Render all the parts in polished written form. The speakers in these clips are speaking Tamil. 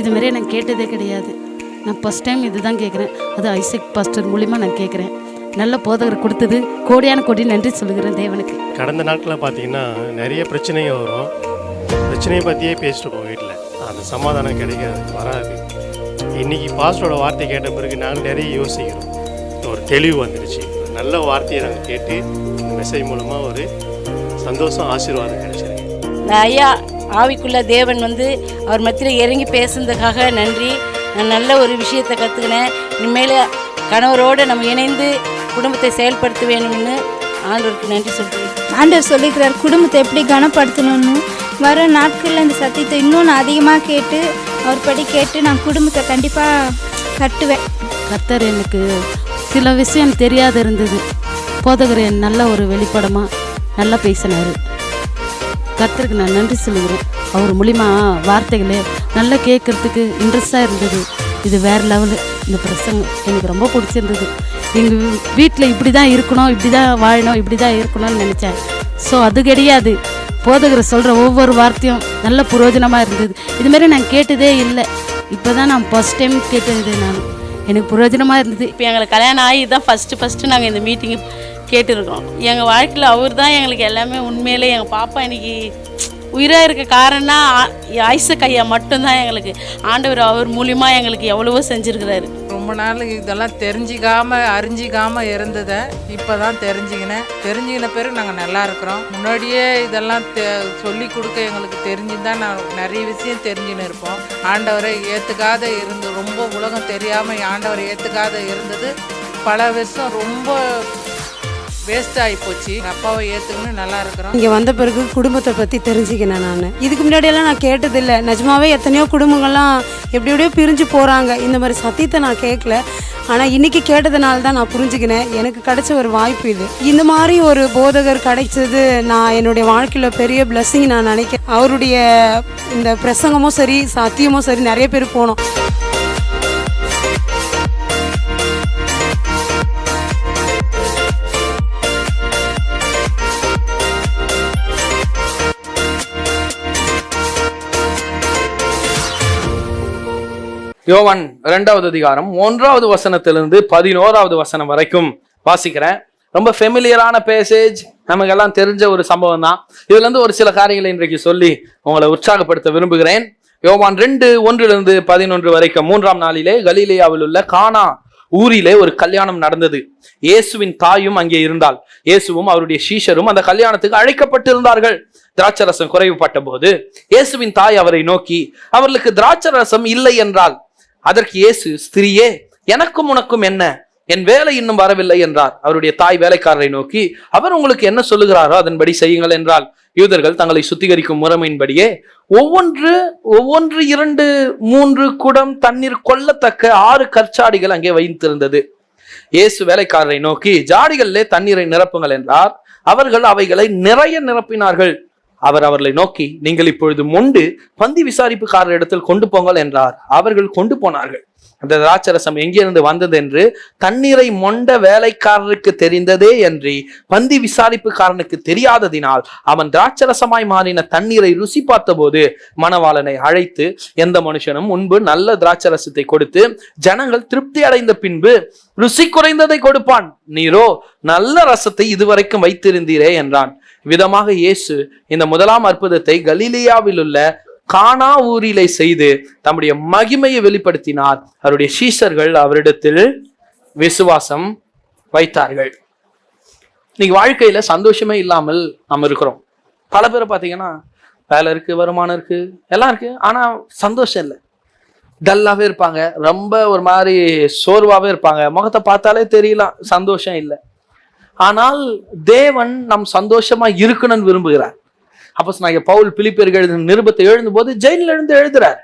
இதுமாரியே நான் கேட்டதே கிடையாது. நான் ஃபஸ்ட் டைம் இது தான் கேட்குறேன். அது ஐசக் பாஸ்டர் மூலிமா நான் கேட்குறேன். நல்ல போதகர் கொடுத்தது கோடியான கோடி நன்றி சொல்லுகிறேன் தேவனுக்கு. கடந்த நாட்களில் பார்த்தீங்கன்னா நிறைய பிரச்சனைகள் வரும். பிரச்சனையை பற்றியே பேசிட்டுருப்போம் வீட்டில். அந்த சமாதானம் கிடைக்காது, வராது. இன்றைக்கி பாஸ்டரோட வார்த்தை கேட்ட பிறகு நாங்கள் நிறைய யோசிக்கிறோம். ஒரு தெளிவு வந்துடுச்சு. நல்ல வார்த்தையை நாங்கள் கேட்டு மெசேஜ் மூலமாக ஒரு சந்தோஷம், ஆசீர்வாதம் கிடைச்சிருக்கு. ஐயா ஆவிக்குள்ள தேவன் அவர் மத்தியில் இறங்கி பேசுனதுக்காக நன்றி. நான் நல்ல ஒரு விஷயத்தை கற்றுக்கினேன். இனிமேல் கணவரோடு நம்ம இணைந்து குடும்பத்தை செயல்படுத்த வேணும்னு ஆண்டவருக்கு நன்றி சொல்கிறேன். ஆண்டவர் சொல்லிக்கிறார் குடும்பத்தை எப்படி கனப்படுத்தணும்னு. வர நாட்களில் இந்த சத்தியத்தை இன்னும் நான் அதிகமாக கேட்டு அவர் படி கேட்டு நான் குடும்பத்தை கண்டிப்பாக கட்டுவேன். கர்த்தர் எனக்கு சில விஷயம் தெரியாத இருந்தது. போதகர் நல்ல ஒரு வெளிப்படமாக நல்லா பேசினார். கர்த்தருக்கு நான் நன்றி சொல்லுகிறேன். அவர் மூலிமா வார்த்தைகளே நல்லா கேட்குறதுக்கு இன்ட்ரெஸ்டாக இருந்தது. இது வேறு லெவலு. இந்த பிரசங்கம் எனக்கு ரொம்ப பிடிச்சிருந்தது. எங்கள் வீட்டில் இப்படி தான் இருக்கணும், இப்படி தான் வாழணும், இப்படி தான் இருக்கணும்னு நினச்சேன். ஸோ அது கிடையாது. போதகரை சொல்கிற ஒவ்வொரு வார்த்தையும் நல்ல பிரயோஜனமாக இருந்தது. இதுமாரி நான் கேட்டதே இல்லை. இப்போ தான் நான் ஃபஸ்ட் டைம் கேட்டது. எனக்கு பிரயோஜனமாக இருந்தது. இப்போ எங்களுக்கு கல்யாணம் ஆகி தான் ஃபஸ்ட்டு நாங்கள் இந்த மீட்டிங்கு கேட்டுருக்கோம். எங்கள் வாழ்க்கையில் அவர் தான் எங்களுக்கு எல்லாமே. உண்மையிலே எங்கள் பாப்பா இன்றைக்கி உயிராக இருக்க காரணம்னா ஐசக் ஐயா மட்டும்தான் எங்களுக்கு. ஆண்டவர் அவர் மூலிமா எங்களுக்கு எவ்வளவோ செஞ்சுருக்கிறாரு. ரொம்ப நாள் இதெல்லாம் அறிஞ்சிக்காமல் இருந்ததை இப்போ தான் தெரிஞ்சுக்கின பிறகு நாங்கள் நல்லா இருக்கிறோம். முன்னாடியே இதெல்லாம் சொல்லி கொடுக்க எங்களுக்கு தெரிஞ்சுதான் நான் நிறைய விஷயம் தெரிஞ்சுன்னு இருப்போம். ஆண்டவரை ஏற்றுக்காத இருந்து ரொம்ப உலகம் தெரியாமல் ஆண்டவரை ஏற்றுக்காத இருந்தது. பல விஷயம் ரொம்ப வேஸ்ட் ஆகி போச்சு. அப்பாவை ஏற்றுக்கணும் நல்லா இருக்கிறோம். இங்கே வந்த பிறகு குடும்பத்தை பற்றி தெரிஞ்சுக்கினேன். நான் இதுக்கு முன்னாடியெல்லாம் நான் கேட்டதில்லை. நிஜமாவே எத்தனையோ குடும்பங்கள்லாம் எப்படியோ பிரிஞ்சு போகிறாங்க. இந்த மாதிரி சத்தியத்தை நான் கேட்கல. ஆனால் இன்றைக்கி கேட்டதுனால தான் நான் புரிஞ்சுக்கினேன். எனக்கு கிடைச்ச ஒரு வாய்ப்பு இது. இந்த மாதிரி ஒரு போதகர் கிடைச்சது நான் என்னுடைய வாழ்க்கையில் பெரிய பிளஸ்ஸிங் நான் நினைக்கிறேன். அவருடைய இந்த பிரசங்கமும் சரி சத்தியமும் சரி நிறைய பேர் போனோம். யோவான் 2வது அதிகாரம் 1வது வசனத்திலிருந்து 11வது வசனம் வரைக்கும் வாசிக்கிறேன். ரொம்ப ஃபெமிலியரான பேசேஜ், நமக்கெல்லாம் தெரிஞ்ச ஒரு சம்பவம் தான். இதுல இருந்து ஒரு சில காரியங்களை இன்றைக்கு சொல்லி உங்களை உற்சாகப்படுத்த விரும்புகிறேன். யோவான் 2:1-11 வரைக்கும். 3ஆம் நாளிலே கலிலேயாவில் உள்ள கானா ஊரிலே ஒரு கல்யாணம் நடந்தது. இயேசுவின் தாயும் அங்கே இருந்தாள். இயேசுவும் அவருடைய சீஷரும் அந்த கல்யாணத்துக்கு அழைக்கப்பட்டிருந்தார்கள். திராட்சரசம் குறைவுபட்ட போது இயேசுவின் தாய் அவரை நோக்கி, அவர்களுக்கு திராட்சரசம் இல்லை என்றாள். அதற்கு இயேசு, ஸ்திரியே, எனக்கும் உனக்கும் என்ன? என் வேலை இன்னும் வரவில்லை என்றார். அவருடைய தாய் வேலைக்காரரை நோக்கி, அவர் உங்களுக்கு என்ன சொல்லுகிறாரோ அதன்படி செய்யுங்கள் என்றால். யூதர்கள் தங்களை சுத்திகரிக்கும் முறைமையின்படியே ஒவ்வொன்று 2-3 குடம் தண்ணீர் கொள்ளத்தக்க 6 கற்சாடிகள் அங்கே வைத்திருந்தது. இயேசு வேலைக்காரரை நோக்கி, ஜாடிகளிலே தண்ணீரை நிரப்புங்கள் என்றார். அவர்கள் அவைகளை நிறைய நிரப்பினார்கள். அவர் அவர்களை நோக்கி, நீங்கள் இப்பொழுது மொண்டு பந்தி விசாரிப்புக்காரர் இடத்தில் கொண்டு போங்கள் என்றார். அவர்கள் கொண்டு போனார்கள். அந்த திராட்சரசம் எங்கிருந்து வந்தது என்று தண்ணீரை மொண்ட வேலைக்காரருக்கு தெரிந்ததே என்று பந்தி விசாரிப்புக்காரனுக்கு தெரியாததினால் அவன் திராட்சரசமாய் மாறின தண்ணீரை ருசி பார்த்த போது மணவாளனை அழைத்து, எந்த மனுஷனும் முன்பு நல்ல திராட்சரசத்தை கொடுத்து ஜனங்கள் திருப்தி அடைந்த பின்பு ருசி குறைந்ததை கொடுப்பான். நீரோ நல்ல ரசத்தை இதுவரைக்கும் வைத்திருந்தீரே என்றான். விதமாக இயேசு இந்த முதலாம் அற்புதத்தை கலிலேயாவில் உள்ள கானா ஊரிலே செய்து தம்முடைய மகிமையை வெளிப்படுத்தினார். அவருடைய சீஷர்கள் அவரிடத்தில் விசுவாசம் வைத்தார்கள். இன்னைக்கு வாழ்க்கையில சந்தோஷமே இல்லாமல் நம்ம இருக்கிறோம். பல பேரை பார்த்தீங்கன்னா வேலை இருக்கு, வருமானம் இருக்கு, எல்லாம் இருக்கு, ஆனா சந்தோஷம் இல்லை. டல்லாவே இருப்பாங்க, ரொம்ப ஒரு மாதிரி சோர்வாவே இருப்பாங்க. முகத்தை பார்த்தாலே தெரியலாம் சந்தோஷம் இல்லை. ஆனால் தேவன் நம் சந்தோஷமா இருக்கணும்னு விரும்புகிறார். அப்போஸ்தலனாகிய பவுல் பிலிப்பியருக்கு எழுதின நிருபத்தை எழுதும் போது ஜெயிலில் எழுந்து எழுதுறார்.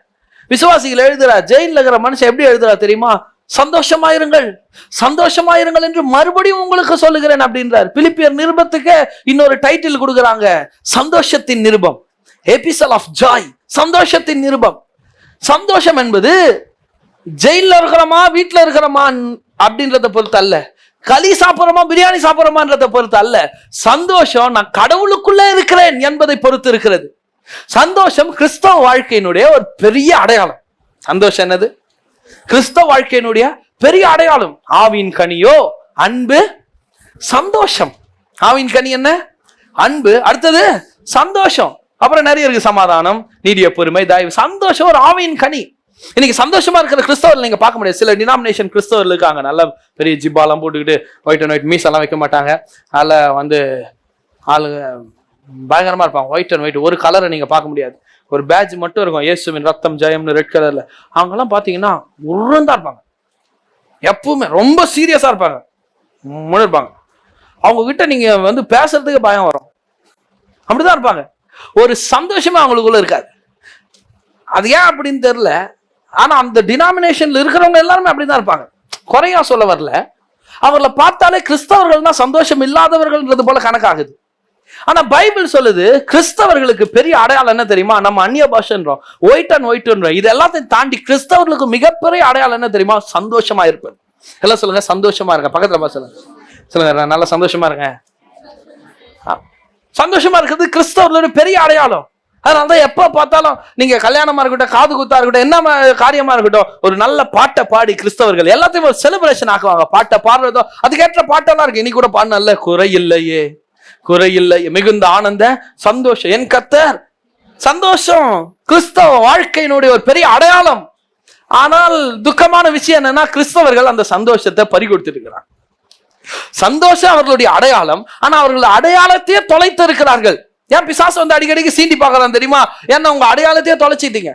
விசுவாசிகள் எழுதுறார். ஜெயிலில் இருக்கிற மனுஷன் எப்படி எழுதுறார் தெரியுமா? சந்தோஷமாயிருங்கள், சந்தோஷமாயிருங்கள் என்று மறுபடியும் உங்களுக்கு சொல்லுகிறேன் அப்படின்றார். பிலிப்பியர் நிருபத்துக்கு இன்னொரு டைட்டில் கொடுக்குறாங்க, சந்தோஷத்தின் நிருபம், எபிசல் ஆஃப் ஜாய், சந்தோஷத்தின் நிருபம். சந்தோஷம் என்பது ஜெயிலில் இருக்கிறோமா வீட்டில் இருக்கிறோமா அப்படின்றத பொறுத்து அல்ல. களி சாப்பிட்றோமா பிரியாணி சாப்பிட்றோமான்றதை பொறுத்து அல்ல. சந்தோஷம் நான் கடவுளுக்குள்ள இருக்கிறேன் என்பதை பொறுத்து இருக்கிறது. சந்தோஷம் கிறிஸ்தவ வாழ்க்கையினுடைய ஒரு பெரிய அடையாளம். சந்தோஷம் என்னது? கிறிஸ்தவ வாழ்க்கையினுடைய பெரிய அடையாளம். ஆவின் கனியோ அன்பு, சந்தோஷம். ஆவின் கனி என்ன? அன்பு. அடுத்தது சந்தோஷம். அப்புறம் நிறைய இருக்கு, சமாதானம், நீடிய பொறுமை, தயவு. சந்தோஷம் ஒரு ஆவின் கனி. இன்னைக்கு சந்தோஷமா இருக்கிற கிறிஸ்தவர்கள் நீங்க பார்க்க முடியாது. சில டினாமினேஷன் கிறிஸ்தவர்கள் இருக்காங்க, நல்ல பெரிய ஜிப்பாலாம் போட்டுக்கிட்டு ஒயிட் அண்ட் ஒயிட் மீசெல்லாம் வைக்க மாட்டாங்க. அதில் ஆளுங்க பயங்கரமா இருப்பாங்க. ஒயிட் அண்ட் ஒயிட், ஒரு கலரை நீங்க பார்க்க முடியாது. ஒரு பேட்ச் மட்டும் இருக்கும், இயேசுவின் ரத்தம் ஜெயம்னு ரெட் கலர்ல. அவங்கெல்லாம் பார்த்தீங்கன்னா உருந்தா இருப்பாங்க, எப்பவுமே ரொம்ப சீரியஸா இருப்பாங்க, இருப்பாங்க. அவங்க கிட்ட நீங்க பேசுறதுக்கு பயம் வரும், அப்படிதான் இருப்பாங்க. ஒரு சந்தோஷமா அவங்களுக்குள்ள இருக்காது. அது ஏன் அப்படின்னு தெரியல. ஆனா அந்த டினாமினேஷன்ல இருக்கிறவங்க எல்லாருமே அப்படிதான் இருப்பாங்க. குறையா சொல்ல வரல, அவர்களை பார்த்தாலே கிறிஸ்தவர்கள் தான் சந்தோஷம் இல்லாதவர்கள்ன்றது போல கணக்காகுது. ஆனா பைபிள் சொல்லுது கிறிஸ்தவர்களுக்கு பெரிய அடையாளம் என்ன தெரியுமா? நம்ம அந்நிய பாஷன்றோம், ஒயிட் அண்ட் ஒயிட்ன்றோம். இது எல்லாத்தையும் தாண்டி கிறிஸ்தவர்களுக்கு மிகப்பெரிய அடையாளம் என்ன தெரியுமா? சந்தோஷமா இருப்பது. எல்லாம் சொல்லுங்க, சந்தோஷமா இருங்க. பக்கத்துல சொல்லுங்க, சொல்லுங்க, நல்லா சந்தோஷமா இருங்க. சந்தோஷமா இருக்கிறது கிறிஸ்தவர்களோட பெரிய அடையாளம். அதனாலதான் எப்ப பார்த்தாலும் நீங்க கல்யாணமா இருக்கட்டும், காது குத்தா இருக்கட்டும், என்ன காரியமா இருக்கட்டும், ஒரு நல்ல பாட்டை பாடி கிறிஸ்தவர்கள் எல்லாத்தையும் ஒரு செலிப்ரேஷன் ஆக்குவாங்க. பாட்டை பாடுறதோ அதுக்கேற்ற பாட்டெல்லாம் இருக்கு. இன்னைக்கு கூட பாடினல்ல, குறையில்லையே குறையில்லையே மிகுந்த ஆனந்த சந்தோஷம் என் கர்த்தர். சந்தோஷம் கிறிஸ்தவ வாழ்க்கையினுடைய ஒரு பெரிய அடையாளம். ஆனால் துக்கமான விஷயம் என்னன்னா, கிறிஸ்தவர்கள் அந்த சந்தோஷத்தை பறிகொடுத்து இருக்கிறாங்க. சந்தோஷம் அவர்களுடைய அடையாளம், ஆனா அவர்கள் அடையாளத்தையே தொலைத்து இருக்கிறார்கள். ஏன் பிசாசு அடிக்கடிக்கு சீண்டி பார்க்கறான் தெரியுமா? ஏன்னா உங்க அடையாளத்தையே தொலைச்சிட்டீங்க.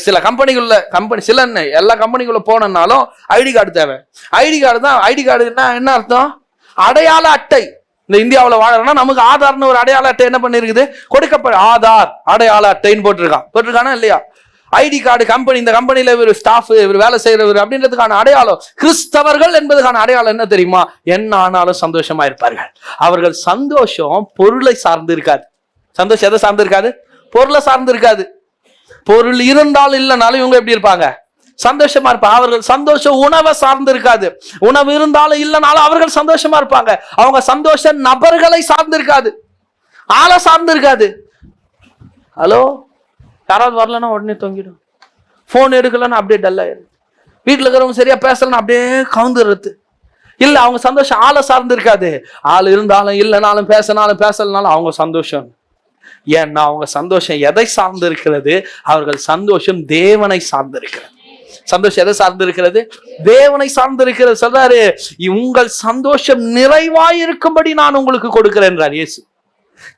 சில கம்பெனி சில எல்லா கம்பெனிக்குள்ள போனாலும் ஐடி கார்டு தேவை. ஐடி கார்டு தான். ஐடி கார்டுன்னா என்ன அர்த்தம்? அடையாள அட்டை. இந்த இந்தியாவில் வாழறோம்னா நமக்கு ஆதார்னு ஒரு அடையாள அட்டை என்ன பண்ணிருக்குது, கொடுக்கப்பட்ட ஆதார் அடையாள அட்டைன்னு போட்டிருக்கானா இல்லையா? ஐடி கார்டு கம்பெனி, இந்த கம்பெனியில இவர் ஸ்டாஃப், இவர் வேலை செய்யறவர் அப்படின்றதுக்கான அடையாளம். கிறிஸ்தவர்கள் என்பதுக்கான அடையாளம் என்ன தெரியுமா? என்ன ஆனாலும் சந்தோஷமா இருப்பார்கள். அவர்கள் சந்தோஷம் பொருளை சார்ந்து இருக்காது. சந்தோஷம் எதை சார்ந்து இருக்காது? பொருளை சார்ந்து இருக்காது. பொருள் இருந்தாலும் இல்லைனாலும் இவங்க எப்படி இருப்பாங்க? சந்தோஷமா இருப்பாங்க. அவர்கள் சந்தோஷம் உணவை சார்ந்து இருக்காது. உணவு இருந்தாலும் இல்லைனாலும் அவர்கள் சந்தோஷமா இருப்பாங்க. அவங்க சந்தோஷம் நபர்களை சார்ந்து இருக்காது, ஆளை சார்ந்து இருக்காது. ஹலோ, யாராவது வரலன்னா உடனே தொங்கிடும். போன் எடுக்கலன்னா அப்படியே டல் ஆயிடும். வீட்டுல இருக்கிறவங்க சரியா பேசலன்னா அப்படியே கவுந்துடுறது. இல்ல, அவங்க சந்தோஷம் ஆளை சார்ந்து இருக்காது. ஆள் இருந்தாலும் இல்லைனாலும் பேசலனாலும் அவங்க சந்தோஷம். ஏன்னா அவங்க சந்தோஷம் எதை சார்ந்து இருக்கிறது? அவர்கள் சந்தோஷம் தேவனை சார்ந்து இருக்கிறது. சந்தோஷம் எதை சார்ந்து இருக்கிறது? தேவனை சார்ந்து இருக்கிறது. சொல்றாரு, உங்கள் சந்தோஷம் நிறைவாயிருக்கும்படி நான் உங்களுக்கு கொடுக்கிறேன் இயேசு.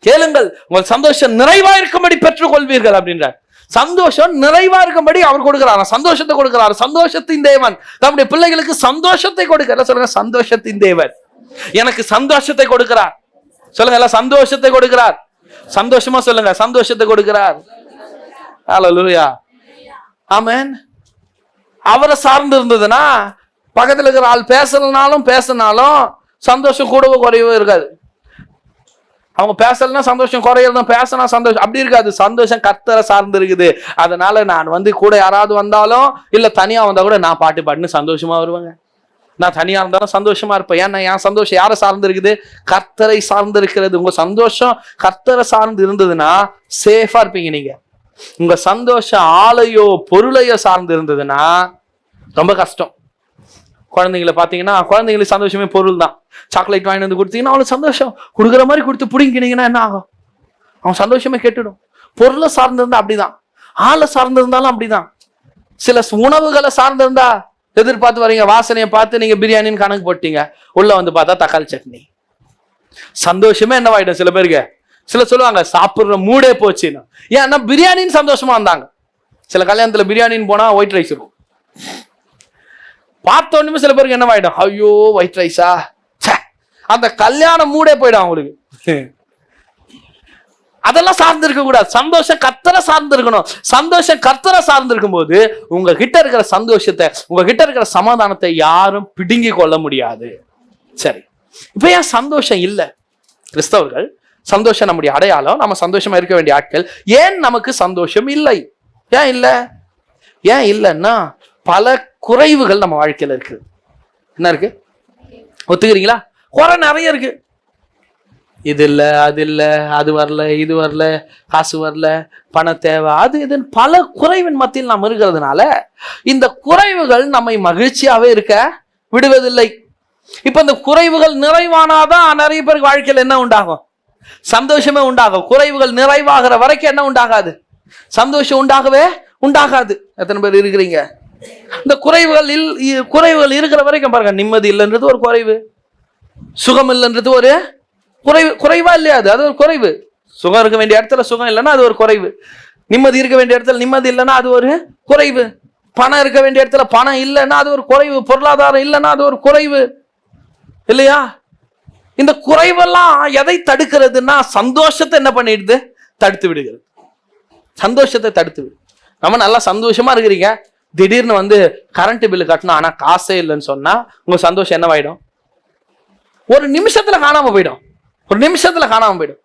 கேளுங்கள், உங்கள் சந்தோஷம் நிறைவாயிருக்கும்படி பெற்றுக் கொள்வீர்கள் அப்படின்றார். சந்தோஷம் நிறைவா இருக்கும்படி அவர் கொடுக்கிறார், சந்தோஷத்தை கொடுக்கிறார். சந்தோஷத்தின் தேவன் நம்முடைய பிள்ளைகளுக்கு சந்தோஷத்தை கொடுக்கிறார். சொல்லுங்க, சந்தோஷத்தின் தேவன் எனக்கு சந்தோஷத்தை கொடுக்கிறார். சொல்லுங்க, எல்லாம் சந்தோஷத்தை கொடுக்கிறார். சந்தோஷமா சொல்லுங்க, சந்தோஷத்தை கொடுக்கிறார். ஹல்லேலூயா, ஆமென். அவரை சார்ந்து இருந்ததுன்னா பக்கத்துல இருக்கிற ஆள் பேசினாலும் சந்தோஷம் கூடவோ குறையவோ இருக்காது. அவங்க பேசலன்னா சந்தோஷம் குறையறதும், பேசினா சந்தோஷம் அப்படி இருக்காது. சந்தோஷம் கர்த்தரை சார்ந்து இருக்குது. அதனால நான் கூட யாராவது வந்தாலும் இல்ல தனியா வந்தா கூட நான் பாட்டுன்னு சந்தோஷமா வருவாங்க. நான் தனியா இருந்தாலும் சந்தோஷமா இருப்பேன். ஏன்னா என் சந்தோஷம் யாரை சார்ந்து இருக்குது? கர்த்தரை சார்ந்து இருக்கிறது. உங்க சந்தோஷம் கர்த்தரை சார்ந்து இருந்ததுன்னா சேஃபா இருப்பீங்க நீங்க. உங்க சந்தோஷம் ஆளையோ பொருளையோ சார்ந்து இருந்ததுன்னா ரொம்ப கஷ்டம். குழந்தைங்களை பார்த்தீங்கன்னா, குழந்தைங்களுக்கு சந்தோஷமே பொருள் தான். சாக்லேட் வாங்கி வந்து கொடுத்தீங்கன்னா அவளுக்கு சந்தோஷம். கொடுக்குற மாதிரி கொடுத்து பிடிங்கினீங்கன்னா என்ன ஆகும்? அவன் சந்தோஷமே கெட்டுடும். பொருளை சார்ந்திருந்தா அப்படிதான், ஆளை சார்ந்திருந்தாலும் அப்படிதான். சில உணவுகளை சார்ந்திருந்தா எதிர்பார்த்து வரீங்க, வாசனையை பார்த்து நீங்க பிரியாணின்னு கணக்கு போட்டீங்க, உள்ள வந்து பார்த்தா தக்காளி சட்னி. சந்தோஷமே என்னவாயிடும் சில பேருக்கு. சில சொல்லுவாங்க சாப்பிட்ற மூடே போச்சுன்னு. ஏன்னா பிரியாணின்னு சந்தோஷமா இருந்தாங்க. சில கல்யாணத்துல பிரியாணின்னு போனா ஒயிட் ரைஸ் இருக்கும். பார்த்த உடனே சில பேருக்கு என்னவாயிடும், ஐயோ ஒயிட் ரைஸா, அந்த கல்யாணம் மூடே போயிடும் அவங்களுக்கு. அதெல்லாம் சார்ந்து இருக்க கூடாது. சந்தோஷம் கர்த்தரை சார்ந்து இருக்கணும். சந்தோஷம் கர்த்தரை சார்ந்து இருக்கும் போது உங்ககிட்ட இருக்கிற சந்தோஷத்தை, உங்ககிட்ட இருக்கிற சமாதானத்தை யாரும் பிடுங்கி கொள்ள முடியாது. சரி, இப்ப ஏன் சந்தோஷம் இல்லை? கிறிஸ்தவர்கள் சந்தோஷம் நம்முடைய அடையாளம், நம்ம சந்தோஷமா இருக்க வேண்டிய ஆட்கள். ஏன் நமக்கு சந்தோஷம் இல்லை? ஏன் இல்லை? ஏன் இல்லைன்னா பல குறைவுகள் நம்ம வாழ்க்கையில இருக்கு. என்ன இருக்கு? ஒத்துக்கிறீங்களா? குறை நிறைய இருக்கு. இது இல்லை, அது இல்லை, அது வரல, இது வரல, காசு வரல, பண தேவை, அது இதுன்னு பல குறைவின் மத்தியில் நாம் இருக்கிறதுனால இந்த குறைவுகள் நம்மை மகிழ்ச்சியாவே இருக்க விடுவதில்லை. இப்ப இந்த குறைவுகள் நிறைவானாதான் நிறைய பேருக்கு வாழ்க்கையில் என்ன உண்டாகும்? சந்தோஷமே உண்டாகும். குறைவுகள் நிறைவாகிற வரைக்கும் என்ன உண்டாகாது? சந்தோஷம் உண்டாகவே உண்டாகாது. எத்தனை பேர் இருக்கிறீங்க? இந்த குறைவுகள் இருக்கிற வரைக்கும் பாருங்க, நிம்மதி இல்லைன்றது ஒரு குறைவு, சுகம் இல்லைன்றது ஒரு குறைவா இல்லையா? அது ஒரு குறைவு. சுகம் இருக்க வேண்டிய இடத்துல சுகம் இல்லைன்னா அது ஒரு குறைவு. நிம்மதி இருக்க வேண்டிய இடத்துல நிம்மதி இல்லைன்னா அது ஒரு குறைவு. பணம் இருக்க வேண்டிய இடத்துல பணம் இல்லைன்னா அது ஒரு குறைவு. பொருளாதாரம் இல்லைன்னா அது ஒரு குறைவு இல்லையா? இந்த குறைவெல்லாம் எதை தடுக்கிறதுன்னா சந்தோஷத்தை என்ன பண்ணிடுது? தடுத்து விடுகிறது. சந்தோஷத்தை தடுத்து விடு. நம்ம நல்லா சந்தோஷமா இருக்கிறீங்க, திடீர்னு கரண்ட் பில்லு கட்டணும் ஆனா காசே இல்லைன்னு சொன்னா உங்க சந்தோஷம் என்னவாயிடும்? ஒரு நிமிஷத்துல காணாம போயிடும். ஒரு நிமிஷத்துல காணாம போயிடும்.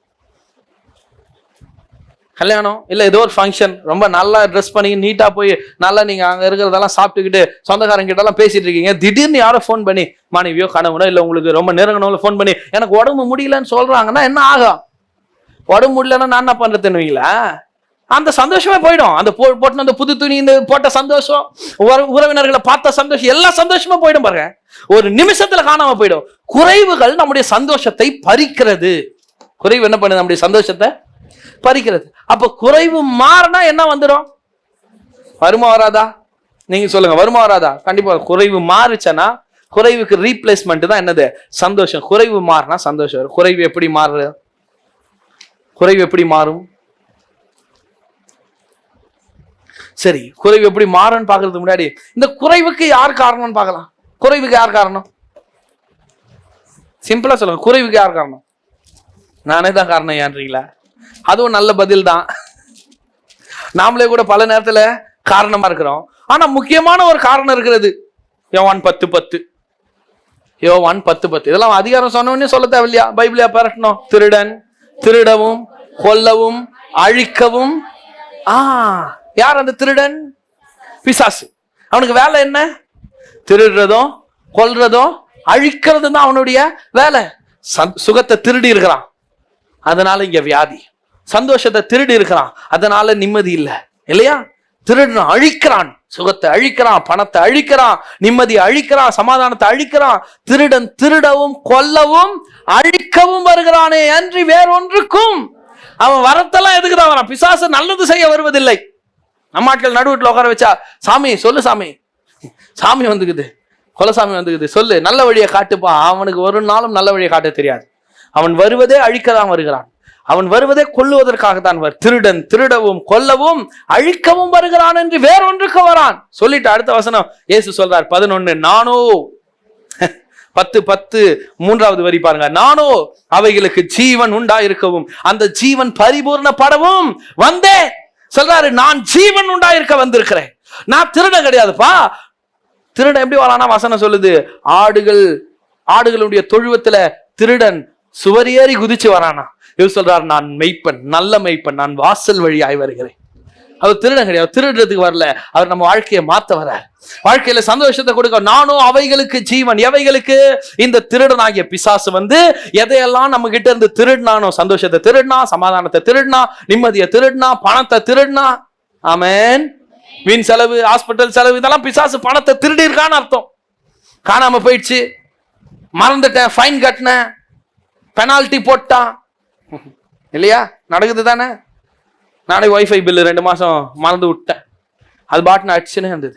கல்யாணம் இல்லை ஏதோ ஒரு ஃபங்க்ஷன், ரொம்ப நல்லா ட்ரெஸ் பண்ணி நீட்டா போய் நல்லா நீங்க அங்க இருக்கிறதெல்லாம் சாப்பிட்டுக்கிட்டு சொந்தக்காரங்க கிட்ட எல்லாம் பேசிட்டு இருக்கீங்க. திடீர்னு யாரோ ஃபோன் பண்ணி, மனைவியோ கணவனோ இல்லை உங்களுக்கு ரொம்ப நெருங்கினவங்கள ஃபோன் பண்ணி எனக்கு உடம்பு முடியலன்னு சொல்றாங்கன்னா என்ன ஆகும்? உடம்பு முடியலன்னா நான் என்ன பண்றதுன்னு வைங்களா, அந்த சந்தோஷமே போயிடும். அந்த போட்டு அந்த புது துணி இந்த போட்ட சந்தோஷம், உறவினர்களை பார்த்த சந்தோஷம், எல்லா சந்தோஷமா போயிடும் பாருங்க. ஒரு நிமிஷத்துல காணாம போயிடும். குறைவுகள் நம்முடைய சந்தோஷத்தை பறிக்கிறது. குறைவு என்ன பண்ணுது? நம்முடைய சந்தோஷத்தை பறிக்கிறது. அப்ப குறைவு மாறினா என்ன வந்துடும்? வருமா வராதா? நீங்க சொல்லுங்க, வருமா வராதா? கண்டிப்பா. குறைவு மாறுச்சுன்னா குறைவுக்கு ரீப்ளேஸ்மெண்ட் தான் என்னது? சந்தோஷம். குறைவு மாறினா சந்தோஷம் வரும். குறைவு எப்படி மாறுது? குறைவு எப்படி மாறும்? சரி, குறைவு எப்படி மாறும்னு பாக்குறதுக்கு முன்னாடி இந்த குறைவுக்கு யார் காரணம்னு பார்க்கலாம். குறைவுக்கு யார் காரணம்? சிம்பிளா சொல்லுங்க, குறைவுக்கு யார் காரணம்? நானே தான் காரணம் ஏன்றீங்களா? அதுவும் நல்ல பதில் தான். நாமளே கூட பல நேரத்துல காரணமா இருக்கிறோம். ஆனா முக்கியமான ஒரு காரணம் இருக்கிறது. யோவான் 10:10. யோவான் 10:10. இதெல்லாம் அதிகாரம் சொன்னவனே சொல்ல தேவையில்லையா? பைபிளியா பரட்டணும். திருடன் திருடவும் கொல்லவும் அழிக்கவும். யார் அந்த திருடன்? பிசாசு. அவனுக்கு வேலை என்ன? திருடுறதும் கொல்றதும் அழிக்கிறதும் தான் அவனுடைய வேலை. சுகத்தை திருடி இருக்கிறான், அதனால இங்க வியாதி. சந்தோஷத்தை திருடி இருக்கிறான், அதனால நிம்மதி இல்லை இல்லையா? திருடுறான், அழிக்கிறான், சுகத்தை அழிக்கிறான், பணத்தை அழிக்கிறான், நிம்மதியை அழிக்கிறான், சமாதானத்தை அழிக்கிறான். திருடன் திருடவும் கொல்லவும் அழிக்கவும் வருகிறானே அன்றி வேறொன்றுக்கும். அவன் வரத்தெல்லாம் எதுக்கு தான் வரான்? பிசாசு நல்லது செய்ய வருவதில்லை. நம்ம ஆட்கள் நடுவீட்டில் உட்கார வச்சா, சாமி சொல்லு சாமி, சாமி வந்துக்குது, கொலசாமி வந்துக்குது, சொல்லு நல்ல வழியை காட்டுப்பா. அவனுக்கு ஒரு நாளும் நல்ல வழியை காட்ட தெரியாது. அவன் வருவதே அழிக்கதான் வருகிறான். அவன் வருவதே கொல்லுவதற்காகத்தான் திருடன் திருடவும் கொல்லவும் அழிக்கவும் வருகிறான் என்று வேறொன்றுக்கு வரான். சொல்லிட்டு அடுத்த வசனம் இயேசு சொல்றார் 11. நானோ 10:10 3வது வரி பாருங்க. நானோ அவைகளுக்கு ஜீவன் உண்டாயிருக்கவும் அந்த ஜீவன் பரிபூர்ணப்படவும் வந்தேன் சொல்றாரு. நான் ஜீவன் உண்டாயிருக்க வந்திருக்கிறேன். நான் திருடன் கிடையாதுப்பா. திருடன் எப்படி வரானா? வசனம் சொல்லுது, ஆடுகளுடைய தொழுவத்துல திருடன் சுவரேறி குதிச்சு வரானா. இவர் சொல்றாரு, நான் மெய்ப்பன், நல்ல மெய்ப்பன், நான் வாசல் வழியாய் வருகிறேன். அவர் திருடன் கிடையாது, திருடுறதுக்கு வரல. அவர் நம்ம வாழ்க்கையை மாத்த வர்றார், வாழ்க்கையில சந்தோஷத்தை கொடுக்க. நானும் அவைகளுக்கு ஜீவன். எவைகளுக்கு? இந்த திருடனாகிய பிசாசு எதையெல்லாம் நம்ம கிட்ட இருந்து திருடினானோ, சந்தோஷத்தை திருடினா, சமாதானத்தை திருடினா, நிம்மதியை திருடினா, பணத்தை திருடினா, ஆமென், வீண் செலவு, ஹாஸ்பிட்டல் செலவு, இதெல்லாம் பிசாசு பணத்தை திருடி இருக்கான்னு அர்த்தம். காணாம போயிடுச்சு, மறந்துட்டேன், ஃபைன் கட்டினேன், பெனால்டி போட்டான் இல்லையா? நடக்குது தானே. நானே ஒய்ஃபை பில்லு 2 மாசம் மறந்து விட்டேன். அது பாட்டுன்னு அடிச்சுன்னு இருந்தது.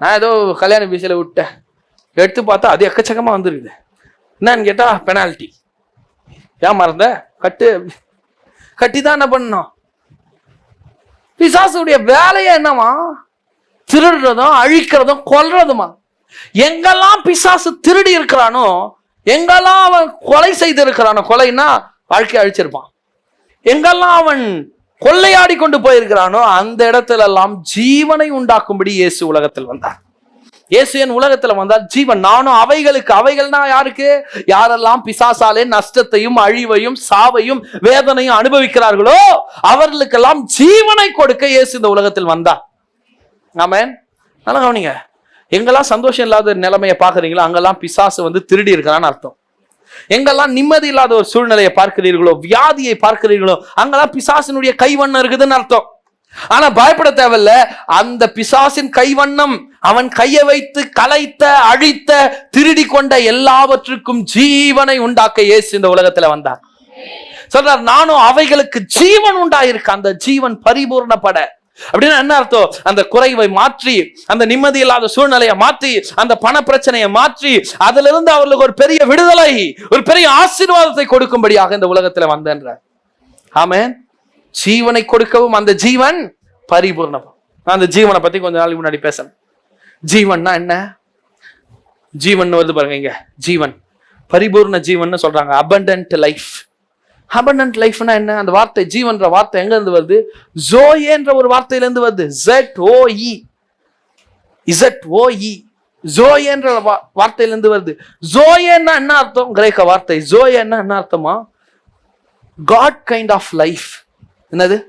நான் ஏதோ கல்யாண பீஸில் விட்டேன், எடுத்து பார்த்தா அது எக்கச்சக்கமா வந்துருக்குது. என்னன்னு கேட்டா பெனால்டி. ஏன் மறந்த? கட்டி தான் என்ன பண்ணோம். பிசாசுடைய வேலையை என்னமா? திருடுறதும் அழிக்கிறதும் கொல்றதுமா. எங்கெல்லாம் பிசாசு திருடி இருக்கிறானோ, எங்கெல்லாம் அவன் கொலை செய்திருக்கிறானோ, கொலைன்னா வாழ்க்கையை அழிச்சிருப்பான், எங்கெல்லாம் அவன் கொள்ளையாடி கொண்டு போயிருக்கிறானோ அந்த இடத்துல எல்லாம் ஜீவனை உண்டாக்கும்படி இயேசு உலகத்தில் வந்தார். இயேசு என் உலகத்துல வந்தால் ஜீவன். நானும் அவைகளுக்கு, அவைகள்னா யாருக்கு? யாரெல்லாம் பிசாசாலே நஷ்டத்தையும் அழிவையும் சாவையும் வேதனையும் அனுபவிக்கிறார்களோ அவர்களுக்கெல்லாம் ஜீவனை கொடுக்க இயேசு இந்த உலகத்தில் வந்தார். ஆமென். நல்லா கவனிங்க. எங்கெல்லாம் சந்தோஷம் இல்லாத நிலைமையை பாக்குறீங்களோ அங்கெல்லாம் பிசாசு திருடி இருக்கிறான்னு அர்த்தம். எங்கெல்லாம் நிம்மதி இல்லாத ஒரு சூழ்நிலையை பார்க்கிறீர்களோ, வியாதியை பார்க்கிறீர்களோ, அங்கெல்லாம் பிசாசினுடைய கைவண்ணம் இருக்குதுன்னு அர்த்தம். ஆனா பயப்பட தேவையில்ல. அந்த பிசாசின் கைவண்ணம், அவன் கையை வைத்து கலைத்த, அழித்த, திருடி கொண்ட எல்லாவற்றுக்கும் ஜீவனை உண்டாக்க இயேசு இந்த உலகத்துல வந்தார். சொல்றார், நானும் அவைகளுக்கு ஜீவன் உண்டாயிருக்கு, அந்த ஜீவன் பரிபூர்ணப்பட. அப்படின்னா என்ன அர்த்தம்? அந்த குறைவை மாற்றி, அந்த நிம்மதி இல்லாத சூழ்நிலையை மாற்றி, அந்த பண பிரச்சனையை மாற்றி, அதுல இருந்து அவர்களுக்கு ஒரு பெரிய விடுதலை, ஒரு பெரிய ஆசீர்வாதத்தை கொடுக்கும்படியாக இந்த உலகத்துல வந்தேன்ற. ஆமென். ஜீவனை கொடுக்கவும் அந்த ஜீவன் பரிபூர்ணம். நான் அந்த ஜீவனை பத்தி கொஞ்ச நாளைக்கு முன்னாடி பேசணும். ஜீவன்னா என்ன? ஜீவன் வருது பாருங்க இங்க, ஜீவன் பரிபூர்ண ஜீவன் சொல்றாங்க. Abundant life. அபண்டன்ட் லைஃப்னா என்ன? அந்த வார்த்தை ஜீவன்ற வார்த்தை எங்க இருந்து வருது? ஜோயேன்ற ஒரு வார்த்தையில இருந்து வருது. ZOE ஜோயேன்ற வார்த்தையில இருந்து வருது. ஜோயேன்னா என்ன அர்த்தம்? கிரேக்க வார்த்தை ஜோயேன்னா என்ன அர்த்தமா? God kind of life. என்னது?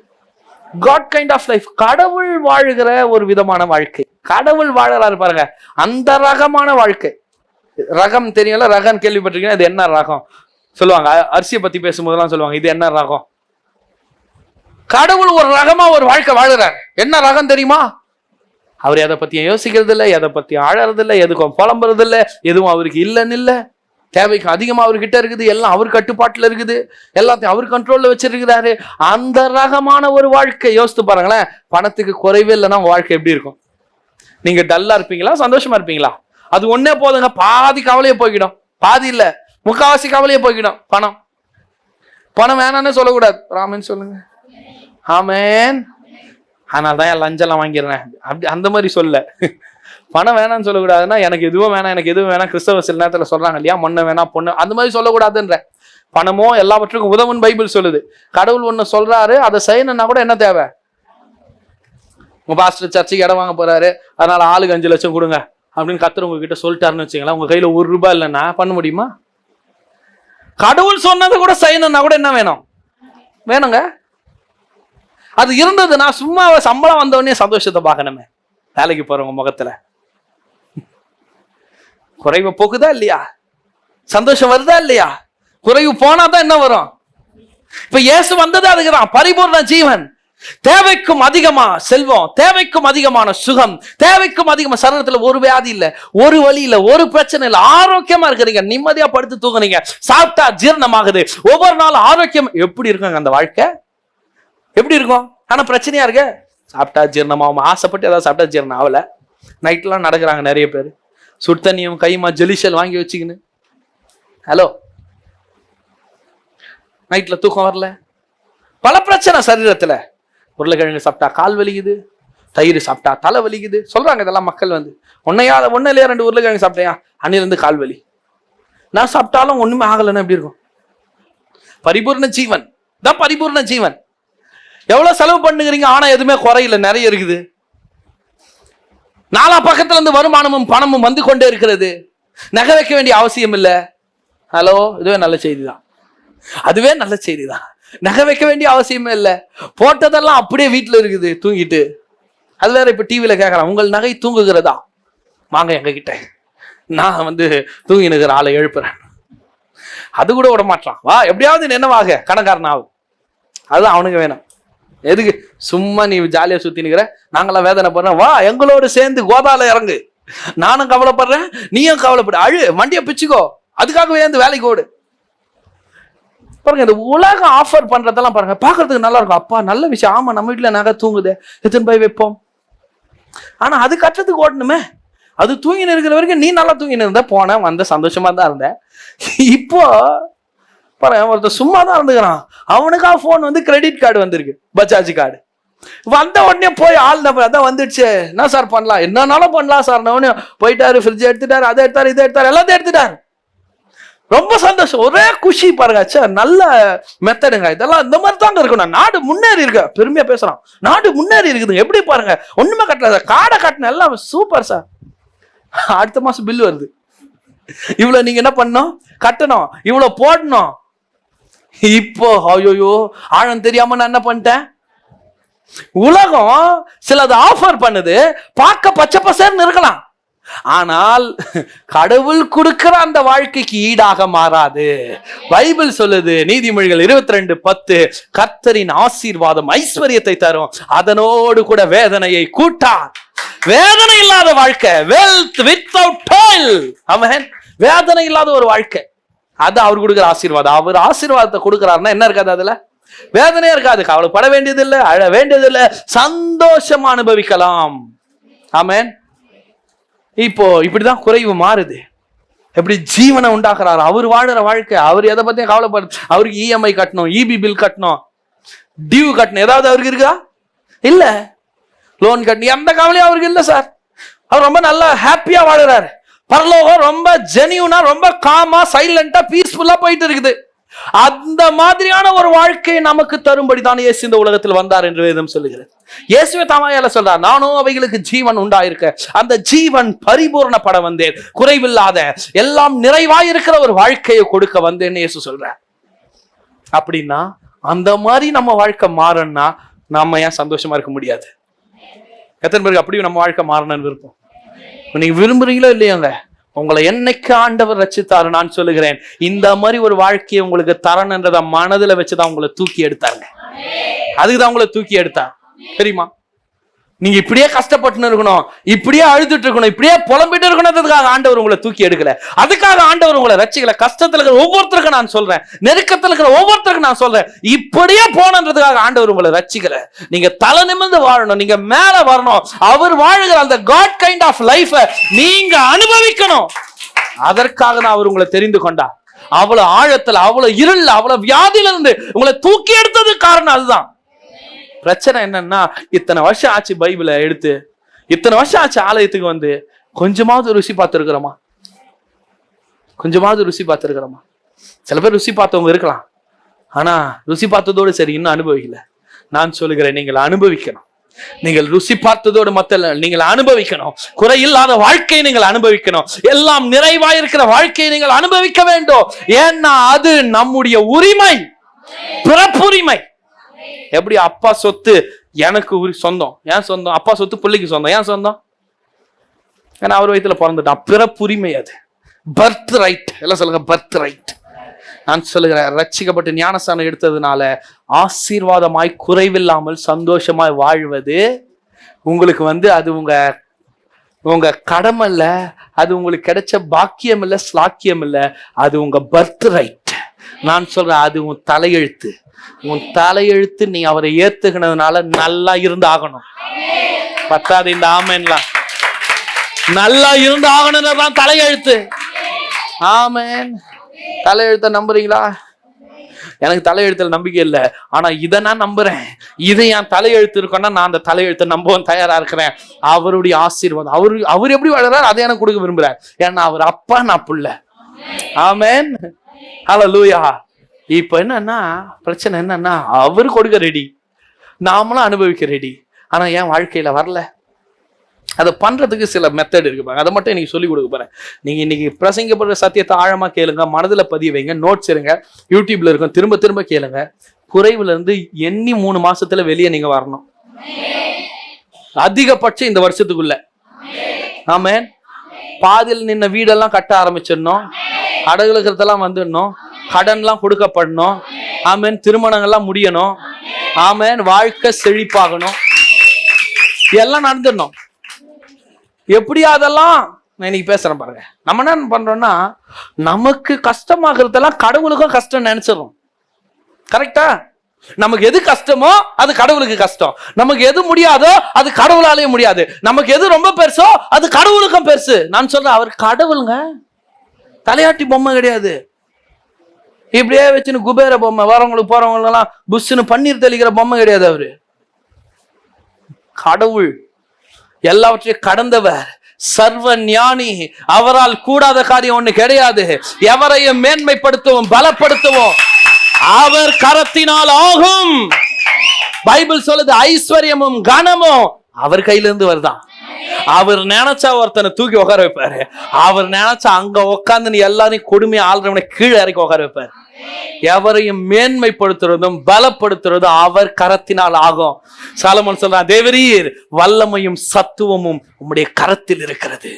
God kind of life. கடவுள் வாழுகிற ஒரு விதமான வாழ்க்கை. கடவுள் வாழறாரு பாருங்க, அந்த ரகமான வாழ்க்கை. ரகம் தெரியல, ரகம் கேள்விப்பட்டிருக்கீங்க. இது என்ன ரகம் சொல்லுவாங்க, அரிசியை பத்தி பேசும்போதெல்லாம் சொல்லுவாங்க, இது என்ன ரகம். கடவுள் ஒரு ரகமா ஒரு வாழ்க்கை வாழுறார். என்ன ரகம் தெரியுமா? அவர் எதை பத்தியும் யோசிக்கிறது இல்லை, எதை பத்தியும் ஆழறது இல்லை, எதுக்கும் புலம்புறது இல்லை, எதுவும் அவருக்கு இல்லைன்னு இல்லை. தேவைக்கு அதிகமா அவர்கிட்ட இருக்குது, எல்லாம் அவர் கட்டுப்பாட்டுல இருக்குது, எல்லாத்தையும் அவர் கண்ட்ரோல்ல வச்சிருக்கிறாரு. அந்த ரகமான ஒரு வாழ்க்கை. யோசித்து பாருங்களேன், பணத்துக்கு குறைவே இல்லைன்னா உங்க வாழ்க்கை எப்படி இருக்கும்? நீங்க டல்லா இருப்பீங்களா, சந்தோஷமா இருப்பீங்களா? அது ஒன்னே போதுங்க, பாதி கவலையே போய்கிடும். பாதி இல்ல, முக்காவாசி கவலையே போய்கிடும். பணம் பணம் வேணான்னு சொல்லக்கூடாது. ராமன் சொல்லுங்க. ஆமேன். ஆனால் தான் லஞ்செல்லாம் வாங்கிடுறேன் அப்படி அந்த மாதிரி சொல்ல. பணம் வேணான்னு சொல்லக்கூடாதுன்னா, எனக்கு எதுவும் வேணாம், எனக்கு எதுவும் வேணாம். கிறிஸ்தவ சில நேரத்தில் சொல்றாங்க இல்லையா, மொன்ன வேணாம் பொண்ணு, அந்த மாதிரி சொல்லக்கூடாதுன்ற. பணமோ எல்லாவற்றுக்கும் உதவுன்னு பைபிள் சொல்லுது. கடவுள் ஒன்று சொல்றாரு, அதை செய்யணும்னா கூட என்ன தேவை? உங்க பாஸ்டர் சர்ச்சுக்கு இடம் வாங்க போறாரு, அதனால ஆளுக்கு 5 லட்சம் கொடுங்க அப்படின்னு கர்த்தர் உங்ககிட்ட சொல்லிட்டாருன்னு வச்சுங்களேன். உங்க கையில 1 ரூபாய் இல்லைன்னா பண்ண முடியுமா? கடவுள் சொன்னதை கூட செய்யணும்னா கூட என்ன வேணும்? வேணுங்க. அது இருந்ததுன்னா சும்மா சம்பளம் வந்தவொடனே சந்தோஷத்தை பார்க்கணுமே. வேலைக்கு போறவங்க முகத்துல குறைவு போக்குதா இல்லையா? சந்தோஷம் வருதா இல்லையா? குறைவு போனாதான் என்ன வரும்? இப்ப இயேசு வந்தது அதுக்குதான், பரிபூர்ண ஜீவன். தேவைக்கும் அதிகமா செல்வம், தேவைக்கும் அதிகமான சுகம், தேவைக்கும் அதிகமா. சரீரத்துல ஒரு வியாதி இல்ல, ஒரு வலி இல்ல, ஒரு பிரச்சனை இல்ல, ஆரோக்கியமா இருக்கிறீங்க, நிம்மதியா படுத்து தூங்குறீங்க, சாப்பிட்டா ஜீரணமாகுது, ஒவ்வொரு நாளும் ஆரோக்கியம். எப்படி இருக்குங்க அந்த வாழ்க்கை? எப்படி இருக்கும்? ஆனா பிரச்சனையா இருக்க, சாப்பிட்டா ஜீரணமாகும், ஆசைப்பட்டு ஏதாவது சாப்பிட்டா ஜீரணம் ஆகல. நைட்லாம் நடக்கிறாங்க நிறைய பேர், சுடுதண்ணியும் கைமா ஜெலிஷல் வாங்கி வச்சுக்கின்னு. ஹலோ, நைட்ல தூக்கம் வரல, பல பிரச்சனை சரீரத்துல. உருளைக்கிழங்கு சாப்பிட்டா கால் வலிக்குது, தயிர் சாப்பிட்டா தலை வலிக்குது சொல்றாங்க. இதெல்லாம் மக்கள் வந்து ஒன்னும் இல்லையா, 2 உருளைக்கிழங்கு சாப்பிட்டேயா, அன்னிலிருந்து கால் வலி. நான் சாப்பிட்டாலும் ஒண்ணுமே ஆகலைன்னா எப்படி இருக்கும்? பரிபூர்ண ஜீவன் தான் பரிபூர்ண ஜீவன். எவ்வளவு செலவு பண்ணுகிறீங்க, ஆனா எதுவுமே குறையில, நிறைய இருக்குது. 4 பக்கத்துல இருந்து வருமானமும் பணமும் வந்து கொண்டே இருக்கிறது. நகை வைக்க வேண்டிய அவசியம் இல்லை. ஹலோ, இதுவே நல்ல செய்தி தான், அதுவே நல்ல செய்தி தான். நகை வைக்க வேண்டிய அவசியமே இல்லை. போட்டதெல்லாம் அப்படியே வீட்டுல இருக்குது தூங்கிட்டு. அது வேற இப்ப டிவியில கேட்கறான், உங்கள் நகை தூங்குகிறதா, வாங்க எங்க கிட்ட, நான் வந்து தூங்கினுக்கிற ஆளை எழுப்புறேன். அது கூட விட மாட்டான். வா எப்படியாவது என்னவாக கணக்காரன் ஆகும். அதுதான் அவனுக்கு வேணும். எதுக்கு சும்மா நீ ஜாலியா சுத்தினுக்கிற, நாங்களாம் வேதனை படுறோம், வா எங்களோடு சேர்ந்து கோதால இறங்கு, நானும் கவலைப்படுறேன், நீயும் கவலைப்படு, அழு, வண்டியை பிச்சுக்கோ, அதுக்காகவே இந்த வேலைக்கு ஓடு. பாருங்க, இந்த உலகம் ஆஃபர் பண்றதெல்லாம் பாருங்க, பாக்குறதுக்கு நல்லா இருக்கும். அப்பா நல்ல விஷயம், ஆமா நம்ம வீட்டுல நகை தூங்குது, எத்தனை போய் வைப்போம். ஆனா அது கட்டுறதுக்கு ஓடணுமே. அது தூங்கின்னு இருக்கிற வரைக்கும் நீ நல்லா தூங்கின்னு இருந்த, போன வந்த சந்தோஷமா தான் இருந்த. இப்போ பாருங்க, ஒருத்தர் சும்மா தான் இருந்துக்கிறான், அவனுக்கா போன் வந்து கிரெடிட் கார்டு வந்திருக்கு, பஜாஜ் கார்டு. வந்த உடனே போய் ஆள் நம்பர் அதான் வந்துடுச்சு, என்ன சார் பண்ணலாம், என்னன்னாலும் பண்ணலாம் சார். போயிட்டாரு, ஃப்ரிட்ஜ் எடுத்துட்டாரு, அதை எடுத்தாரு, இதை எடுத்தாரு, எல்லாத்தையும் எடுத்துட்டாரு. ரொம்ப சந்தோஷம், ஒரே குஷி. பாருங்க, நல்ல மெத்தடுங்க இதெல்லாம். இந்த மாதிரி தாங்க இருக்கணும். நாடு முன்னேறி இருக்க, பெருமையா பேசுறான், நாடு முன்னேறி இருக்குது. எப்படி பாருங்க, ஒண்ணுமே கட்டல சார், காடை கட்டின எல்லாம் சூப்பர் சார். அடுத்த மாசம் பில் வருது, இவ்வளவு நீங்க என்ன பண்ணணும், கட்டணும், இவ்வளவு போடணும். இப்போ ஐயோ ஆழம் தெரியாம நான் என்ன பண்ணிட்டேன். உலகம் சிலது ஆஃபர் பண்ணுது, பார்க்க பச்சை பசேர்னு இருக்கலாம், ஆனால் கடவுள் கொடுக்கிற அந்த வாழ்க்கைக்கு ஈடாக மாறாது. பைபிள் சொல்லுது, நீதிமொழிகள் 22:10, கர்த்தரின் ஆசீர்வாதம் ஐஸ்வர்யத்தை தரும், அதனோடு கூட வேதனையை கூட்டார். வேதனை இல்லாத வாழ்க்கை, வெல்த் வித்தவுட் டாயில். ஆமென். வேதனை இல்லாத ஒரு வாழ்க்கை, அது அவர் கொடுக்கிற ஆசீர்வாதம். அவர் ஆசீர்வாதத்தை கொடுக்கிறாருன்னா என்ன இருக்காது, அதுல வேதனையா இருக்காது. கவலைப்பட வேண்டியதில்லை, அழ வேண்டியதில்லை, சந்தோஷமா அனுபவிக்கலாம். ஆமென். இப்போ இப்படிதான் குறைவு மாறுது. எப்படி ஜீவனை உண்டாக்குறாரு, அவர் வாழுற வாழ்க்கை. அவர் எதை பத்தியும் கவலைப்படுது. அவருக்கு இஎம்ஐ கட்டணும், இபி பில் கட்டணும், டியூ கட்டணும், ஏதாவது அவருக்கு இருக்கா? இல்ல. லோன் கட்டணும், எந்த கவலையும் அவருக்கு இல்லை சார். அவர் ரொம்ப நல்லா ஹாப்பியா வாழுறாரு. பரலோகம் ரொம்ப ஜெனியூனா, ரொம்ப காமா, சைலண்டா, பீஸ்ஃபுல்லா போயிட்டு இருக்குது. அந்த மாதிரியான ஒரு வாழ்க்கையை நமக்கு தரும்படி தான் இயேசு இந்த உலகத்தில் வந்தார் என்று வேதம் சொல்லுகிறது. இயேசுவே தாமாயால சொல்றார், நானும் அவைகளுக்கு ஜீவன் உண்டாயிருக்க அந்த ஜீவன் பரிபூர்ணப்பட வந்தேன், குறைவில்லாத எல்லாம் நிறைவாயிருக்கிற ஒரு வாழ்க்கையை கொடுக்க வந்தேன்னு இயேசு சொல்றார். அப்படின்னா அந்த மாதிரி நம்ம வாழ்க்கை மாறணும்னா நாம ஏன் சந்தோஷமா இருக்க முடியாது? எத்தனை பேருக்கு அப்படி நம்ம வாழ்க்கை மாறணும்னு விருப்பம்? நீங்க விரும்புறீங்களோ இல்லையோங்க, உங்களை என்னைக்கு ஆண்டவர் ரட்சித்தாரு, நான் சொல்லுகிறேன், இந்த மாதிரி ஒரு வாழ்க்கையை உங்களுக்கு தரணுன்றத மனதுல வச்சுதான் உங்களை தூக்கி எடுத்தாருங்க. அதுக்குதான் உங்களை தூக்கி எடுத்தார், தெரியுமா? நீங்க இப்படியே கஷ்டப்பட்டு இருக்கணும், இப்படியே அழுதுட்டு இருக்கணும், இப்படியே புலம்பிட்டு இருக்கணுன்றதுக்காக ஆண்டவர் உங்களை தூக்கி எடுக்கல. அதுக்காக ஆண்டவர் உங்களை ரட்சிக்கல. கஷ்டத்துல இருக்கிற ஒவ்வொருத்தருக்கும் நான் சொல்றேன், நெருக்கத்துல இருக்கிற ஒவ்வொருத்தருக்கும் நான் சொல்றேன், இப்படியே போனன்றதுக்காக ஆண்டவர் உங்களை ரட்சிக்கல. நீங்க தலை நிமிர்ந்து வாழணும், நீங்க மேல வரணும். அவர் வாழுகிற அந்த காட் கைண்ட் ஆஃப் லைஃப் நீங்க அனுபவிக்கணும். அதற்காக நான் அவர் உங்களை தெரிந்து கொண்டா. அவ்வளவு ஆழத்துல, அவ்வளவு இருள், அவ்வளவு வியாதியில இருந்து உங்களை தூக்கி எடுத்தது காரணம் அதுதான். பிரச்சனை என்னன்னா, இத்தனை வருஷம் ஆச்சு பைபிளை எடுத்து, இத்தனை வருஷம் ஆச்சு ஆலயத்துக்கு வந்து, கொஞ்சமாவது ருசி பார்த்துருக்கிறோமா? கொஞ்சமாவது ருசி பார்த்துருக்கிறோமா? சில பேர் ருசி பார்த்தவங்க இருக்கலாம், ஆனா ருசி பார்த்ததோடு சரி, இன்னும் அனுபவிக்கல. நான் சொல்லுகிறேன், நீங்கள் அனுபவிக்கணும். நீங்கள் ருசி பார்த்ததோடு மத்த நீங்கள் அனுபவிக்கணும். குறையில்லாத வாழ்க்கையை நீங்கள் அனுபவிக்கணும். எல்லாம் நிறைவாயிருக்கிற வாழ்க்கையை நீங்கள் அனுபவிக்க வேண்டும். ஏன்னா அது நம்முடைய உரிமை, பிறப்புரிமை. எப்படி அப்பா சொத்து எனக்கு சொந்தம், ஏன் சொந்தம்? அப்பா சொத்து பிள்ளைக்கு சொந்தம், ஏன் சொந்தம்? ஏன்னா அவர் வயித்துல பிறந்துட்டான். பிறப்புரிமை, அது பர்த் ரைட். எல்லாம் சொல்லுங்க, பர்த் ரைட். நான் சொல்லுகிறேன், ரட்சிக்கப்பட்டு ஞானஸ்தானம் எடுத்ததுனால ஆசீர்வாதமாய், குறைவில்லாமல், சந்தோஷமாய் வாழ்வது உங்களுக்கு அது உங்க கடமை இல்ல, அது உங்களுக்கு கிடைச்ச பாக்கியம் இல்ல, ஸ்லாக்கியம் இல்ல, அது உங்க பர்த் ரைட். நான் சொல்றேன், அது உன் தலையெழுத்து. உன் தலையெழுத்து நீ அவரை ஏத்துக்கினதுனால நல்லா இருந்து ஆகணும். பத்தாது இந்த ஆமென்லாம், நல்லா இருந்து ஆகணும் தலையெழுத்து. ஆமென். தலையெழுத்த நம்புறீங்களா? எனக்கு தலையெழுத்துல நம்பிக்கை இல்லை, ஆனா இதை நான் நம்புறேன். இதை என் தலையெழுத்து இருக்கோன்னா நான் அந்த தலையெழுத்தை நம்பவும் தயாரா இருக்கிறேன். அவருடைய ஆசீர்வாதம், அவர் எப்படி வளர்றாரு அதை எனக்கு கொடுக்க விரும்புறேன். ஏன்னா அவர் அப்பா, நான் புள்ள. ஆமென். ஹல்லேலூயா. இப்ப என்னன்னா பிரச்சனை என்னன்னா, அவரு கொடுக்க ரெடி, நாமளும் அனுபவிக்க ரெடி. ஆனா என் வாழ்க்கையில வரல. அதை பண்றதுக்கு சில மெத்தட் இருக்கு பாருங்க, அதை மட்டும் இன்னைக்கு சொல்லி கொடுக்க போறேன். நீங்க இன்னைக்கு பிரசங்கப்படுற சத்தியத்தை ஆழமா கேளுங்க, மனதுல பதிய வைங்க, நோட்ஸ் இருங்க, யூடியூப்ல இருக்கும், திரும்ப திரும்ப கேளுங்க. குறைவுல இருந்து எண்ணி 3 மாசத்துல வெளியே நீங்க வரணும், அதிகபட்சம் இந்த வருஷத்துக்குள்ள. ஆமென். பாதியில் நின்ன வீடெல்லாம் கட்ட ஆரம்பிச்சிடணும், அடகுலக்கிறதெல்லாம் வந்துடணும், கடன்லாம் கொடுக்கப்படணும். ஆமென். திருமணங்கள்லாம் முடியணும். ஆமென். வாழ்க்கை செழிப்பாகணும், எல்லாம் நடந்துடணும். எப்படியா அதெல்லாம் நான் இன்னைக்கு பேசுறேன் பாருங்க. நம்ம என்ன பண்றோம்னா, நமக்கு கஷ்டமாகிறதெல்லாம் கடவுளுக்கும் கஷ்டம் நினைச்சிடறோம். கரெக்டா? நமக்கு எது கஷ்டமோ அது கடவுளுக்கு கஷ்டம், நமக்கு எது முடியாதோ அது கடவுளாலேயே முடியாது, நமக்கு எது ரொம்ப பெருசோ அது கடவுளுக்கும் பெருசு. நான் சொல்றேன், அவர் கடவுளுங்க, தலையாட்டி பொம்மை கிடையாது. இப்படியே வச்சுன்னு குபேர பொம்மை, வரவங்களுக்கு போறவங்க எல்லாம் புஷ்ன்னு பன்னீர் தெளிக்கிற பொம்மை கிடையாது. அவரு கடவுள், எல்லாவற்றையும் கடந்தவர், சர்வ ஞானி. அவரால் கூடாத காரியம் ஒண்ணு கிடையாது. எவரையும் மேன்மைப்படுத்தவும் பலப்படுத்தவும் அவர் கரத்தினால் ஆகும். பைபிள் சொல்லுது, ஐஸ்வர்யமும் கனமும் அவர் கையில இருந்து வருதான். அவர் நினைச்சா ஒருத்தனை தூக்கி உட்கார வைப்பாரு, அவர் நினைச்சா அங்க உட்காந்து நீ எல்லாரையும் கொடுமையை ஆள்றவனை கீழே இறக்கி உட்கார வைப்பாரு. எவரையும் மேன்மைப்படுத்துறதும் பலப்படுத்துறதும் அவர் கரத்தினால் ஆகும். சாலமோன் சொல்றான், தேவரீர் வல்லமையும் சத்துவமும் உம்முடைய கரத்தில் இருக்கிறது.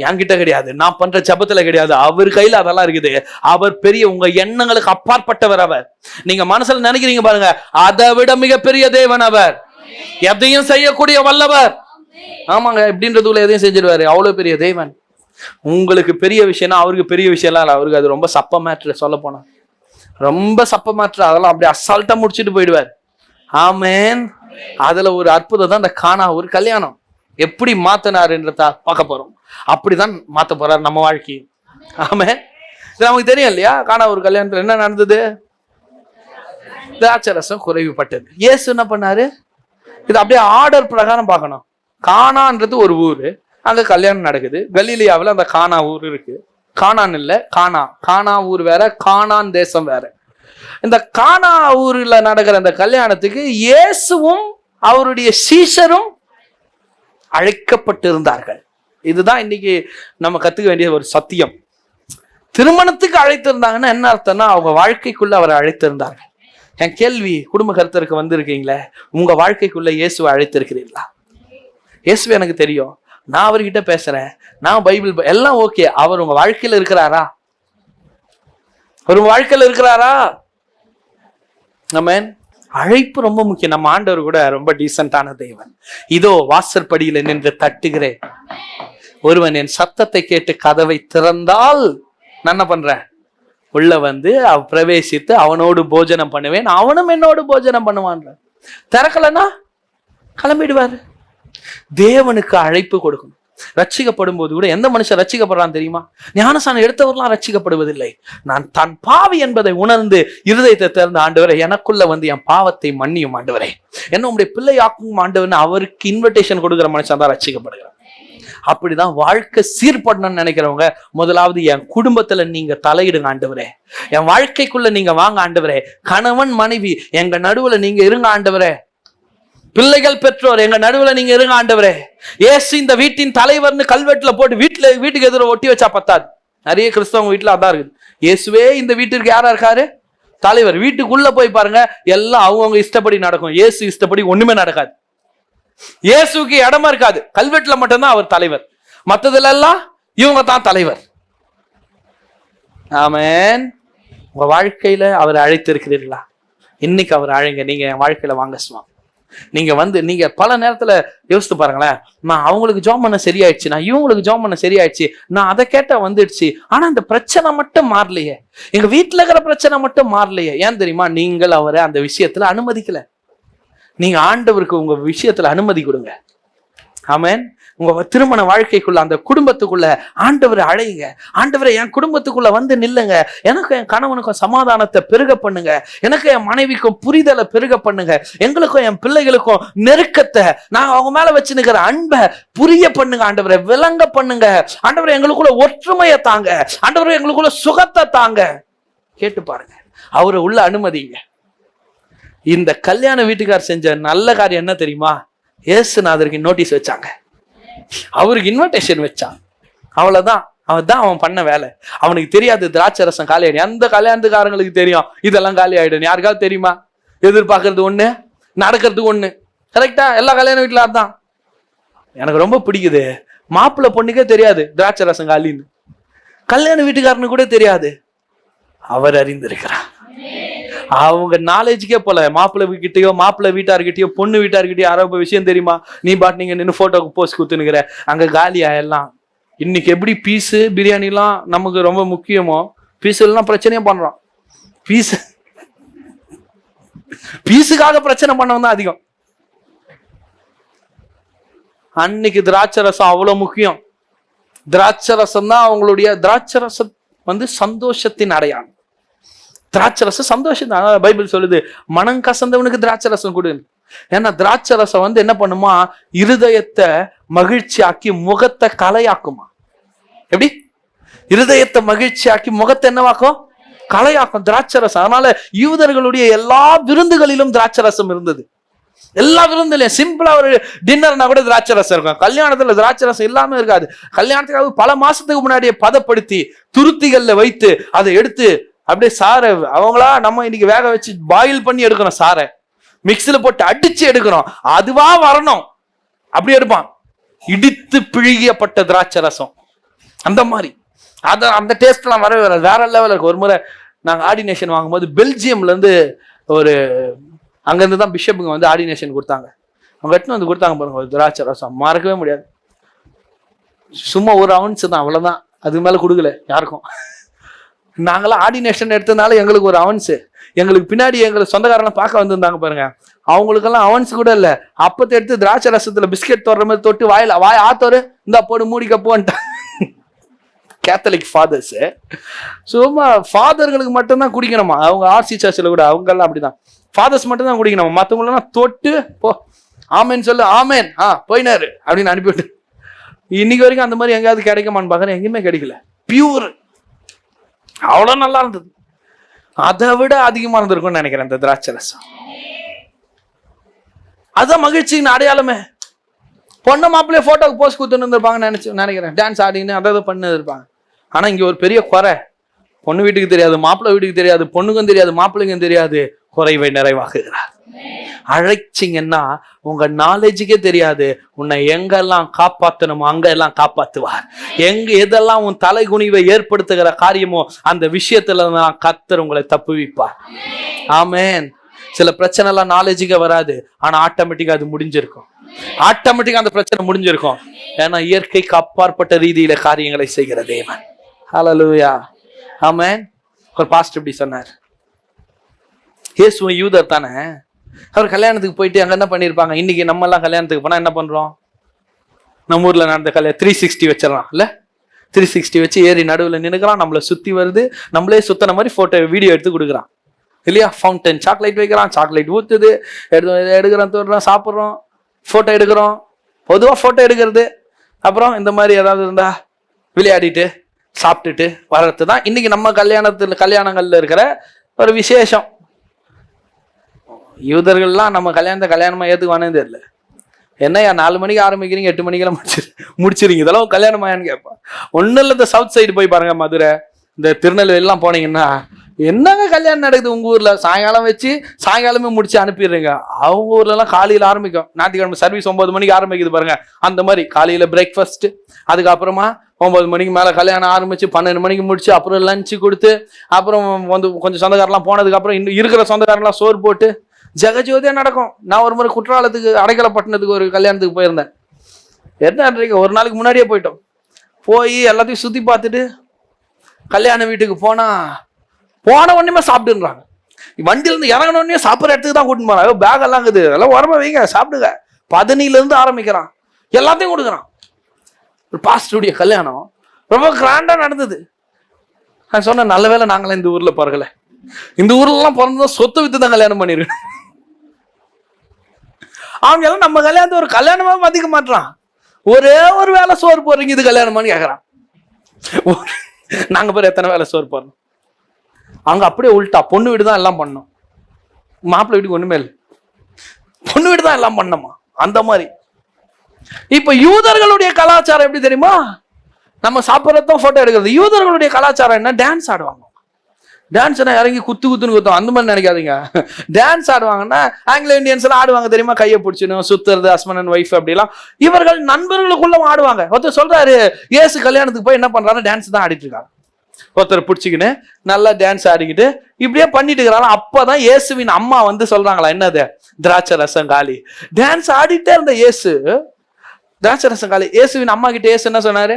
என்கிட்ட கிடையாது, நான் பண்ற ஜபத்துல கிடையாது, அவர் கையில அதெல்லாம் இருக்குது. அவர் பெரிய, உங்க எண்ணங்களுக்கு அப்பாற்பட்டவர் அவர். நீங்க மனசுல நினைக்கிறீங்க பாருங்க, அதை விட மிகப்பெரிய தேவன் அவர், எதையும் செய்யக்கூடிய வல்லவர். ஆமாங்க, இப்படின்றதுக்குள்ள எதையும் செஞ்சிருவாரு. அவ்வளவு பெரிய தேவன். உங்களுக்கு பெரிய விஷயம்னா அவருக்கு பெரிய விஷயம்லாம் இல்லை. அவருக்கு அது ரொம்ப சப்ப மேட்ரு. சொல்ல போனா ரொம்ப சப்ப மேட்ரு. அதெல்லாம் அப்படியே அசால்ட்டா முடிச்சுட்டு போயிடுவார். ஆமேன். அதுல ஒரு அற்புதம் தான் இந்த கானா ஒரு கல்யாணம். எப்படி மாத்தினாருன்றத பார்க்க போறோம். அப்படிதான் மாத்த போறாரு நம்ம வாழ்க்கையை. ஆமேன். இது நமக்கு தெரியும் இல்லையா? கானா ஒரு கல்யாணத்துல என்ன நடந்தது? திராட்சரசம் குறைவுபட்டது. இயேசு என்ன பண்ணாரு? இது அப்படியே ஆர்டர் பிரகாரம் பார்க்கணும். கானான்றது ஒரு ஊரு, அங்க கல்யாணம் நடக்குது. கலீலியாவில் அந்த கானா ஊர் இருக்கு. கானான் இல்ல, கானா. கானா ஊர் வேற, கானான் தேசம் வேற. இந்த கானா ஊர்ல நடக்கிற அந்த கல்யாணத்துக்கு இயேசுவும் அவருடைய சீஷரும் அழைக்கப்பட்டிருந்தார்கள். இதுதான் இன்னைக்கு நம்ம கத்துக்க வேண்டிய ஒரு சத்தியம். திருமணத்துக்கு அழைத்திருந்தாங்கன்னா என்ன அர்த்தம்னா, அவங்க வாழ்க்கைக்குள்ள அவரை அழைத்திருந்தார்கள். என் கேள்வி, குடும்ப கருத்தருக்கு வந்திருக்கீங்களே, உங்க வாழ்க்கைக்குள்ள இயேசுவை அழைத்திருக்கிறீர்களா? இயேசுவை எனக்கு தெரியும், நான் அவர்கிட்ட பேசுறேன், நான் பைபிள் எல்லாம் ஓகே. அவர் உங்க வாழ்க்கையில இருக்கிறாரா? அவர் உங்க வாழ்க்கையில இருக்கிறாரா? ஆமென். அழைப்பு ரொம்ப முக்கியம். நம்ம ஆண்டவர் கூட ரொம்ப டீசென்டான தேவன். இதோ வாசற்படியில நின்று தட்டுகிறேன், ஒருவன் என் சத்தத்தை கேட்டு கதவை திறந்தால் நான் என்ன பண்றேன்? உள்ள வந்து பிரவேசித்து அவனோடு போஜனம் பண்ணுவேன், அவனும் என்னோடு போஜனம் பண்ணுவான். திறக்கலன்னா கிளம்பிடுவாரு. தேவனுக்கு அழைப்பு கொடுக்கணும். ரட்சிக்கப்படும் போது கூட எந்த மனுஷன் ரட்சிக்கப்படுறான் தெரியுமா? ஞானஸ்நானம் எடுத்தவர்களாம் ரட்சிக்கப்படுவதில்லை. நான் தான் பாவி என்பதை உணர்ந்து இருதயத்தை திறந்த ஆண்டவரே, எனக்குள்ள வந்து என் பாவத்தை மன்னியும் ஆண்டவரே, என்ன உங்களுடைய பிள்ளை ஆக்கும் ஆண்டவர்னு அவருக்கு இன்விடேஷன் கொடுக்குற மனுஷன் தான் ரட்சிக்கப்படுகிறான். அப்படிதான் வாழ்க்கை சீர்படணும்னு நினைக்கிறவங்க, முதலாவது என் குடும்பத்துல நீங்க தலையிடுங்க ஆண்டவரே, என் வாழ்க்கைக்குள்ள நீங்க வாங்க ஆண்டவரே, கணவன் மனைவி எங்க நடுவுல நீங்க இருங்க ஆண்டவரே, பிள்ளைகள் பெற்றோர் எங்க நடுவுல நீங்க இருங்க ஆண்டவரே. இயேசு இந்த வீட்டின் தலைவர்னு கல்வெட்டுல போட்டு வீட்டுக்கு எதிர ஒட்டி வச்சா பத்தாது. நிறைய கிறிஸ்தவங்க வீட்டுல அதான் இருக்குது. இயேசுவே இந்த வீட்டிற்கு யாரா இருக்காரு? தலைவர். வீட்டுக்குள்ள போய் பாருங்க, எல்லாம் அவங்கவுங்க இஷ்டப்படி நடக்கும். இயேசு இஷ்டப்படி ஒண்ணுமே நடக்காது. இயேசுக்கு இடமா இருக்காது. கல்வெட்டுல மட்டும்தான் அவர் தலைவர், மற்றதுல எல்லாம் இவங்க தான் தலைவர். ஆமென். உங்க வாழ்க்கையில அவர் அழைத்திருக்கிறீர்களா? இன்னைக்கு அவர் அழைங்க. நீங்க என் வாழ்க்கையில வாங்க சுவாமி. நீங்க வந்து நீங்க பல நேரத்துல யோசித்து பாருங்களேன், நான் அவங்களுக்கு ஜாம் பண்ண சரியாயிடுச்சு, நான் இவங்களுக்கு ஜாம் பண்ண சரியாயிடுச்சு, நான் அதை கேட்டா வந்துடுச்சு, ஆனா இந்த பிரச்சனை மட்டும் மாறலையே, எங்க வீட்டுல இருக்கிற பிரச்சனை மட்டும் மாறலையே. ஏன் தெரியுமா? நீங்கள் அவரை அந்த விஷயத்துல அனுமதிக்கல. நீங்க ஆண்டவருக்கு உங்க விஷயத்துல அனுமதி கொடுங்க. ஆமென். உங்க திருமண வாழ்க்கைக்குள்ள, அந்த குடும்பத்துக்குள்ள ஆண்டவரை அழைங்க. ஆண்டவரை என் குடும்பத்துக்குள்ள வந்து நில்லுங்க, எனக்கு என் கணவனுக்கும் சமாதானத்தை பெருக பண்ணுங்க, எனக்கு என் மனைவிக்கும் புரிதலை பெருக பண்ணுங்க, எங்களுக்கும் என் பிள்ளைகளுக்கும் நெருக்கத்தை, நான் அவங்க மேல வச்சு நிக்கிற அன்பை புரிய பண்ணுங்க ஆண்டவரை, விளங்க பண்ணுங்க ஆண்டவரை, எங்களுக்குள்ள ஒற்றுமையை தாங்க ஆண்டவரை, எங்களுக்குள்ள சுகத்தை தாங்க. கேட்டு பாருங்க, அவரை உள்ள அனுமதிங்க. இந்த கல்யாண வீட்டுக்கார் செஞ்ச நல்ல காரியம் என்ன தெரியுமா? இயேசுநாதருக்கு நோட்டீஸ் வச்சாங்க, அவருக்கு இன்விடேஷன் வச்சான். அவ்வளவுதான். அவன் பண்ண வேலை. அவனுக்கு தெரியாது திராட்சை ரசம் காலி ஆயிடும். எந்த கல்யாணத்துக்காரங்களுக்கு தெரியும் இதெல்லாம் காலி ஆயிடும்? யாருக்காவது தெரியுமா? எதிர்பார்க்கறது ஒண்ணு, நடக்கிறது ஒண்ணு. கரெக்டா? எல்லா கல்யாண வீட்டுல அதுதான். எனக்கு ரொம்ப பிடிக்குது, மாப்பிள்ளை பொண்ணுக்கே தெரியாது திராட்சை ரசம் காலின்னு, கல்யாண வீட்டுக்காரனு கூட தெரியாது. அவர் அறிந்திருக்கிறார். அவங்க நாலேஜுக்கே போல, மாப்பிள்ளை கிட்டயோ மாப்பிள்ளை வீட்டார்கிட்டயோ பொண்ணு வீட்டார்கிட்டயோ யாரோ விஷயம் தெரியுமா? நீ பாட்டு நீங்க நின்று போட்டோக்கு போஸ்ட் குத்துனுங்கிற, அங்க காலி ஆயெல்லாம். இன்னைக்கு எப்படி பீஸு பிரியாணிலாம் நமக்கு ரொம்ப முக்கியமோ, பீஸ் எல்லாம் பிரச்சனையே பண்றோம். பீஸுக்காக பிரச்சனை பண்ணவன் தான் அதிகம். அன்னைக்கு திராட்சை ரசம் அவ்வளவு முக்கியம். திராட்சை ரசம் தான் அவங்களுடைய, திராட்சை ரசம் வந்து சந்தோஷத்தின் அடையாளம். திராட்சை ரசம் சந்தோஷம் தான். பைபிள் சொல்லுது, மனம் கசந்தவனுக்கு திராட்சை ரசம் கொடு. ஏன்னா திராட்சை ரசம் வந்து என்ன பண்ணுமா? இருதயத்தை மகிழ்ச்சியாக்கி முகத்தை கலையாக்குமா. எப்படி? இருதயத்தை மகிழ்ச்சியாக்கி முகத்தை என்னவாக்கும்? கலையாக்கும் திராட்சை ரசம். அதனால யூதர்களுடைய எல்லா விருந்துகளிலும் திராட்சை ரசம் இருந்தது. எல்லா விருந்துலையும் சிம்பிளா ஒரு டின்னர்னா கூட திராட்சை ரசம் இருக்கும். கல்யாணத்துல திராட்சை ரசம் இல்லாம இருக்காது. கல்யாணத்துக்காக பல மாசத்துக்கு முன்னாடியே பதப்படுத்தி துருத்திகள்ல வைத்து அதை எடுத்து அப்படியே சாரை அவங்களா, நம்ம இன்னைக்கு வேக வச்சு பாயில் பண்ணி எடுக்கணும், சாரை மிக்ஸில போட்டு அடிச்சு எடுக்கணும், அதுவா வரணும், அப்படி எடுப்பான். இடித்து பிழியப்பட்ட திராட்சை ரசம் அந்த மாதிரி. அந்த டேஸ்ட்லாம் வரவே வராது, வேற லெவலில் இருக்கு. ஒரு முறை நாங்கள் ஆர்டினேஷன் வாங்கும்போது பெல்ஜியம்லேருந்து ஒரு அங்கேருந்து தான் பிஷப்புங்க வந்து ஆர்டினேஷன் கொடுத்தாங்க. அவங்க எட்டுன்னு வந்து கொடுத்தாங்க பாருங்க, ஒரு திராட்சை ரசம் மறக்கவே முடியாது. சும்மா ஒரு அவுன்ஸ் தான், அவ்வளோதான், அதுக்கு மேலே கொடுக்கல யாருக்கும். நாங்களாம் ஆர்டினேஷன் எடுத்ததுனால எங்களுக்கு ஒரு அவன்ஸு, எங்களுக்கு பின்னாடி எங்களுக்கு சொந்தக்காரெல்லாம் பார்க்க வந்திருந்தாங்க பாருங்க, அவங்களுக்கெல்லாம் அவன்ஸ் கூட இல்லை. அப்பத்தை எடுத்து திராட்சை ரசத்துல பிஸ்கெட் தொடுற மாதிரி தொட்டு வாய் ஆத்தோரு இந்தா போடு மூடிக்க போன்ட்டான். கேத்தலிக் ஃபாதர்ஸ் சும்மா ஃபாதர்களுக்கு மட்டும்தான் குடிக்கணுமா, அவங்க ஆர்சி சர்ச்சில் கூட அவங்கெல்லாம் அப்படிதான், ஃபாதர்ஸ் மட்டும்தான் குடிக்கணுமா, மற்றவங்களெல்லாம் தொட்டு போ ஆமேன்னு சொல்லு, ஆமேன் போயினாரு அப்படின்னு அனுப்பிவிட்டு. இன்னைக்கு வரைக்கும் அந்த மாதிரி எங்கேயாவது கிடைக்குமான்னு பார்க்குறேன், எங்கேயுமே கிடைக்கல. பியூர் அவ்வளோ நல்லா இருந்தது, அதை விட அதிகமாக இருந்திருக்கும்னு நினைக்கிறேன் இந்த திராட்சை ரசம். அதுதான் மகிழ்ச்சின்னு அடையாளமே. பொண்ணு மாப்பிள்ளைய போட்டோக்கு போஸ்ட் கொடுத்துன்னு இருந்திருப்பாங்கன்னு நினைக்கிறேன், டான்ஸ் ஆடின்னு அதை பண்ணு இருப்பாங்க. ஆனா இங்க ஒரு பெரிய குறை, பொண்ணு வீட்டுக்கு தெரியாது, மாப்பிள்ளை வீட்டுக்கு தெரியாது, பொண்ணுக்கும் தெரியாது, மாப்பிள்ளைக்கும் தெரியாது, குறைவை நிறைவாக்குகிறார். அழைச்சிங்கன்னா உங்க நாலேஜுக்கே தெரியாது, உன்னை எங்கெல்லாம் காப்பாற்றணுமோ அங்க எல்லாம் காப்பாத்துவார். எதெல்லாம் உன் தலை குனிவை ஏற்படுத்துகிற காரியமோ அந்த விஷயத்துல தான் கர்த்தர் உங்களை தப்புவிப்பார். ஆமென். சில பிரச்சனை எல்லாம் நாலேஜுக்கே வராது, ஆனா ஆட்டோமேட்டிக்கா அது முடிஞ்சிருக்கும், ஆட்டோமேட்டிக்கா அந்த பிரச்சனை முடிஞ்சிருக்கும். ஏன்னா இயற்கைக்கு அப்பாற்பட்ட ரீதியில காரியங்களை செய்கிற தேவன். ஹல்லேலூயா. ஆமென். ஒரு பாஸ்டர் இப்படி சொன்னார், இயேசு யூதர் தானே, அவர் கல்யாணத்துக்கு போயிட்டு அங்க என்ன பண்ணிருப்பாங்க, இன்னைக்கு நம்ம எல்லாம் கல்யாணத்துக்கு போனா என்ன பண்றோம், நம்ம ஊர்ல நடந்த கல்யாணம் 360 வச்சிடலாம் இல்ல, 360 வச்சு ஏறி நடுவில் நின்னுக்கிறான், நம்மளை சுத்தி வருது, நம்மளே சுத்தின மாதிரி போட்டோ வீடியோ எடுத்து கொடுக்குறான் இல்லையா. ஃபவுண்டன் சாக்லேட் வைக்கிறான், சாக்லேட் ஊத்துது, எடுக்கிறோம், தோடுறோம், சாப்பிட்றோம், போட்டோ எடுக்கிறோம். பொதுவாக போட்டோ எடுக்கிறது, அப்புறம் இந்த மாதிரி ஏதாவது இருந்தா விளையாடிட்டு சாப்பிட்டுட்டு வர்றது தான் இன்னைக்கு நம்ம கல்யாணங்கள்ல இருக்கிற ஒரு விசேஷம். யூதர்கள்லாம் நம்ம கல்யாணமா ஏத்துக்குவானே தெரியல. என்னையா 4 மணிக்கு ஆரம்பிக்கிறீங்க, 8 மணிக்கெல்லாம் முடிச்சிருங்க, இதெல்லாம் கல்யாணமாயான்னு கேட்பான். ஒன்றும் இல்லை, இந்த சவுத் சைடு போய் பாருங்க, மதுரை, இந்த திருநெல்வேலிலாம் போனீங்கன்னா என்னங்க கல்யாணம் நடக்குது உங்க ஊர்ல, சாயங்காலம் வச்சு சாயங்காலமே முடிச்சு அனுப்பிடுறீங்க. அவங்க ஊர்ல எல்லாம் காலையில ஆரம்பிக்கும், ஞாயிற்றுக்கிழமை சர்வீஸ் 9 மணிக்கு ஆரம்பிக்குது பாருங்க, அந்த மாதிரி காலையில பிரேக்ஃபாஸ்ட், அதுக்கப்புறமா 9 மணிக்கு மேல கல்யாணம் ஆரம்பிச்சு 12 மணிக்கு முடிச்சு அப்புறம் லஞ்சு கொடுத்து, அப்புறம் வந்து கொஞ்சம் சொந்தக்காரெல்லாம் போனதுக்கு அப்புறம் இன்னும் இருக்கிற சொந்தக்காரெல்லாம் சோறு போட்டு ஜெகஜோதியா நடக்கும். நான் ஒரு முறை குற்றாலத்துக்கு அடைக்கலப்பட்டினத்துக்கு ஒரு கல்யாணத்துக்கு போயிருந்தேன். என்ன ஒரு நாளைக்கு முன்னாடியே போயிட்டோம், போய் எல்லாத்தையும் சுத்தி பார்த்துட்டு கல்யாண வீட்டுக்கு போன உடனே சாப்பிட்டுன்றாங்க. வண்டியில இருந்து இறங்கின உடனே சாப்பிட்ற இடத்துக்கு தான் கூட்டின்னு போறாங்க. பேக் எல்லாம் இருக்குது, அதெல்லாம் உரமா வைங்க சாப்பிடுங்க. 15 இருந்து ஆரம்பிக்கிறான், எல்லாத்தையும் கொடுக்குறான். ஒரு பாஸ்டருடைய கல்யாணம் ரொம்ப கிராண்டா நடந்தது. நான் சொன்னேன், நல்ல வேலை நாங்களாம் இந்த ஊர்ல பிறகல, இந்த ஊர்ல எல்லாம் பிறந்ததான் சொத்து வித்து தான் கல்யாணம் பண்ணிருக்கேன். அவங்க எல்லாம் நம்ம கல்யாணத்தை ஒரு கல்யாணமா மதிக்க மாட்டான். ஒரே ஒரு வேலை சோறு போடுறீங்க, இது கல்யாணமான்னு கேட்கறான். நாங்க பேர் எத்தனை வேலை சோறு போடுறோம். அங்க அப்படியே உள்டா, பொண்ணு வீடு தான் எல்லாம் பண்ணோம், மாப்பிள்ளை வீட்டுக்கு ஒண்ணுமே இல்லை, பொண்ணு வீடு தான் எல்லாம் பண்ணோமா அந்த மாதிரி. இப்ப யூதர்களுடைய கலாச்சாரம் எப்படி தெரியுமா, நம்ம சாப்பிட்றதும் போட்டோ எடுக்கிறது. யூதர்களுடைய கலாச்சாரம் என்ன, டான்ஸ் ஆடுவாங்க. டான்ஸ்னா இறங்கி குத்துன்னு குத்தும் அந்த மாதிரி நினைக்காதீங்க. டான்ஸ் ஆடுவாங்கன்னா ஆங்கிலோ இந்தியன்ஸ் எல்லாம் ஆடுவாங்க தெரியுமா, கையை பிடிச்சிடும் சுத்துறது, ஹஸ்பண்ட் அண்ட் ஒய்ஃப் அப்படிலாம். இவர்கள் நண்பர்களுக்குள்ள ஆடுவாங்க. ஒருத்தர் சொல்றாரு, இயேசு கல்யாணத்துக்கு போய் என்ன பண்றாரு, டான்ஸ் தான் ஆடிட்டு இருக்காங்க. ஒருத்தர் பிடிச்சிக்கின்னு நல்லா டான்ஸ் ஆடிக்கிட்டு இப்படியே பண்ணிட்டு இருக்கிறாங்க. அப்பதான் இயேசுவின் அம்மா வந்து சொல்றாங்களா, என்னது திராட்சை ரசம் காலி. டான்ஸ் ஆடிட்டே இருந்த இயேசு திராட்சை ரசம் காலி. இயேசுவின் அம்மா கிட்ட இயேசு என்ன சொன்னாரு,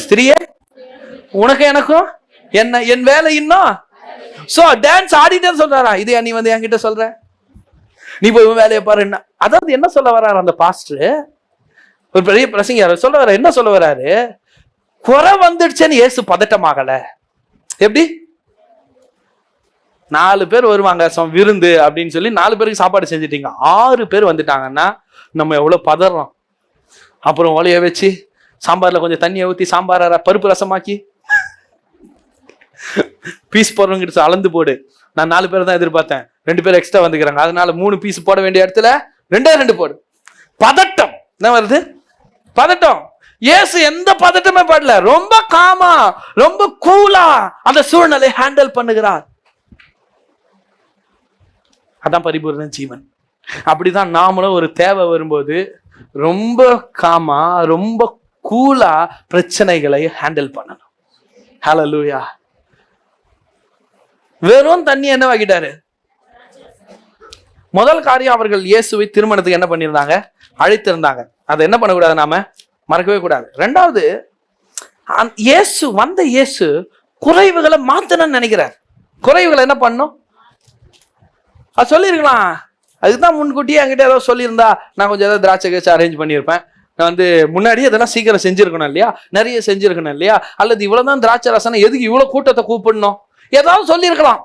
ஸ்திரியே உனக்கு எனக்கும் என்ன, என் வேலை இன்னும். சோ டான்ஸ் ஆடிட்டே சொல்றாரா, இது நீ வந்து என்கிட்ட சொல்ற, நீ போய் வேலையை பாரு. என்ன அதாவது என்ன சொல்ல வர்றாரு அந்த பாஸ்டர், ஒரு பெரிய பிரசங்க சொல்ல வர, என்ன சொல்ல வர்றாரு, குறை வந்துடுச்சேன்னு இயேசு பதட்டமாகல. எப்படி 4 பேர் வருவாங்க விருந்து அப்படின்னு சொல்லி 4 பேருக்கு சாப்பாடு செஞ்சுட்டீங்க, 6 பேர் வந்துட்டாங்கன்னா நம்ம எவ்வளவு பதறோம். அப்புறம் ஒலைய வச்சு சாம்பார்ல கொஞ்சம் தண்ணியை ஊற்றி சாம்பார் பருப்பு ரசமாக்கி பீஸ் போடுறவங்க அளந்து போடு. நான் 4 பேர் தான் எதிர்பார்த்தேன், 2 பேர் எக்ஸ்ட்ரா வந்துக்கிறாங்க, அதனால 3 பீஸ் போட வேண்டிய இடத்துல 2 போடு. பதட்டம் என்ன வருது, பதட்டம். இயேசு எந்த பதட்டமே படல, ரொம்ப காமா, ரொம்ப கூலா அந்த சூழ்நிலை ஹேண்டில் பண்ணுகிறார். அதான் பரிபூர்ண ஜீவன். அப்படிதான் நாமளும் ஒரு தேவை வரும்போது ரொம்ப காமா, ரொம்ப கூலா பிரச்சனைகளை ஹேண்டில் பண்ணணும். ஹல்லேலூயா. வெறும் தண்ணி என்ன வாங்கிட்டாரு? முதல் காரியம், அவர்கள் இயேசுவை திருமணத்துக்கு என்ன பண்ணியிருந்தாங்க? அழைத்திருந்தாங்க. அதை என்ன பண்ணக்கூடாது? நாம மறக்கவே கூடாது. ரெண்டாவது, இயேசு குறைவுகளை மாத்தணும்னு நினைக்கிறார். குறைவுகளை என்ன பண்ணும்? அது சொல்லியிருக்கலாம். அதுதான் முன்கூட்டியே என்கிட்ட ஏதோ சொல்லியிருந்தா நான் கொஞ்சம் ஏதாவது திராட்சை கேச்சு அரேஞ்ச் பண்ணியிருப்பேன். நான் முன்னாடியே இதெல்லாம் சீக்கிரம் செஞ்சிருக்கணும் இல்லையா, நிறைய செஞ்சிருக்கணும் இல்லையா, அல்லது இவ்வளவுதான் திராட்சை ரசனை, எதுக்கு இவ்வளவு கூட்டத்தை கூப்பிடணும், ஏதாவது சொல்லியிருக்கலாம்.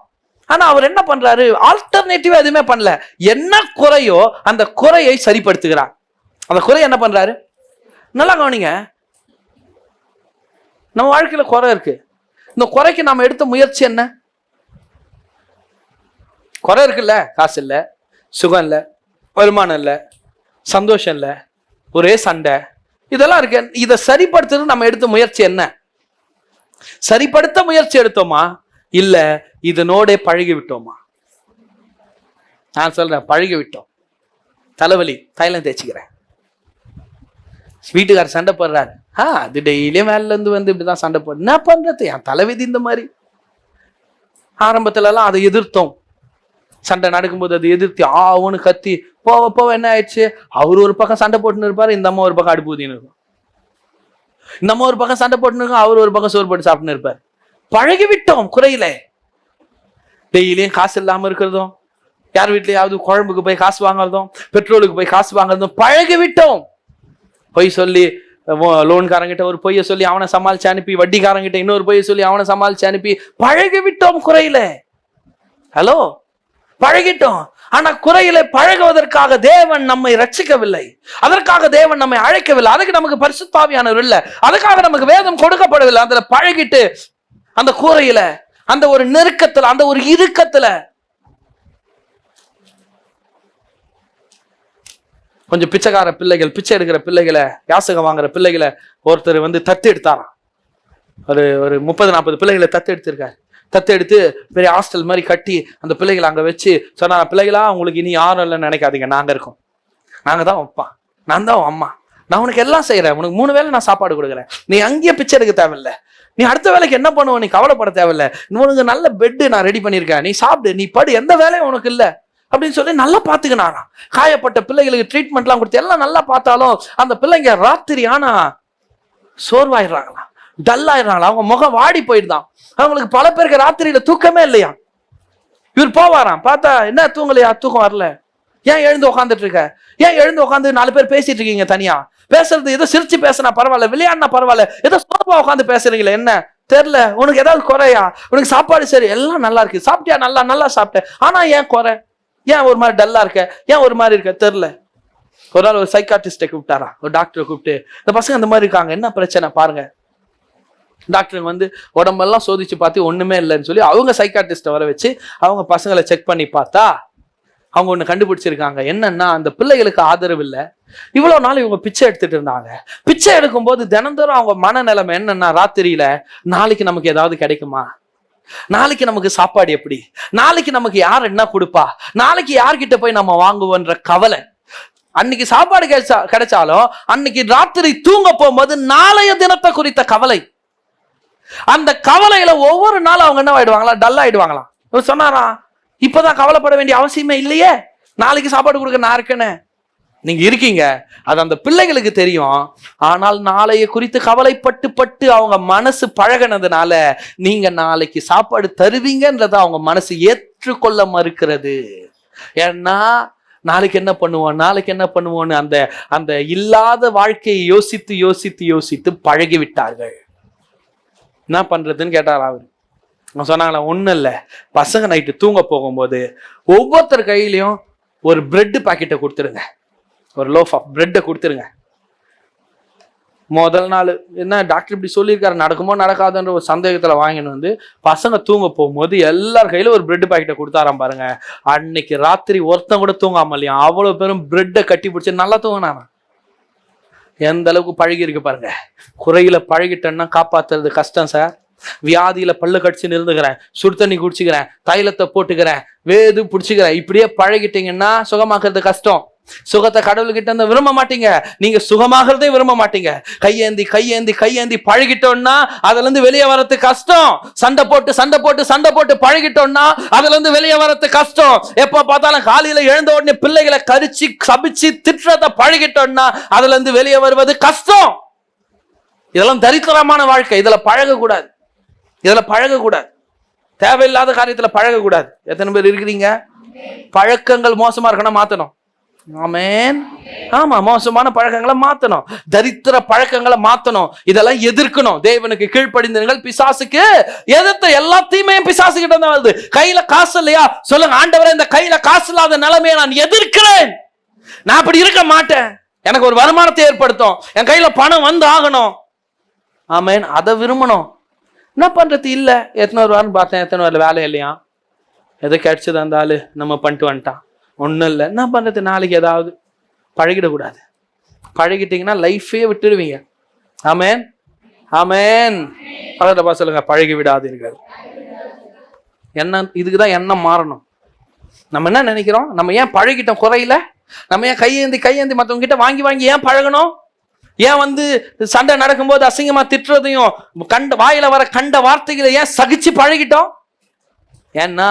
ஆனா அவர் என்ன பண்றாரு? ஆல்டர்னேட்டிவா எதுவுமே பண்ணல. என்ன குறையோ அந்த குறையை சரிப்படுத்துகிறார். அந்த குறை என்ன பண்றாரு? நல்லா கவனிங்க. நம்ம வாழ்க்கையில குறை இருக்கு. இந்த குறைக்கு நாம எடுத்த முயற்சி என்ன? குறை இருக்குல்ல, காசு இல்லை, சுகம் இல்லை, வருமானம் இல்லை, சந்தோஷம் இல்லை, ஒரே சண்டை, இதெல்லாம் இருக்கு. இதை சரிப்படுத்துறது நம்ம எடுத்த முயற்சி என்ன? சரிப்படுத்த முயற்சி எடுத்தோமா, இல்ல இதனோட பழகி விட்டோமா? நான் சொல்றேன், பழகி விட்டோம். தலைவலி, தைலம் தேய்ச்சிக்கிறேன். வீட்டுக்காரர் சண்டை போடுறாரு, அது டெய்லியும் வேலையில இருந்து இப்படிதான் சண்டை போடு. என்ன பண்றது, என் தலைவிதி இந்த மாதிரி. ஆரம்பத்துல எல்லாம் அதை எதிர்த்தோம். சண்டை நடக்கும்போது அதை எதிர்த்து ஆவுன்னு கத்தி போவ போவ என்ன ஆயிடுச்சு? அவரு ஒரு பக்கம் சண்டை போட்டுன்னு இருப்பாரு, இந்த அம்மா ஒரு பக்கம் அடுப்பு ஊத்தின்னு இருக்கும். இந்த அம்மா ஒரு பக்கம் சண்டை போட்டுன்னு இருக்கும், அவரு ஒரு பக்கம் சோறு போட்டு சாப்பிட்டுன்னு இருப்பாரு. பழகி விட்டோம் குறையில. டெய்லியும் காசு இல்லாம இருக்கிறதும், யார் வீட்லயாவது குழம்புக்கு போய் காசு வாங்குறதும், பெட்ரோலுக்கு போய் காசு வாங்குறதும் பழகி விட்டோம். பொய் சொல்லி லோன்காரங்கிட்ட ஒரு பொய்ய சொல்லி அவனை சமாளிச்சு அனுப்பி, வட்டிக்காரங்கிட்ட இன்னொரு பொய்ய சொல்லி அவனை சமாளிச்சு அனுப்பி பழகி விட்டோம் குறையில. ஹலோ, பழகிட்டோம். ஆனா குறையில பழகுவதற்காக தேவன் நம்மை ரட்சிக்கவில்லை, அதற்காக தேவன் நம்மை அழைக்கவில்லை, அதுக்கு நமக்கு பரிசுத்த ஆவியானவர் இல்லை, அதுக்காக நமக்கு வேதம் கொடுக்கப்படவில்லை. அதுல பழகிட்டு அந்த குறையில, அந்த ஒரு நெருக்கத்துல, அந்த ஒரு இறுக்கத்துல கொஞ்சம் பிச்சைக்கார பிள்ளைகள், பிச்சை எடுக்கிற பிள்ளைகளை, யாசகம் வாங்குற பிள்ளைகளை ஒருத்தர் தத்து எடுத்தாராம். ஒரு 30-40 பிள்ளைகளை தத்து எடுத்திருக்காரு. தத்து எடுத்து பெரிய ஹாஸ்டல் மாதிரி கட்டி அந்த பிள்ளைகளை அங்கே வச்சு சொன்னா, பிள்ளைகளா உங்களுக்கு இனி யாரும் இல்லைன்னு நினைக்காதீங்க, நாங்க இருக்கோம், நாங்க தான் அப்பா, நான் தான் அம்மா, நான் உனக்கு எல்லாம் செய்யறேன், உனக்கு 3 வேளை நான் சாப்பாடு கொடுக்குறேன், நீ அங்கேயே பிச்சை எடுக்க தேவையில்லை, நீ அடுத்த வேலைக்கு என்ன பண்ணுவ, நீ கவலைப்பட தேவையில்லை, உனக்கு நல்ல பெட்டு நான் ரெடி பண்ணியிருக்கேன், நீ சாப்பிடு, நீ படு, எந்த வேலையும் உனக்கு இல்லை அப்படின்னு சொல்லி நல்லா பார்த்துக்கினாராம். காயப்பட்ட பிள்ளைகளுக்கு ட்ரீட்மெண்ட்லாம் கொடுத்து எல்லாம் நல்லா பார்த்தாலும் அந்த பிள்ளைங்க ராத்திரி ஆனா சோர்வாயிடுறாங்களாம், டல் ஆயிடுறாங்களா, அவங்க முகம் வாடி போயிடுதான். அவங்களுக்கு பல பேருக்கு ராத்திரியில தூக்கமே இல்லையா. இவர் போவாராம், பார்த்தா என்ன தூங்கலையா, தூக்கம் வரல, ஏன் எழுந்து உட்காந்துட்டு இருக்க, ஏன் எழுந்து உட்காந்து 4 பேர் பேசிட்டு இருக்கீங்க தனியா, பேசுறது ஏதோ சிரிச்சு பேசினா பரவாயில்ல, விளையாடினா பரவாயில்ல, ஏதோ சோர்வா உட்காந்து பேசுறீங்களே, என்ன தெரியல, உனக்கு ஏதாவது குறையா, உனக்கு சாப்பாடு சரி எல்லாம் நல்லா இருக்கு, சாப்பிட்டியா, நல்லா சாப்பிட்டேன், ஆனா ஏன் குறை, ஏன் ஒரு மாதிரி டல்லா இருக்க, ஏன் ஒரு மாதிரி இருக்க தெரியல. ஒரு நாள் ஒரு சைக்காட்ரிஸ்டை கூப்பிட்டாரா, ஒரு டாக்டரை கூப்பிட்டு, இந்த பசங்க அந்த மாதிரி இருக்காங்க, என்ன பிரச்சனை பாருங்க. டாக்டர் உடம்பெல்லாம் சோதிச்சு பார்த்து ஒண்ணுமே இல்லைன்னு சொல்லி அவங்க சைக்காட்ரிஸ்ட வர வச்சு அவங்க பசங்களை செக் பண்ணி பார்த்தா அவங்க ஒண்ணு கண்டுபிடிச்சிருக்காங்க. என்னன்னா, அந்த பிள்ளைகளுக்கு ஆதரவு இல்லை. இவ்வளவு நாள் இவங்க பிச்சை எடுத்துட்டு இருந்தாங்க. பிச்சை எடுக்கும்போது தினந்தோறும் அவங்க மனநிலைமை என்னன்னா, ராத்திரியில நாளைக்கு நமக்கு ஏதாவது கிடைக்குமா, நாளைக்கு நமக்கு சாப்பாடு எப்படி, நாளைக்கு நமக்கு யார் என்ன கொடுப்பா, நாளைக்கு யார்கிட்ட போய் நம்ம வாங்குவோன்ற கவலை. அன்னைக்கு சாப்பாடு கிடைச்சாலும் அன்னைக்கு ராத்திரி தூங்க போகும்போது நாளைய தினத்தை குறித்த கவலை. அந்த கவலையில ஒவ்வொரு நாளும் அவங்க என்ன ஆயிடுவாங்களா, டல் ஆயிடுவாங்களாம். இவர் சொன்னாரா, இப்பதான் கவலைப்பட வேண்டிய அவசியமே இல்லையே, நாளைக்கு சாப்பாடு கொடுக்க நான் இருக்கேன்னு. நீங்க இருக்கீங்க, அது அந்த பிள்ளைகளுக்கு தெரியும். ஆனால் நாளைய குறித்து கவலைப்பட்டு அவங்க மனசு பழகினதுனால நீங்க நாளைக்கு சாப்பாடு தருவீங்கன்றத அவங்க மனசு ஏற்றுக்கொள்ள மறுக்கிறது. ஏன்னா நாளைக்கு என்ன பண்ணுவோம், நாளைக்கு என்ன பண்ணுவோன்னு அந்த அந்த இல்லாத வாழ்க்கையை யோசித்து யோசித்து யோசித்து பழகி விட்டார்கள். என்ன பண்றதுன்னு கேட்டாரா அவரு. சொன்னாங்களா, ஒன்றும் இல்லை, பசங்க நைட்டு தூங்க போகும்போது ஒவ்வொருத்தர் கையிலையும் ஒரு பிரெட் பாக்கெட்டை கொடுத்துருங்க, ஒரு லோஃப் ஆஃப் பிரெட்டை கொடுத்துருங்க. முதல் நாள் என்ன டாக்டர் இப்படி சொல்லியிருக்காரு, நடக்குமோ நடக்காதுன்ற ஒரு சந்தேகத்தில் வாங்கின்னு பசங்க தூங்க போகும்போது எல்லார் கையிலும் ஒரு பிரெட் பாக்கெட்டை கொடுத்தாராம் பாருங்க. அன்னைக்கு ராத்திரி ஒருத்தன் கூட தூங்காம இல்லையா, அவ்வளோ பேரும் பிரெட்டை கட்டி பிடிச்சி நல்லா தூங்கினாங்க. எந்த அளவுக்கு பழகி இருக்கு பாருங்க. குறையில பழகிட்டேன்னா காப்பாத்துறது கஷ்டம் சார். வியாதியில பல்லு கடிச்சுன்னு இருந்துக்கிறேன், சுடு தண்ணி குடிச்சுக்கிறேன், தைலத்தை போட்டுக்கிறேன், வேது பிடிச்சிக்கிறேன், இப்படியே பழகிட்டீங்கன்னா சுகமாக்குறது கஷ்டம். சுகத்தை கடவுள்கிட்ட இருந்து விரும்ப மாட்டீங்க, நீங்க சுகமாகறதே விரும்ப மாட்டீங்க. கையேந்தி கையேந்தி கையேந்தி பழகிட்டோம்னா அதுல இருந்து வெளியே வரது கஷ்டம். சண்டை போட்டு பழகிட்டோம்னா அதுல இருந்து வெளியே வரது கஷ்டம். எப்ப பார்த்தாலும் காலையில எழுந்த உடனே பிள்ளைகளை கரிச்சு சபிச்சு திட்டுறத பழகிட்டோம்னா அதுல இருந்து வெளியே வருவது கஷ்டம். இதெல்லாம் தரித்திரமான வாழ்க்கை. இதுல பழகக்கூடாது. தேவையில்லாத காரியத்துல பழகக்கூடாது. எத்தனை பேர் இருக்கிறீங்க? பழக்கங்கள் மோசமா இருக்கணும், மாத்தணும். ஆமென். ஆமா, மோசமான பழக்கங்களை மாத்தணும், தரித்திர பழக்கங்களை மாத்தணும். இதெல்லாம் எதிர்க்கணும். தேவனுக்கு கீழ்ப்படிந்தீர்கள், பிசாசுக்கு எதிர்த்து எல்லா தீமையும் பிசாசு கிட்ட தான் வருது. கையில காசு இல்லையா, சொல்லுங்க, ஆண்டவரே இந்த கையில காசு இல்லாத நிலைமையை நான் எதிர்க்கிறேன். நான் அப்படி இருக்க மாட்டேன். எனக்கு ஒரு வருமானத்தை ஏற்படுத்தும், என் கையில பணம் வந்து ஆகணும். ஆமென். அதை விரும்பணும். என்ன பண்றது? இல்ல, எத்தனை வாரம் பார்த்தேன், எத்தனை வாரம் வேலை இல்லையா, எதை கிடைச்சது அந்த ஆளு நம்ம பண்ணிட்டு வந்துட்டான், ஒன்றும் இல்லை. என்ன பண்றது? நாளைக்கு ஏதாவது பழகிடக்கூடாது. பழகிட்டீங்கன்னா லைஃபே விட்டுடுவீங்க. ஆமென். ஆமென். பக்கத்துல சொல்லுங்க, பழகி விடாதீர்கள். என்ன இதுக்குதான் எண்ணம் மாறணும். நம்ம என்ன நினைக்கிறோம்? நம்ம ஏன் பழகிட்டோம் குறையில? நம்ம ஏன் கையேந்தி மற்றவங்க கிட்ட வாங்கி ஏன் பழகணும்? ஏன் சண்டை நடக்கும்போது அசிங்கமா திட்டுறதையும் வாயில வர கண்ட வார்த்தைகளை ஏன் சகிச்சு பழகிட்டோம்? ஏன்னா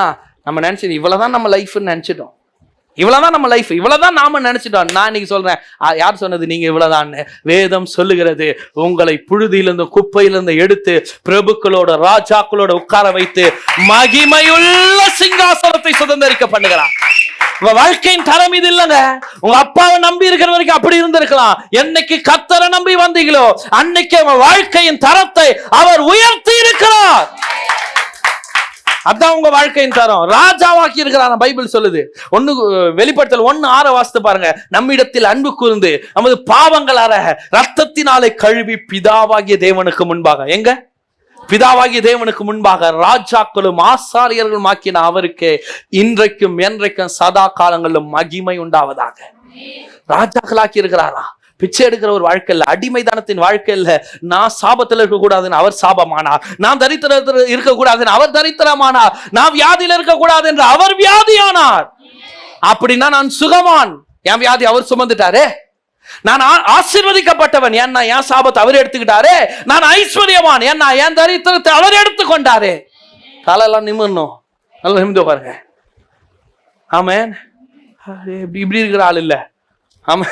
நம்ம நினைச்சது இவ்வளவுதான் நம்ம லைஃப்னு நினைச்சிட்டோம். இவ்வளவுதான் நம்ம லைஃப், இவ்வளவுதான் நாம நினைச்சிட்டோம். நான் இன்னைக்கு சொல்றேன், யார் சொன்னது நீங்க இவ்வளவுதான்? வேதம் சொல்லுகிறது, உங்களை புழுதியிலிருந்து குப்பையிலிருந்து எடுத்து பிரபுக்களோட ராஜாக்களோட உட்கார வைத்து மகிமையுள்ள சிங்காசனத்தை சுதந்திரிக்க பண்ணுகிறார். உங்க வாழ்க்கையின் தரம் இது இல்லைங்க. உங்க அப்பாவை நம்பி இருக்கிற வரைக்கும் அப்படி இருந்திருக்கலாம். என்னைக்கு கர்த்தரை நம்பி வந்தீங்களோ அன்னைக்கு உங்க வாழ்க்கையின் தரத்தை அவர் உயர்த்தி இருக்கிறார். அதான் உங்க வாழ்க்கையின் தரம். ராஜாவாக்கி இருக்கிறார் பைபிள் சொல்லுது. வெளிப்படுத்தல் 1:6 வாசித்து பாருங்க. நம்மிடத்தில் அன்பு கூர்ந்து நமது பாவங்களார ரத்தத்தினாலே கழுவி பிதாவாகிய தேவனுக்கு முன்பாக, எங்க பிதாவாகிய தேவனுக்கு முன்பாக ராஜாக்களும் ஆசாரியர்களும் ஆக்கின அவருக்கு இன்றைக்கும் என்றைக்கும் சதா காலங்களிலும் மகிமை உண்டாவதாக. ராஜாக்களாக்கி இருக்கிறாரா? பிச்சை எடுக்கிற ஒரு வாழ்க்கை இல்ல, அடிமைதானத்தின் வாழ்க்கை இல்ல. நான் சாபத்தில் இருக்கக்கூடாதுன்னு அவர் சாபமானார், நான் தரித்திரத்தில் இருக்கக்கூடாதுன்னு அவர் தரித்திரமானார், நான் வியாதியில இருக்கக்கூடாது என்று அவர் வியாதியானார். அப்படின்னா நான் சுகமான், என் வியாதி அவர் சுமந்துட்டாரே. நான் ஆசீர்வதிக்கப்பட்டவன், ஏன்னா என் சாபத்தை அவர் எடுத்துக்கிட்டாரே. நான் ஐஸ்வர்யவான், ஏன்னா என் தரித்திரத்தை அவர் எடுத்துக்கொண்டாரே. காலெல்லாம் நிமிரணும், நல்லா நிமிந்து பாருங்க. ஆமென். இப்படி இருக்கிற ஆள் இல்ல. ஆமா,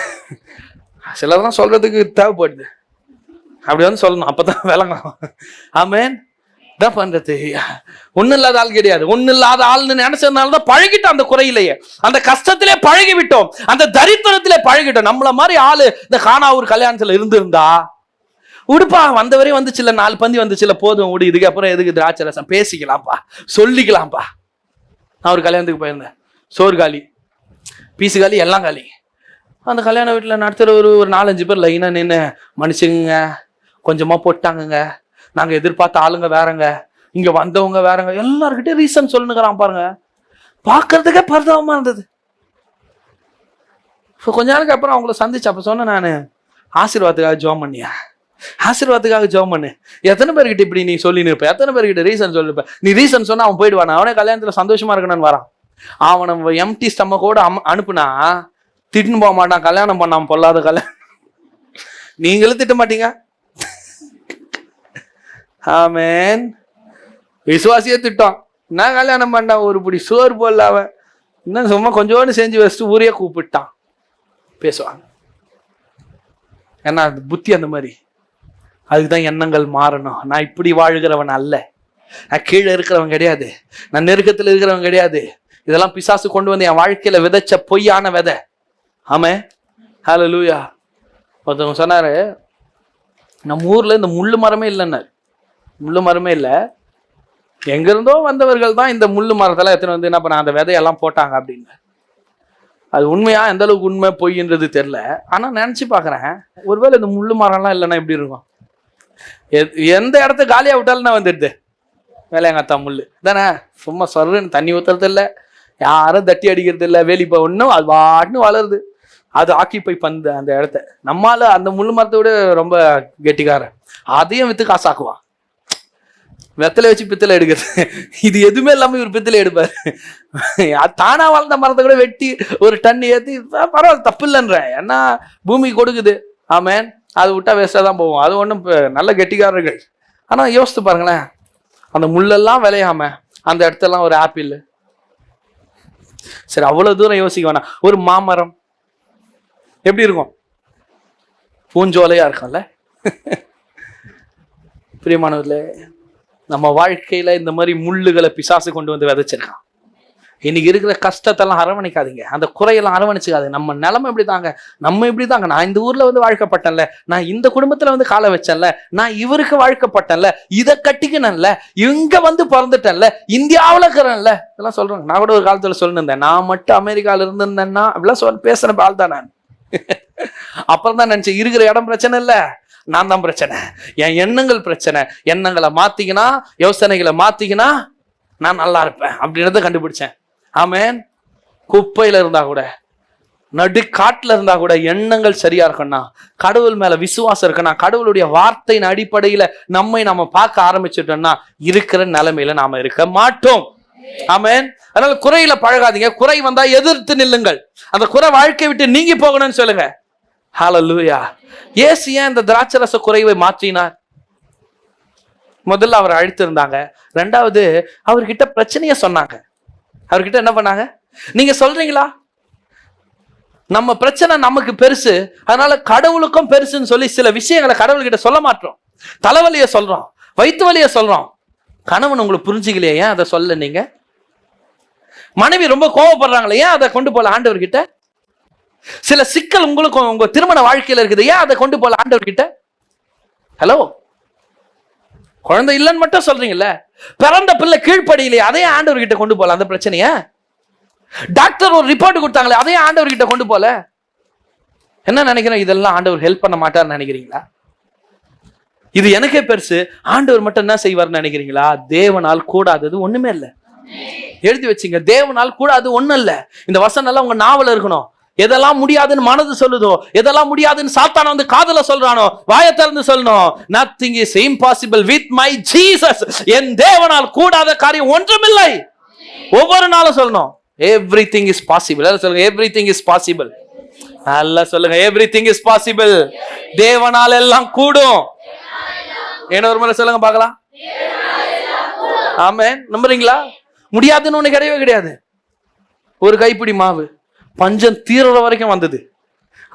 சிலதான் சொல்றதுக்கு தேவைப்படுது, அப்படி சொல்லணும், அப்பதான் விளங்கணும். ஆமென். என்ன பண்றது? ஒண்ணு இல்லாத ஆள் கிடையாது. ஒண்ணு இல்லாத ஆள்னு நினைச்சதுனாலதான் பழகிட்டோம். அந்த குறையிலேயே, அந்த கஷ்டத்திலே பழகி விட்டோம், அந்த தரித்திரத்திலே பழகிட்டோம். நம்மள மாதிரி ஆளு இந்த காணாவூர் கல்யாணத்துல இருந்திருந்தா, உடுப்பா வந்தவரே வந்துச்சுல, 4 பந்தி வந்துச்சுல, போதும் உடு, இதுக்கு அப்புறம் எதுக்கு திராட்சை ரசம், பேசிக்கலாம்ப்பா, சொல்லிக்கலாம்ப்பா. நான் ஒரு கல்யாணத்துக்கு போயிருந்தேன். சோறு காலி, பீஸு காலி, எல்லாம் காலி. அந்த கல்யாண வீட்டில் நடத்துகிற ஒரு 4-5 பேர் லைனாக நின்று, மனுஷங்க கொஞ்சமாக போட்டாங்கங்க, நாங்கள் எதிர்பார்த்த ஆளுங்க வேறங்க, இங்கே வந்தவங்க வேறங்க, எல்லாருக்கிட்டே ரீசன் சொல்லுங்கிறான் பாருங்க. பார்க்கறதுக்கே பரிதாபமாக இருந்தது. இப்போ கொஞ்ச நாளுக்கு அப்புறம் அவங்கள சந்திச்சு அப்போ சொன்னேன், நான் ஆசீர்வாதத்துக்காக ஜெபம் பண்ணியா, ஆசீர்வாதத்துக்காக ஜெபம் பண்ணு. எத்தனை பேர்கிட்ட இப்படி நீ சொல்லி நிற்ப? எத்தனை பேர்கிட்ட ரீசன் சொல்லிருப்ப? நீ ரீசன் சொன்னா அவன் போயிடுவான். அவனே கல்யாணத்தில் சந்தோஷமா இருக்கணும்னு வரான். அவனை எம்டி ஸ்டமக்கோட அனுப்புனா திட்டுன்னு போக மாட்டான். கல்யாணம் பண்ணாம பொல்லாத கல்யாணம். நீங்களும் திட்ட மாட்டீங்க. ஆமென். விசுவாசியே திட்டம். நான் கல்யாணம் பண்ணான், ஒரு பிடி சோறு போடல, அவன் இன்னும் சும்மா கொஞ்சோண்டு செஞ்சு வச்சுட்டு ஊரே கூப்பிட்டான். பேசுவாங்க. ஏன்னா அது புத்தி அந்த மாதிரி. அதுக்குதான் எண்ணங்கள் மாறணும். நான் இப்படி வாழ்கிறவன் அல்ல, நான் கீழே இருக்கிறவன் கிடையாது, நான் நெருக்கத்தில் இருக்கிறவன் கிடையாது. இதெல்லாம் பிசாசு கொண்டு வந்து என் வாழ்க்கையில விதைச்ச பொய்யான விதை. ஆமே. ஹல்லேலூயா. ஒருத்தவங்க சொன்னாரு, நம்ம ஊர்ல இந்த முள்ளு மரமே இல்லைன்னாரு. முள்ளு மரமே இல்லை, எங்கிருந்தோ வந்தவர்கள் தான் இந்த முள்ளு மரத்தெல்லாம் எத்தனை வந்து என்ன பண்ண அந்த விதையெல்லாம் போட்டாங்க அப்படின்னு. அது உண்மையா, எந்த அளவுக்கு உண்மை பொய்ன்றது தெரியல. ஆனா நினைச்சு பாக்குறேன், ஒருவேளை இந்த முள்ளு மரம்லாம் இல்லைன்னா எப்படி இருக்கும்? எந்த இடத்த காலியா விட்டாலும் வந்துடுது வேலையங்கத்தா முள்ளு தானே. சும்மா சொல்றேன்னு தண்ணி ஊத்துறது இல்லை, யாரும் தட்டி அடிக்கிறது இல்லை, வேலிப்பா ஒன்றும் அது வாட்டுன்னு வளருது. அது ஆக்கிப்பை பந்து அந்த இடத்த. நம்மால அந்த முள்ளு மரத்தை விட ரொம்ப கெட்டிக்காரன், அதையும் வித்து காசாக்குவான். வெத்தலை வச்சு பித்தளை எடுக்கிறது, இது எதுவுமே இல்லாம இவர் பித்தளை எடுப்பாரு. தானா வாழ்ந்த மரத்தை கூட வெட்டி ஒரு டன் ஏற்றி பரவாயில்ல, தப்பு இல்லைன்ற, ஏன்னா பூமி கொடுக்குது. ஆமேன். அது விட்டா வேஸ்டாக தான் போவோம். அது ஒன்றும் நல்ல கெட்டிக்காரர்கள். ஆனால் யோசித்து பாருங்களேன், அந்த முள்ளெல்லாம் விளையாம அந்த இடத்தெல்லாம் ஒரு ஆப்பிள். சரி, அவ்வளோ தூரம் யோசிக்க வேணாம். ஒரு மாமரம் எப்படி இருக்கும்? பூஞ்சோலையா இருக்கும்ல. பிரியமானவர்களே, நம்ம வாழ்க்கையில இந்த மாதிரி முள்ளுகளை பிசாசு கொண்டு வந்து விதைச்சிருக்கான். இன்னைக்கு இருக்கிற கஷ்டத்தெல்லாம் அரவணைக்காதீங்க, அந்த குறையெல்லாம் அரவணைச்சுக்காது. நம்ம நிலைமை இப்படி தாங்க, நம்ம இப்படி தாங்க. நான் இந்த ஊர்ல வந்து வாழ்க்கப்பட்டேன்ல, நான் இந்த குடும்பத்துல வந்து காலை வச்சேன்ல, நான் இவருக்கு வாழ்க்கப்பட்டேன்ல, இதை கட்டிக்கணும்ல, இங்க வந்து பிறந்துட்டேன்ல, இந்தியாவில் இருக்கிறேன்ல, இதெல்லாம் சொல்றேன். நான் கூட ஒரு காலத்துல சொல்லிருந்தேன், நான் மட்டும் அமெரிக்கால இருந்திருந்தேன்னா அப்படிலாம் பேசுற ஆள் தான் நான். அப்புறம் தான் நினைச்சேன், இருக்கிற இடம் பிரச்சனை இல்லை, நான் தான் பிரச்சனை, என் எண்ணங்கள் பிரச்சனை. எண்ணங்களை மாத்திக்கினா, யோசனைகளை மாத்திக்கினா நான் நல்லா இருப்பேன் அப்படின்றத கண்டுபிடிச்சேன். ஆமேன். குப்பையில இருந்தா கூட, நடு காட்டுல இருந்தா கூட எண்ணங்கள் சரியா இருக்குன்னா, கடவுள் மேல விசுவாசம் இருக்குன்னா, கடவுளுடைய வார்த்தையின் அடிப்படையில நம்ம பார்க்க ஆரம்பிச்சுட்டோம்னா இருக்கிற நிலைமையில நாம இருக்க மாட்டோம். ஆமேன். அதனால குறையில பழகாதீங்க. குறை வந்தா எதிர்த்து நில்லுங்கள். அந்த குறை வாழ்க்கை விட்டு நீங்கி போகணும்னு சொல்லுங்க. ஹல்லேலூயா. இயேசு ஏன் இந்த திராட்சரச குறைவை மாற்றினார்? முதல்ல அவரை அழைத்திருந்தாங்க, ரெண்டாவது அவர்கிட்ட பிரச்சனைய சொன்னாங்க. அவர்கிட்ட என்ன பண்ணாங்க? நீங்க சொல்றீங்களா நம்ம பிரச்சனை நமக்கு பெருசு, அதனால கடவுளுக்கும் பெருசுன்னு சொல்லி சில விஷயங்களை கடவுள்கிட்ட சொல்ல மாட்டோம். தலைவலிய சொல்றோம், வயிற்று வலிய சொல்றோம். கணவன் உங்களுக்கு புரிஞ்சுக்கலையே, ஏன் அதை சொல்ல? நீங்க மனைவி ரொம்ப கோவப்படுறாங்களே, ஏன் அதை கொண்டு போல ஆண்டவர்கிட்ட? சில சிக்கல் உங்களுக்கு உங்க திருமண வாழ்க்கையில இருக்குது, ஏன் அதை கொண்டு போல ஆண்டவர்கிட்ட? ஹலோ, குழந்தை இல்லைன்னு மட்டும் சொல்றீங்கல்ல, பிறந்த பிள்ளை கீழ்ப்படியிலே, அதே ஆண்டவர்கிட்ட கொண்டு போல அந்த பிரச்சனைய. டாக்டர் ஒரு ரிப்போர்ட் கொடுத்தாங்களே, அதே ஆண்டவர்கிட்ட கொண்டு போல. என்ன நினைக்கிறேன்? இதெல்லாம் ஆண்டவர் ஹெல்ப் பண்ண மாட்டார்னு நினைக்கிறீங்களா? இது எனக்கே பெருசு, ஆண்டவர் மட்டும் என்ன செய்வார்னு நினைக்கிறீங்களா? தேவனால் கூடாதது ஒண்ணுமே இல்லை. எழுதி வச்சுங்க, தேவனால் கூடாது ஒண்ணும் இல்லை. இந்த வசனம் எல்லாம் உங்க நாவல இருக்கணும். எதெல்லாம் முடியாதுன்னு மனது சொல்லுதோ, எதெல்லாம் முடியாதுன்னு சாத்தான வந்து காதுல சொல்றானோ, வாயை திறந்து சொல்லணும், nothing is impossible with my Jesus. என் தேவனால் கூடாத காரியம் ஒன்றுமில்லை. ஒவ்வொரு நாளும் சொல்லணும், everything is possible. சொல்லுங்க, everything is possible. நல்லா சொல்லுங்க, everything is possible. தேவனால் எல்லாம் கூடும். என்ன ஒரு முறை சொல்லுங்க பார்க்கலாம். ஆமென். நம்புறீங்களா? முடியாதுன்னு ஒண்ணு கிடையவே கிடையாது. ஒரு கைப்பிடி மாவு பஞ்சம் தீர்ற வரைக்கும் வந்தது.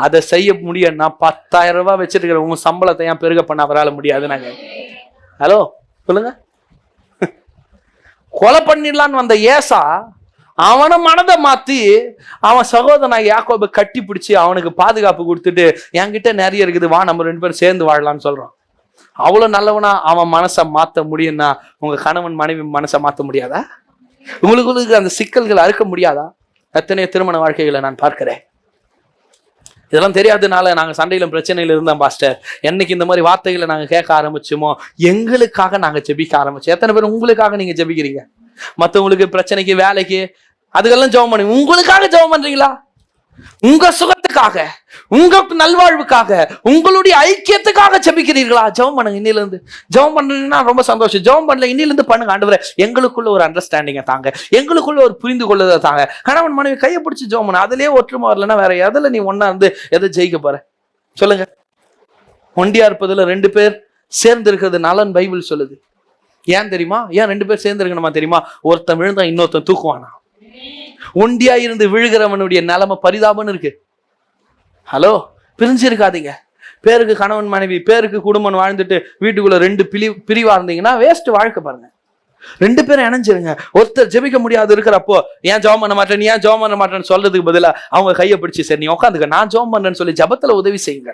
அதை செய்ய முடியும்னா 10,000 ரூபாய் வச்சிருக்கிற உங்க சம்பளத்தை ஏன் பெருக பண்ண அவரால் முடியாது? நாங்க ஹலோ சொல்லுங்க. கொலை பண்ணிடலான்னு வந்த ஏசா அவனை மனதை மாத்தி அவன் சகோதரன் யாக்கோபை கட்டி பிடிச்சி அவனுக்கு பாதுகாப்பு கொடுத்துட்டு, என்கிட்ட நிறைய இருக்குது, வா நம்ம 2 பேரும் சேர்ந்து வாழலாம்னு சொல்றான். அவ்வளவு நல்லவனா அவன் மனசை மாத்த முடியும்னா உங்க கணவன் மனைவி மனசை மாத்த முடியாதா? உங்களுக்கு அந்த சிக்கல்களை அறுக்க முடியாதா? எத்தனையோ திருமண வாழ்க்கைகளை நான் பார்க்கிறேன். இதெல்லாம் தெரியாதனால நாங்க சண்டையிலும் பிரச்சனையில இருந்தோம் பாஸ்டர். என்னைக்கு இந்த மாதிரி வார்த்தைகளை நாங்க கேட்க ஆரம்பிச்சோமோ, எங்களுக்காக நாங்க ஜெபிக்க ஆரம்பிச்சோம். எத்தனை பேர் உங்களுக்காக நீங்க ஜெபிக்கிறீங்க? மற்றவங்களுக்கு பிரச்சனைக்கு, வேலைக்கு, அதுக்கெல்லாம் ஜெபம் பண்ணி உங்களுக்காக ஜெபம் பண்றீங்களா? உங்க சுகத்துக்காக, உங்க நல்வாழ்வுக்காக, உங்களுடைய ஐக்கியத்துக்காக ஜெபிக்கிறீர்களா? ஜெபம் பண்ணுங்க. இன்னில இருந்து ஜெபம் பண்றீங்கன்னா ரொம்ப சந்தோஷம். ஜெபம் பண்ணல, இன்னில இருந்து பண்ணுங்க. ஆண்டவரே, எங்களுக்குள்ள ஒரு அண்டர்ஸ்டாண்டிங்க தாங்க, எங்களுக்குள்ள ஒரு புரிந்து கொள்ளுதல் தாங்க. கணவன் மனைவி கையை பிடிச்சி ஜெபம் பண்ண, அதுலயே ஒற்றுமை வரலன்னா வேற எதுல நீ ஒன்னா இருந்து எதை ஜெயிக்க போற? சொல்லுங்க. ஒண்டியா இருப்பதுல 2 பேர் சேர்ந்து இருக்கிறது நலன் பைபிள் சொல்லுது. ஏன் தெரியுமா? ஏன் 2 பேர் சேர்ந்து இருக்கணுமா தெரியுமா? ஒருத்தன் விழுந்தா இன்னொருத்தன் தூக்குவானா. ஒண்டியா இருந்து விழுகிறவனுடைய நிலைமை பரிதாபம்னு இருக்கு. ஹலோ, பிரிஞ்சிருக்காதீங்க. பேருக்கு கணவன் மனைவி, பேருக்கு குடும்பம் வாழ்ந்துட்டு வீட்டுக்குள்ள 2 பிரிவா இருந்தீங்கன்னா வேஸ்ட் வாழ்க்கை பாருங்க. 2 பேரும் இணைஞ்சிருங்க. ஒருத்தர் ஜெபிக்க முடியாது இருக்கிறப்போ, ஏன் ஜெபம் பண்ண மாட்டேன், நீ ஏன் ஜெபம் பண்ண மாட்டேன்னு சொல்றதுக்கு பதிலா அவங்க கையை பிடிச்சி, சரி நீ உட்காந்துக்க, நான் ஜெபம் பண்றேன்னு சொல்லி ஜெபத்துல உதவி செய்யுங்க.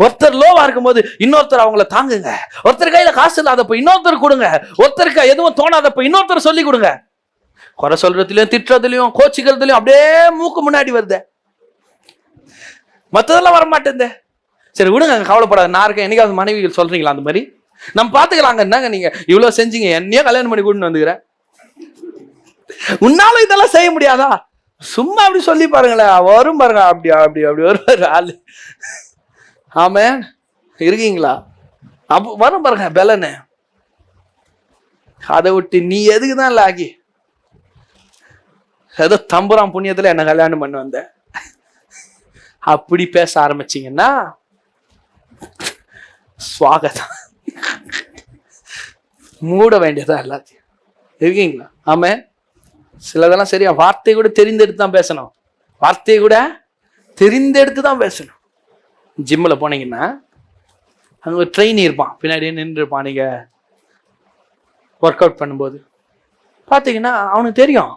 ஒருத்தர் லோவா இருக்கும்போது இன்னொருத்தர் அவங்கள தாங்குங்க. ஒருத்தர் கையில காசு இல்லாதப்ப இன்னொருத்தர் கொடுங்க. ஒருத்தருக்கு எதுவும் தோணாதப்ப இன்னொருத்தர் சொல்லி கொடுங்க. குறை சொல்றதுலயும், திட்டுறதுலயும், கோச்சிக்கிறதுலயும் அப்படியே மூக்கு முன்னாடி வருது, மற்றதெல்லாம் வரமாட்டேன். சரி விடுங்க, கவலைப்படாது, நான் இருக்கேன். என்னைக்காவது மனைவிகள் சொல்றீங்களா அந்த மாதிரி? நம்ம பாத்துக்கலாங்க. என்னங்க நீங்க இவ்வளவு செஞ்சீங்க, என்னையே கல்யாணம் பண்ணி கூட்டின்னு வந்துக்கிறேன், உன்னால இதெல்லாம் செய்ய முடியாதா? சும்மா அப்படி சொல்லி பாருங்களேன், வரும் பாருங்க. அப்படி அப்படி அப்படி வருவாரு ஆளு. ஆமே இருக்கீங்களா? அப்ப வரும் பாருங்க பெலன்னு. அதை விட்டு நீ எதுக்கு தான் லாகி, ஏதோ தம்புரான் புண்ணியத்துல என்ன கல்யாணம் பண்ண வந்த அப்படி பேச ஆரம்பிச்சீங்கன்னா ஸ்வாகதம், மூட வேண்டியதா எல்லாத்தையும். இருக்கீங்களா? ஆமே. சிலதெல்லாம் சரியா வார்த்தை கூட தெரிந்தெடுத்து தான் பேசணும், வார்த்தையை கூட தெரிந்தெடுத்து தான் பேசணும். ஜிம்மில் போனீங்கன்னா அங்கே ஒரு ட்ரெயின் இருப்பான், பின்னாடியே நின்று இருப்பான். நீங்கள் ஒர்க் அவுட் பண்ணும்போது பார்த்தீங்கன்னா அவனுக்கு தெரியும்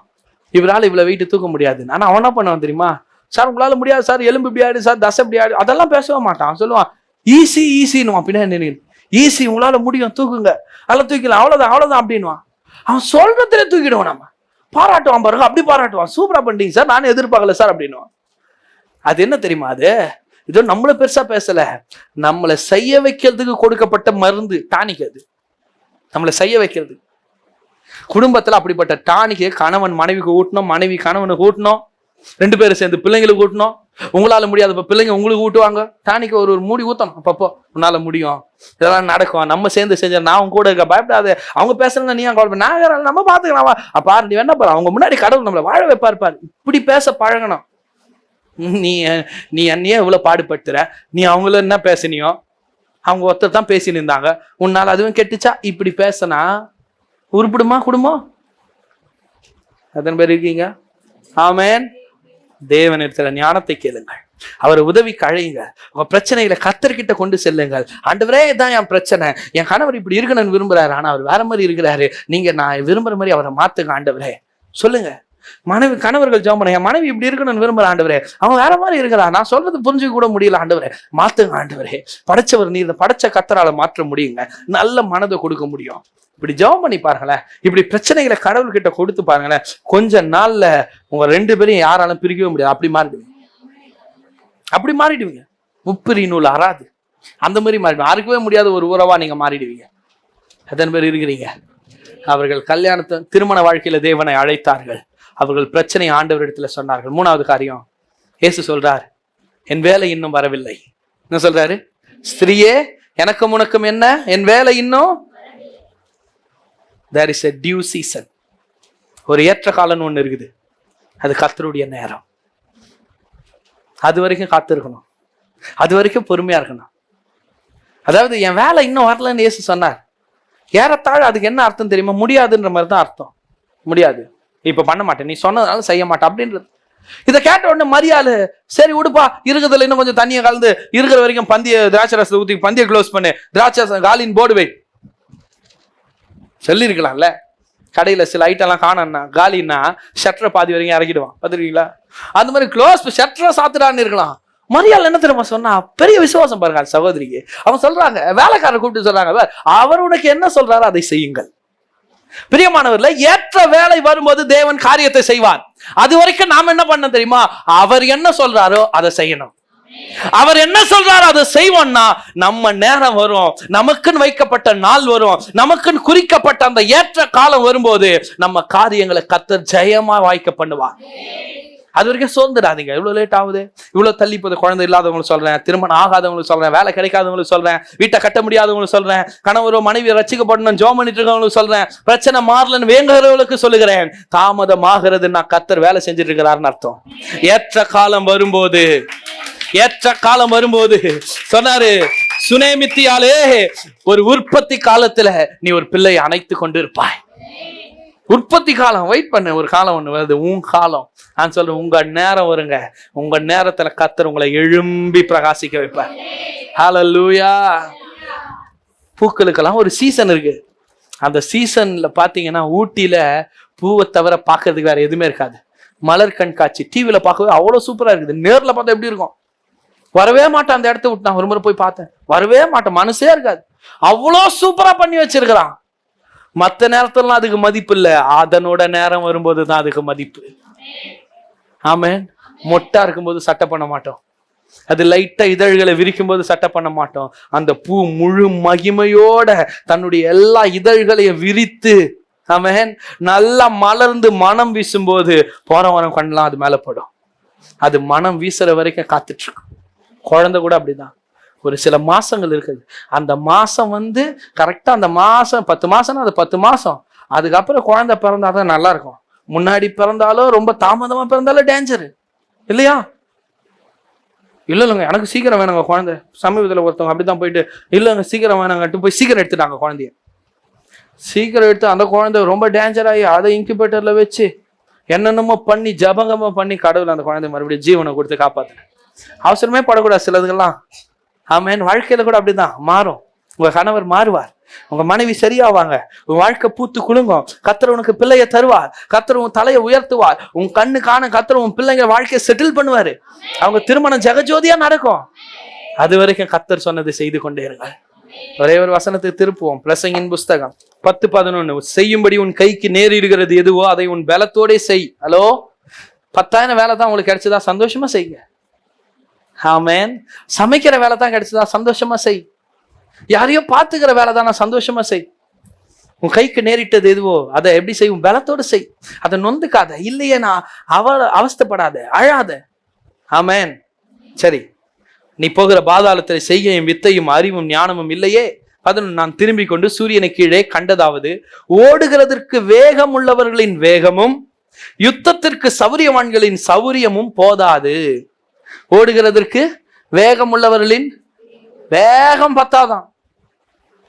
இவரால் இவ்வளோ வெயிட்டு தூக்க முடியாதுன்னு. ஆனால் அவன் என்ன பண்ணுவான் தெரியுமா? சார் உங்களால் முடியாது சார், எலும்பு இப்படி ஆடு சார், தசை இப்படி ஆடு, அதெல்லாம் பேசவே மாட்டான். சொல்லுவான் ஈஸி ஈஸின்னுவான். பின்னாடி நின்று ஈஸி, உங்களால் முடியும், தூக்குங்க, அதெல்லாம் தூக்கலாம், அவ்வளோதான் அவ்வளோதான் அப்படின்வான். அவன் சொல்றதுல தூக்கிடுவான். நம்ம பாராட்டுவான் பாருங்க, அப்படி பாராட்டுவான், சூப்பரா பண்ணிட்டீங்க சார், நானும் எதிர்பார்க்கல சார் அப்படின்னுவான். அது என்ன தெரியுமா? அது இதோ நம்மள பெருசா பேசல, நம்மளை செய்ய வைக்கிறதுக்கு கொடுக்கப்பட்ட மருந்து, டானிக். அது நம்மளை செய்ய வைக்கிறது. குடும்பத்துல அப்படிப்பட்ட டானிக்கு கணவன் மனைவிக்கு ஊட்டணும், மனைவி கணவனுக்கு ஊட்டணும், 2 பேரும் சேர்ந்து பிள்ளைங்களுக்கு ஊட்டணும். உங்களால முடியாது, இப்ப பிள்ளைங்க உங்களுக்கு ஊட்டுவாங்க. டானிக்கு ஒரு மூடி ஊத்தணும் அப்பப்போ, உன்னால முடியும், இதெல்லாம் நடக்கும், நம்ம சேர்ந்து செஞ்ச, நான் அவங்க கூட இருக்க, பயப்படாது, அவங்க பேசுறேன்னா நீ அவங்க நான் நம்ம பாத்துக்கலாம், பாரு நீ வேணா பாரு, அவங்க முன்னாடி கடவுள் நம்மளை வாழ வைப்பாரு. இப்படி பேச பழகணும். நீ என்னையே இவ்வளவு பாடுபடுத்துற, நீ அவங்கள என்ன பேசினியோ, அவங்க ஒருத்தர் தான் பேசி நின்றாங்க, உன்னால அதுவும் கெட்டுச்சா, இப்படி பேசினா உருப்பிடுமா குடும்பம்? எத்தனை பேர் இருக்கீங்க? ஆமேன். தேவனிடத்துல ஞானத்தை கேளுங்கள், அவர் உதவி கழையுங்க, உங்க பிரச்சனைகளை கர்த்தர்கிட்ட கொண்டு செல்லுங்கள். ஆண்டவரே இதான் என் பிரச்சனை, என் கணவர் இப்படி இருக்கணும்னு விரும்புறாரு, ஆனா அவர் வேற மாதிரி இருக்கிறாரு, நீங்க நான் விரும்புற மாதிரி அவரை மாத்துங்க ஆண்டவரே சொல்லுங்க. மனைவி கணவர்கள் ஜெபம் பண்ண, என் மனைவி இப்படி இருக்கணும்னு விரும்புற ஆண்டவரே, அவன் வேற மாதிரி இருக்கிறான், நான் சொல்றது புரிஞ்சுக்க கூட முடியல ஆண்டவரே, மாத்துங்க ஆண்டவரே. படைச்சவர் நீர், படைச்ச கர்த்தரால மாற்ற முடியுங்க, நல்ல மனதை கொடுக்க முடியும். இப்படி ஜெபம் பண்ணி பாருங்களேன், இப்படி பிரச்சனைகளை கடவுள்கிட்ட கொடுத்து பாருங்களேன், கொஞ்ச நாள்ல உங்க 2 பேரையும் யாராலும் பிரிக்கவே முடியாது. அப்படி மாறிடுவீங்க. முப்பிரி நூல் அறாது, அந்த மாதிரி மாறிடுவீங்க. அறுக்கவே முடியாத ஒரு உறவா நீங்க மாறிடுவீங்க. எத்தனை பேர் இருக்கிறீங்க? அவர்கள் திருமண வாழ்க்கையில தேவனை அழைத்தார்கள், அவர்கள் பிரச்சனையை ஆண்டவரிடத்துல சொன்னார்கள். 3வது காரியம், இயேசு சொல்றார், என் வேலை இன்னும் வரவில்லை. என்ன சொல்றாரு? ஸ்திரியே எனக்கும் உனக்கும் என்ன, என் வேலை இன்னும். there is a due season, ஒரு ஏற்ற காலம்னு ஒண்ணு இருக்குது, அது கர்த்தருடைய நேரம். அது வரைக்கும் காத்திருக்கணும், அது வரைக்கும் பொறுமையா இருக்கணும். அதாவது என் வேலை இன்னும் வரலன்னு இயேசு சொன்னார். ஏறத்தாழ அதுக்கு என்ன அர்த்தம் தெரியுமா? முடியாதுன்ற மாதிரி தான் அர்த்தம். முடியாது, இப்ப பண்ண மாட்டேன், நீ சொன்னதுனால செய்ய மாட்டேன் அப்படின்றது. இதை கேட்ட உடனே மரியாதை, சரி விடுப்பா, இருக்கிறதுல இன்னும் கொஞ்சம் தண்ணியை கலந்து இருக்கிற வரைக்கும் திராட்சை ரசத்தை ஊற்றி பந்தியை க்ளோஸ் பண்ணு, திராட்சை காலின் போர்டு வை சொல்லியிருக்கலாம்ல. கடையில சில ஐட்டம்லாம் காணா, காலின்னா ஷட்டரை பாதி வரைக்கும் இறக்கிடுவான், பார்த்துருக்கீங்களா? அந்த மாதிரி க்ளோஸ் ஷட்டரை சாத்துடான்னு இருக்கலாம். மரியாதை என்ன தெரியுமா சொன்னா? பெரிய விசுவாசம் பாருங்க சகோதரிக்கு. அவன் சொல்றாங்க, வேலைக்காரர் கூப்பிட்டு சொல்றாங்க, அவர் உனக்கு என்ன சொல்றாரோ அதை செய்யுங்கள். பிரியமானவர்ல, ஏற்ற வேலை வரும்போது தேவன் காரியத்தை செய்வார். அது வரைக்கும் நாம என்ன பண்ண தெரியுமா? அவர் என்ன சொல்றாரோ அதை செய்யணும். அவர் என்ன சொல்றாரோ அதை செய்வோம்னா நம்ம நேரம் வரும், நமக்குன்னு வைக்கப்பட்ட நாள் வரும், நமக்குன்னு குறிக்கப்பட்ட அந்த ஏற்ற காலம் வரும்போது நம்ம காரியங்களை கர்த்தர் ஜெயமா வாய்க்க பண்ணுவார். அது வரைக்கும் சோர்ந்துடாதீங்க. இவ்வளவு லேட் ஆகுது, இவ்வளவு தள்ளி போகுது. குழந்தை இல்லாதவங்களுக்கு சொல்றேன், திருமணம் ஆகாதவங்களுக்கு சொல்றேன், வேலை கிடைக்காதவங்களுக்கு சொல்றேன், வீட்டை கட்ட முடியாதவங்களுக்கு சொல்றேன், கணவரோ மனைவி ரட்சிக்கப்படணும் ஜெபம் பண்ணிட்டு இருக்கவங்களுக்கு சொல்றேன், பிரச்சனை மாறலன்னு வேங்குறவங்களுக்கு சொல்லுகிறேன். தாமதமாகிறதுன்னா கர்த்தர் வேலை செஞ்சுட்டு இருக்கிறாருன்னு அர்த்தம். ஏற்ற காலம் வரும்போது, ஏற்ற காலம் வரும்போது சொன்னாரு, சுனேமித்தியாலே ஒரு உற்பத்தி காலத்துல நீ ஒரு பிள்ளையை அணைத்து கொண்டு இருப்பாய். உற்பத்தி காலம், வெயிட் பண்ண, ஒரு காலம் ஒண்ணு வருது, உன் காலம். நான் சொல்றேன், உங்க நேரம் வருங்க, உங்க நேரத்துல கர்த்தர் உங்களை எழும்பி பிரகாசிக்க வைப்பார். ஹல்லேலூயா. பூக்களுக்கெல்லாம் ஒரு சீசன் இருக்கு. அந்த சீசன்ல பாத்தீங்கன்னா ஊட்டியில பூவை தவிர பாக்குறதுக்கு வேற எதுவுமே இருக்காது. மலர் கண்காட்சி டிவில பார்க்கவே அவ்வளவு சூப்பரா இருக்குது. நேர்ல பார்த்தா எப்படி இருக்கும்? வரவே மாட்டேன் அந்த இடத்த விட்டு. நான் ஒரு முறை போய் பார்த்தேன், வரவே மாட்டேன், மனசே இருக்காது. அவ்வளோ சூப்பரா பண்ணி வச்சிருக்கிறான். மற்ற நேரத்துலாம் அதுக்கு மதிப்பு இல்லை, அதனோட நேரம் வரும்போது தான் அதுக்கு மதிப்பு. ஆமென். மொட்டா இருக்கும்போது சட்டை பண்ண மாட்டோம், அது லைட்டா இதழ்களை விரிக்கும் போது சட்டை பண்ண மாட்டோம். அந்த பூ முழு மகிமையோட தன்னுடைய எல்லா இதழ்களையும் விரித்து, ஆமென், நல்லா மலர்ந்து மனம் வீசும்போது போறவரம் கண்ணெல்லாம் அது மேல படும். அது மனம் வீசுற வரைக்கும் காத்துட்டு இருக்கும். குழந்தை கூட அப்படிதான். ஒரு சில மாசங்கள் இருக்குது, அந்த மாசம் கரெக்டா அந்த மாசம் 10 மாசம்னா அது 10 மாசம் அதுக்கப்புறம் குழந்தை பிறந்தாதான் நல்லா இருக்கும். முன்னாடி பிறந்தாலும் ரொம்ப தாமதமா பிறந்தாலும் டேஞ்சரு இல்லையா? இல்லைங்க எனக்கு சீக்கிரம் வேணுங்க குழந்தை. சமீபத்தில் ஒருத்தவங்க அப்படிதான் போயிட்டு இல்லைங்க சீக்கிரம் வேணாங்கட்டு போய் சீக்கிரம் எடுத்துட்டாங்க குழந்தைய. சீக்கிரம் எடுத்து அந்த குழந்தை ரொம்ப டேஞ்சர் ஆகி அதை இன்குபேட்டர்ல வச்சு என்னென்னமோ பண்ணி ஜபங்கமா பண்ணி கடவுள் அந்த குழந்தை மறுபடியும் ஜீவனை கொடுத்து காப்பாத்தினேன். அவசரமே படக்கூடாது சிலதுக்கெல்லாம். ஆமேன். வாழ்க்கையில கூட அப்படிதான் மாறும். உங்க கணவர் மாறுவார், உங்க மனைவி சரியாவாங்க, உன் வாழ்க்கை பூத்து குலுங்கும். கர்த்தர் உனக்கு பிள்ளைய தருவார், கர்த்தர் உன் தலையை உயர்த்துவார், உன் கண்ணு காண கர்த்தர் உன் பிள்ளைங்க வாழ்க்கையை செட்டில் பண்ணுவாரு, அவங்க திருமணம் ஜெகஜோதியா நடக்கும். அது வரைக்கும் கர்த்தர் சொன்னது செய்து கொண்டே இருங்க. ஒரே ஒரு வசனத்தை திருப்புவோம். பிரசங்கின் புஸ்தகம் 10:11. செய்யும்படி உன் கைக்கு நேரிடுகிறது எதுவோ அதை உன் பலத்தோட செய். ஹலோ, 10,000 வேலை தான் உங்களுக்கு கிடைச்சதா சந்தோஷமா செய்யுங்க. ஆமேன். சமைக்கிற வேலை தான் கிடைச்சதா சந்தோஷமா செய். யாரையோ பார்த்துக்கிற வேலை தான் சந்தோஷமா செய். உன் கைக்கு நேரிட்டது எதுவோ அதை எப்படி செய்? உன் பலத்தோடு செய். அதை நொந்துக்காத, இல்லையே நான் அவஸ்தைப்படாத, அழாத. ஆமேன். சரி, நீ போகிற பாதாளத்தில் செய்ய என் வித்தையும் அறிவும் ஞானமும் இல்லையே. அதன் நான் திரும்பி கொண்டு சூரியனை கீழே கண்டதாவது, ஓடுகிறதற்கு வேகம் உள்ளவர்களின் வேகமும் யுத்தத்திற்கு சௌரியவான்களின் சௌரியமும் போதாது. ஓடுகிறதற்கு வேகம் உள்ளவர்களின் வேகம் பத்தாதான்.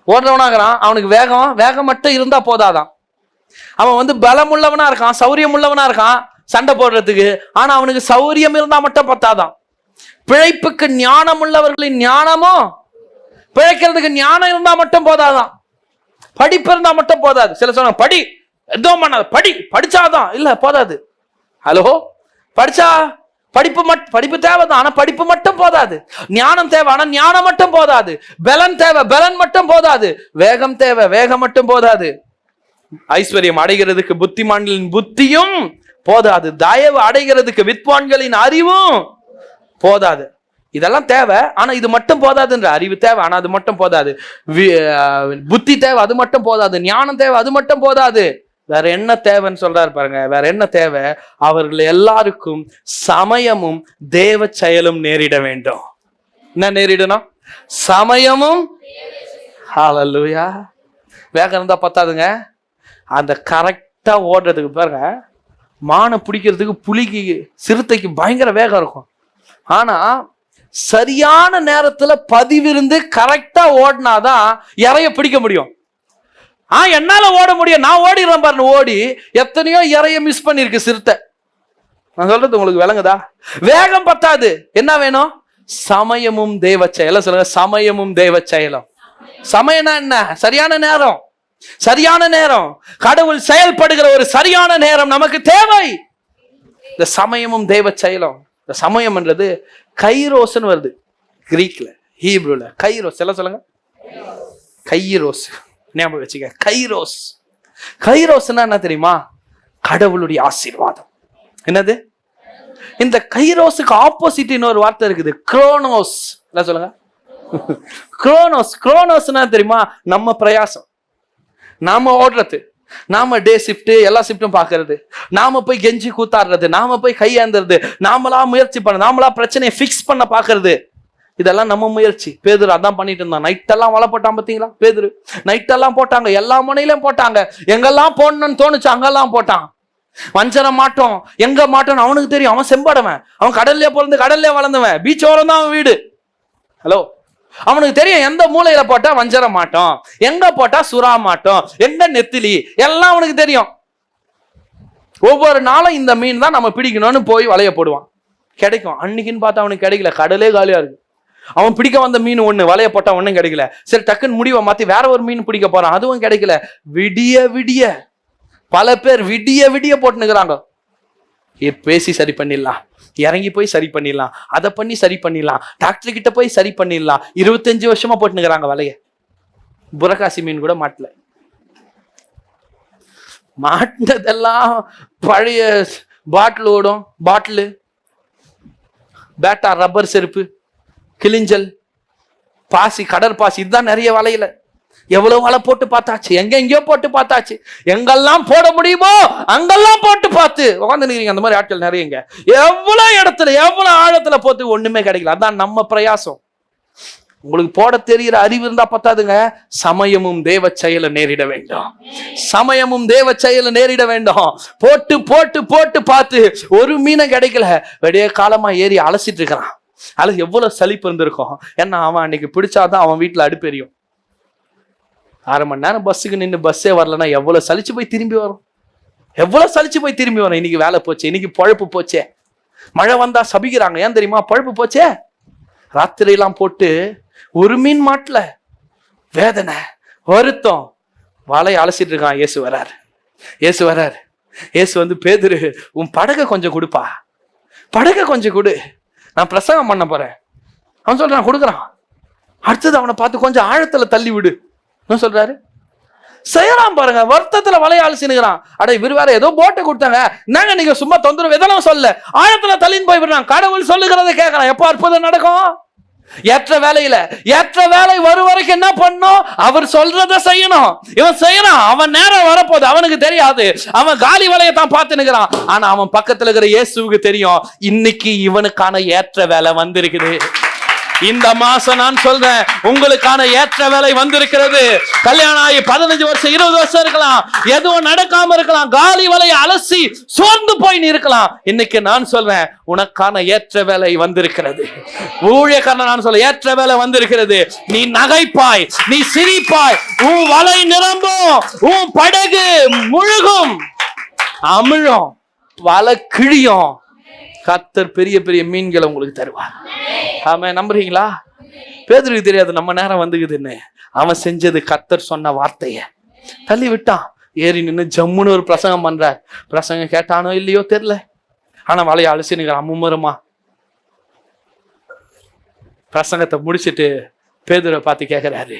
ஓடுறவனாகிறான், அவனுக்கு வேகம் மட்டும் இருந்தா போதாதான். அவன் பலம் உள்ளவனா இருக்கான், சௌரியம் உள்ளவனா இருக்கான் சண்டை போடுறதுக்கு. ஆனா அவனுக்கு சௌரியம் இருந்தா மட்டும் பத்தாதான். பிழைப்புக்கு ஞானம் உள்ளவர்களின் ஞானமும், பிழைக்கிறதுக்கு ஞானம் இருந்தா மட்டும் போதாதான். படிப்பு இருந்தா மட்டும் போதாது. சில சொன்ன படி எதுவும் பண்ணாது, படிச்சாதான் இல்ல போதாது. ஹலோ, படிப்பு தேவைதான், ஆனா படிப்பு மட்டும் போதாது. ஞானம் தேவை, ஆனா ஞானம் மட்டும் போதாது. பலன் தேவை, பலன் மட்டும் போதாது. வேகம் தேவை, வேகம் மட்டும் போதாது. ஐஸ்வர்யம் அடைகிறதுக்கு புத்திமான்களின் புத்தியும் போதாது. தயவு அடைகிறதுக்கு வித்வான்களின் அறிவும் போதாது. இதெல்லாம் தேவை, ஆனா இது மட்டும் போதாதுன்ற. அறிவு தேவை, ஆனா அது மட்டும் போதாது. புத்தி தேவை, அது மட்டும் போதாது. ஞானம் தேவை, அது மட்டும் போதாது. வேற என்ன தேவைன்னு சொல்றாரு பாருங்க. வேற என்ன தேவை? அவர்கள் எல்லாருக்கும் சமயமும் தேவ செயலும் நேரிட வேண்டும். என்ன நேரிடணும்? சமயமும். ஹல்லேலூயா. வேகம் இருந்தா பத்தாதுங்க. அந்த கரெக்டா ஓடுறதுக்கு பாருங்க, மானை பிடிக்கிறதுக்கு புலிக்கு சிறுத்தைக்கு பயங்கர வேகம் இருக்கும். ஆனா சரியான நேரத்துல பதிவிருந்து கரெக்டா ஓடினாதான் இறைய பிடிக்க முடியும். என்னால ஓட முடியும், நான் ஓடிடுறேன் பாருங்க. ஓடி எத்தனையோ இறைய மிஸ் பண்ணிருக்கு சிறுத்தை. நான் சொல்றது உங்களுக்கு விளங்குதா? வேகம் பத்தாது, என்ன வேணும்? சமயமும் தேவ செயலும். சொல்லுங்க, சமயமும் தேவ செயலும். சமயம்னா என்ன? சரியான நேரம். சரியான நேரம், கடவுள் செயல்படுகிற ஒரு சரியான நேரம் நமக்கு தேவை. இந்த சமயமும் தேவ செயலும். இந்த சமயம்ன்றது கைரோஸ்ன்னு வருது கிரீக்ல, ஹீப்ரூல. கைரோஸ் எல்லாம் சொல்லுங்க. கைரோஸ் ஞாபகம் வச்சுக்க. கைரோஸ். கைரோஸ்னா என்ன தெரியுமா? கடவுளுடைய ஆசீர்வாதம். என்னது? இந்த கைரோஸுக்கு ஆப்போசிட் இன்னொரு வார்த்தை இருக்குது, குரோனோஸ். என்ன சொல்லுங்க? குரோனோஸ். குரோனோஸ்னா தெரியுமா? நம்ம பிரயாசம், நாம ஓடுறது, நாம டே ஷிஃப்ட் எல்லா ஷிஃப்ட்டும் பாக்குறது, நாம போய் கெஞ்சி கூத்தாடுறது, நாம போய் கையாந்துறது, நாமளா முயற்சி பண்ண, நாமளா பிரச்சனையை ஃபிக்ஸ் பண்ண பாக்குறது. இதெல்லாம் நம்ம முயற்சி. பேதுரு அதான் பண்ணிட்டு இருந்தான். நைட்டெல்லாம் வலை போட்டான் பார்த்தீங்களா? பேதுரு நைட்டெல்லாம் போட்டாங்க, எல்லா முனையிலும் போட்டாங்க. எங்கெல்லாம் போடணும்னு தோணுச்சு அங்கெல்லாம் போட்டான். வஞ்சர மாட்டோம், எங்க மாட்டோம் அவனுக்கு தெரியும். அவன் செம்பாடவன், அவன் கடல்லே பிறந்து கடல்லே வளர்ந்தவன், பீச் ஓரம் தான் அவன் வீடு. ஹலோ, அவனுக்கு தெரியும் எந்த மூலையில போட்டா வஞ்சர மாட்டோம், எங்க போட்டா சுறா மாட்டோம், எங்க நெத்திலி, எல்லாம் அவனுக்கு தெரியும். ஒவ்வொரு நாளும் இந்த மீன் தான் நம்ம பிடிக்கணும்னு போய் வலைய போடுவான். கிடைக்கும். அன்னைக்குன்னு பார்த்தா அவனுக்கு கிடைக்கல, கடலே காலியா இருக்கு. அவன் பிடிக்க வந்த மீன் ஒண்ணு, வலைய போட்டா ஒன்னும் கிடைக்கல. சரி, டக்குன்னு முடிவை மாத்தி வேற ஒரு மீன் பிடிக்க போறான், அதுவும் கிடைக்கல. விடிய விடிய பல பேர் விடிய விடிய போட்டுனுக்குறாங்க. பேசி சரி பண்ணிடலாம், இறங்கி போய் சரி பண்ணிடலாம், அதை பண்ணி சரி பண்ணிடலாம், டாக்டர் கிட்ட போய் சரி பண்ணிடலாம். 25 வருஷமா போட்டுனுக்குறாங்க வலைய. புரகாசி மீன் கூட மாட்டல. மாட்டினதெல்லாம் பழைய பாட்டில் ஓடும், பாட்டிலு, பேட்டா, ரப்பர் செருப்பு, கிளிஞ்சல், பாசி, கடற்பாசி, இதுதான் நிறைய வலையில. எவ்வளவு வலை போட்டு பார்த்தாச்சு, எங்கெங்கயோ போட்டு பார்த்தாச்சு, எங்கெல்லாம் போட முடியுமோ அங்கெல்லாம் போட்டு பார்த்து உட்காந்துருக்கீங்க. அந்த மாதிரி ஆட்கள் நிறையங்க. எவ்வளவு இடத்துல எவ்வளவு ஆழத்துல போட்டு ஒண்ணுமே கிடைக்கல. அதான் நம்ம பிரயாசம். உங்களுக்கு போட தெரிகிற அறிவு இருந்தா பத்தாதுங்க, சமயமும் தேவ செயலை நேரிட வேண்டும். சமயமும் தேவ செயலை நேரிட வேண்டும். போட்டு போட்டு போட்டு பார்த்து ஒரு மீனை கிடைக்கல, விடிய காலமா ஏறி அலசிட்டு இருக்கிறான். அது எவ்வளவு சலிப்பு இருந்திருக்கும். ஏன்னா அவன் அன்னைக்கு பிடிச்சாதான் அவன் வீட்டுல அடுப்பெரியும். 1/2 மணி நேரம் பஸ்ஸுக்கு நின்று பஸ்ஸே வரலன்னா எவ்வளவு சலிச்சு போய் திரும்பி வரும். எவ்வளவு சலிச்சு போய் திரும்பி வரும். இன்னைக்கு வேலை போச்சே, இன்னைக்கு பொழப்பு போச்சே. மழை வந்தா சபிக்கிறாங்க, ஏன் தெரியுமா? பொழப்பு போச்சே. ராத்திரியெல்லாம் போட்டு ஒரு மீன் மாட்டல, வேதனை வருத்தம், வலையை அலசிட்டு இருக்கான். இயேசு வராரு. இயேசு வராரு. இயேசு வந்து, பேதுரு உன் படகை கொஞ்சம் கொடுப்பா, படகை கொஞ்சம் கொடு, நான் பிரசங்கம் பண்ண போறேன். அவன் சொல்றான், கொடுக்குறான். அடுத்தது அவனை பார்த்து கொஞ்சம் ஆழத்துல தள்ளி விடு என்ன சொல்றாரு, செய்யலாம் பாருங்க. வருத்தத்துல வலைய அலசினுக்கிறான். அட இவர் வேற ஏதோ போட்டை கொடுத்தாங்க, என்னங்க நீங்க சும்மா தொந்தரவு இதெல்லாம் சொல்ல, ஆழத்துல தள்ளின்னு போய் விடுறான். கடவுள் சொல்லுகிறத கேட்கறான். எப்போ அற்புதம் நடக்கும்? ஏற்ற வேலையில. ஏற்ற வேலை வரும் வரைக்கும் என்ன பண்ணும்? அவர் சொல்றத செய்யணும். இவன் செய்யறான், அவன் நேரம் வரப்போகுது, அவனுக்கு தெரியாது. அவன் காலி வலையை தான் பார்த்து நிற்கிறான். ஆனா அவன் பக்கத்துல இருக்கிற இயேசுவுக்கு தெரியும், இன்னைக்கு இவனுக்கான ஏற்ற வேலை வந்திருக்குது. இந்த மாசம் நான் சொல்றேன், உங்களுக்கான ஏற்ற வேலை வந்திருக்கிறது. கல்யாணம் ஆகி 15 வருஷம் 20 வருஷம் இருக்கலாம், எதுவும் நடக்காம இருக்கலாம், காலி வலையை அலசி சோர்ந்து போய் நீ இருக்கலாம். இன்னைக்கு நான் சொல்றேன், உனக்கான ஏற்ற வேலை வந்திருக்கிறது. ஊழியக்காரன் நான் சொல்ல, ஏற்ற வேலை வந்திருக்கிறது. நீ நகைப்பாய், நீ சிரிப்பாய், உன் வலை நிரம்பும், உன் படகு முழுகும், அமிழும், வலை கிழியும். கர்த்தர் பெரிய பெரிய மீன்களை உங்களுக்கு தருவார். ஆமென். நம்புறீங்களா? பேதுருக்கு தெரியாது நம்ம நேரம் வந்துக்குதுன்னு. அவன் செஞ்சது கர்த்தர் சொன்ன வார்த்தைய தள்ளி விட்டான். ஏறி நின்று ஜம்முன்னு ஒரு பிரசங்கம் பண்றார். பிரசங்கம் கேட்டானோ இல்லையோ தெரியல, ஆனா வலைய அலசினுக்கிறான் மும்முரமா. பிரசங்கத்தை முடிச்சுட்டு பேதுரை பார்த்து கேட்கிறாரு,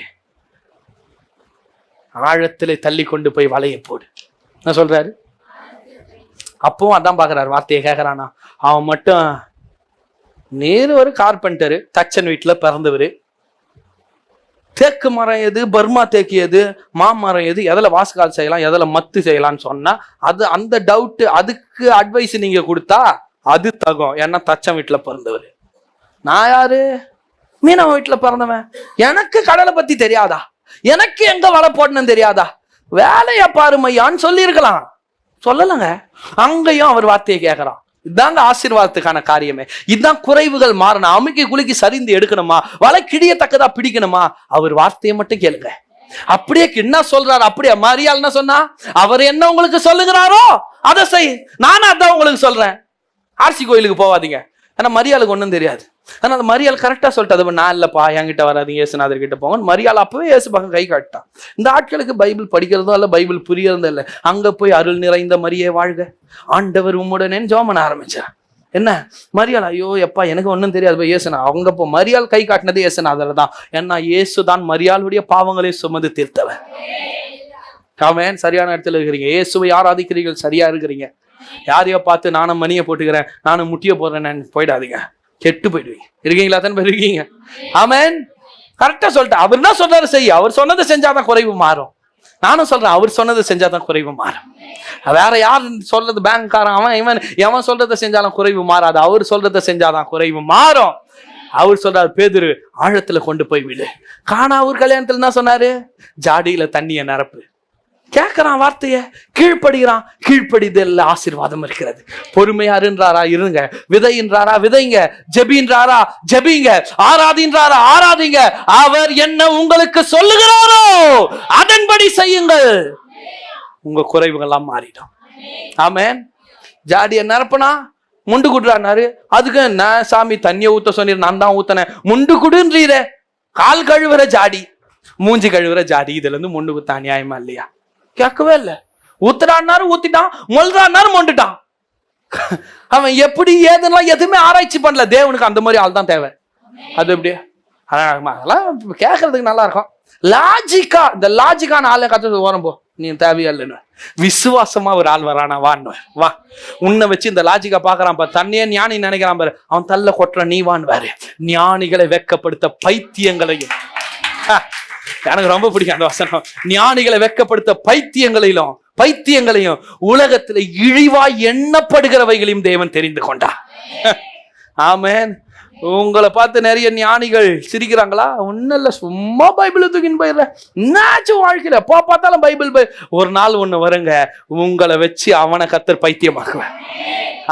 ஆழத்திலே தள்ளி கொண்டு போய் வலையை போடு என்ன சொல்றாரு. அப்பவும் அதான் பாக்குறாரு, வார்த்தையை கேட்கறானா. அவன் மட்டும் நேரு ஒரு கார்பெண்டரு, தச்சன் வீட்டுல பிறந்தவர். தேக்கு மரம் எது, பர்மா தேக்கு எது, மாமரம் எது, எதில் வாசகால் செய்யலாம், எதில் மத்து செய்யலாம்னு சொன்னா அது அந்த டவுட், அதுக்கு அட்வைஸ் நீங்க கொடுத்தா அது தகும். ஏன்னா தச்சன் வீட்டுல பிறந்தவர். நான் யாரு? மீனவ வீட்டுல பிறந்தவன். எனக்கு கடலை பத்தி தெரியாதா? எனக்கு எங்க வலை போடணும்னு தெரியாதா? வேலையா பாருமையான்னு சொல்லி இருக்கலாம், சொல்லலங்க. அங்கேயும் அவர் வார்த்தையை கேட்கிறான். இதுதாங்க ஆசீர்வாதத்துக்கான காரியமே. இதுதான் குறைவுகள் மாறணும். அமுக்கி குலுக்கி சரிந்து எடுக்கணுமா, வலை கிடியத்தக்கதா பிடிக்கணுமா, அவர் வார்த்தையை மட்டும் கேளுங்க. அப்படியே என்ன சொல்றாரு, அப்படியே மரியாள் என்ன சொன்னா, அவர் என்ன உங்களுக்கு சொல்லுகிறாரோ அதை செய். நானும் அதான் உங்களுக்கு சொல்றேன். ஆர்சி கோயிலுக்கு போவாதீங்க, ஏன்னா மரியாளுக்கு ஒன்றும் தெரியாது. ஆனா அந்த மரியாள் கரெக்டா சொல்லிட்டு, நான் இல்லப்பா என்கிட்ட வராதிங்க, இயேசுநாதர் கிட்ட போங்க. மரியாள் அப்பவே இயேசு பக்கம் கை காட்டான். இந்த ஆட்களுக்கு பைபிள் படிக்கிறதும் இல்லை, பைபிள் புரியறதும் இல்லை. அங்க போய் அருள் நிறைந்த மரியே வாழ்க, ஆண்டவர் உம்முடனே ஜெபம் பண்ண ஆரம்பிச்சான். என்ன மரியாள், ஐயோ எப்பா எனக்கு ஒன்றும் தெரியாது இயேசுனா. அவங்க இப்போ மரியாள் கை காட்டினது இயேசுநாதர் தான். ஏன்னா இயேசு தான் மரியாளுடைய பாவங்களை சுமந்து தீர்த்தவர். ஆமென். சரியான இடத்துல இருக்கிறீங்க. இயேசுவை ஆராதிக்கிறீர்கள், சரியா இருக்கிறீங்க. யாரையோ பார்த்து நானும் மணியை போட்டுக்கிறேன், நானும் முட்டியை போடுறேன்னு போயிடாதீங்க, கெட்டு போயிடுவீங்க. இருக்கீங்களா? தான் இருக்கீங்க. ஆமென். கரெக்டா சொல்லிட்டேன். அவர் என்ன சொல்றாரு செய்ய, அவர் சொன்னதை செஞ்சாதான் குறைவு மாறும். நானும் சொல்றேன், அவர் சொன்னதை செஞ்சாதான் குறைவு மாறும். வேற யார் சொல்றது, பேங்க்காரன் அவன் இவன் எவன் சொல்றதை செஞ்சாலும் குறைவு மாறாது. அவர் சொல்றதை செஞ்சாதான் குறைவு மாறும். அவர் சொல்றாரு, பேதுரு ஆழத்துல கொண்டு போய் விடு. கானா ஊர் கல்யாணத்துல என்ன சொன்னாரு, ஜாடியில தண்ணிய நிரப்பு. கேட்கிறான் வார்த்தைய, கீழ்ப்படுகிறான். கீழ்ப்படிதல் ஆசீர்வாதம் இருக்கிறது. பொறுமையாருன்றாரா, இருங்க. விதைன்றாரா, விதைங்க. ஜெபின்றாரா, ஜெபிங்க. ஆராதின்றாரா, ஆராதிங்க. அவர் என்ன உங்களுக்கு சொல்லுகிறாரோ அதன்படி செய்யுங்கள். உங்க குறைவுகள்லாம் மாறிடும். ஆமென். ஜாடிய நிரப்பனா முண்டு குடுறாரு. அதுக்கு நான் சாமி தண்ணிய ஊத்த சொன்னீர், நான் தான் ஊத்தனேன். முண்டு குடுன்றீர. கால் கழுவுற ஜாடி, மூஞ்சி கழுவுற ஜாடி, இதுல இருந்து முண்டு குத்தா நியாயமா இல்லையா? கேட்கவே இல்லை. ஊத்துறான்னாரு ஊத்திட்டான், மொல்றான்னாரு மொண்டுட்டான். அவன் எப்படி ஏதுன்னா எதுவுமே ஆராய்ச்சி பண்ணல. தேவனுக்கு அந்த மாதிரி ஆள் தான் தேவை. அது எப்படியா அதெல்லாம் கேட்கறதுக்கு நல்லா இருக்கும். லாஜிக்கா, இந்த லாஜிக்கான ஆளை கத்து ஓரம் போ, நீ தேவையா இல்லைன்னு. விசுவாசமா ஒரு ஆள் வரானா, வான்னு வா. உன்னை வச்சு இந்த லாஜிக்கா பாக்குறான் பாரு, தன்னையே ஞானி நினைக்கிறான் பாரு, அவன் தள்ள கொட்டுற நீ வான்னு பாரு. ஞானிகளை வெட்கப்படுத்த பைத்தியங்களையும், எனக்கு ரொம்ப பிடிக்கும் அந்த வசனம். ஞானிகளை வெட்கப்படுத்த பைத்தியங்களையும் உலகத்துல இழிவாய் எண்ணப்படுகிறவைகளையும் தேவன் தெரிந்து கொண்டார். ஆமென். உங்களை பார்த்து நிறைய ஞானிகள் சிரிக்கிறாங்களா? ஒன்றும் இல்லை, சும்மா பைபிளை தூக்கின்னு போயிடுறேன், என்னாச்சும் வாழ்க்கையில எப்போ பார்த்தாலும் பைபிள் ஒரு நாள் ஒன்று வருங்க, உங்களை வச்சு அவனை கர்த்தர் பைத்தியமாக்குவேன்.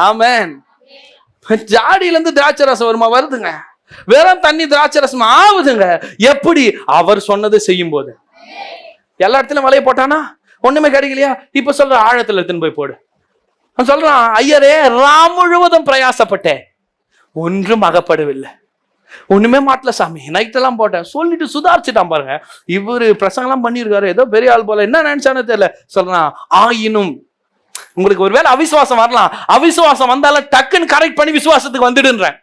ஆமென். ஜாடியிலேருந்து திராட்சை ரசம் வருமா? வருதுங்க. வெறும் தண்ணி திராட்சை ரசம் ஆகுதுங்க. எப்படி? அவர் சொன்னதை செய்யும் போது. எல்லா இடத்துலயும் வலைய போட்டானா ஒண்ணுமே கிடைக்கலையா? இப்ப சொல்ற ஆழத்துல எடுத்துன்னு போய் போடு. சொல்றான், ஐயரே ராம் முழுவதும் பிரயாசப்பட்டேன், ஒன்றும் அகப்படவில்லை, ஒண்ணுமே மாட்டல சாமி, நைட்டெல்லாம் போட்டேன் சொல்லிட்டு சுதாரிச்சுட்டான் பாருங்க. இவரு பிரசங்கெல்லாம் பண்ணியிருக்காரு, ஏதோ பெரிய ஆள் போல, என்ன நினைச்சானே தெரியல. சொல்றான், ஆயினும் உங்களுக்கு ஒருவேளை அவிசுவாசம் வரலாம், அவிசுவாசம் வந்தாலும் டக்குன்னு கரெக்ட் பண்ணி விசுவாசத்துக்கு வந்துடுன்றேன்.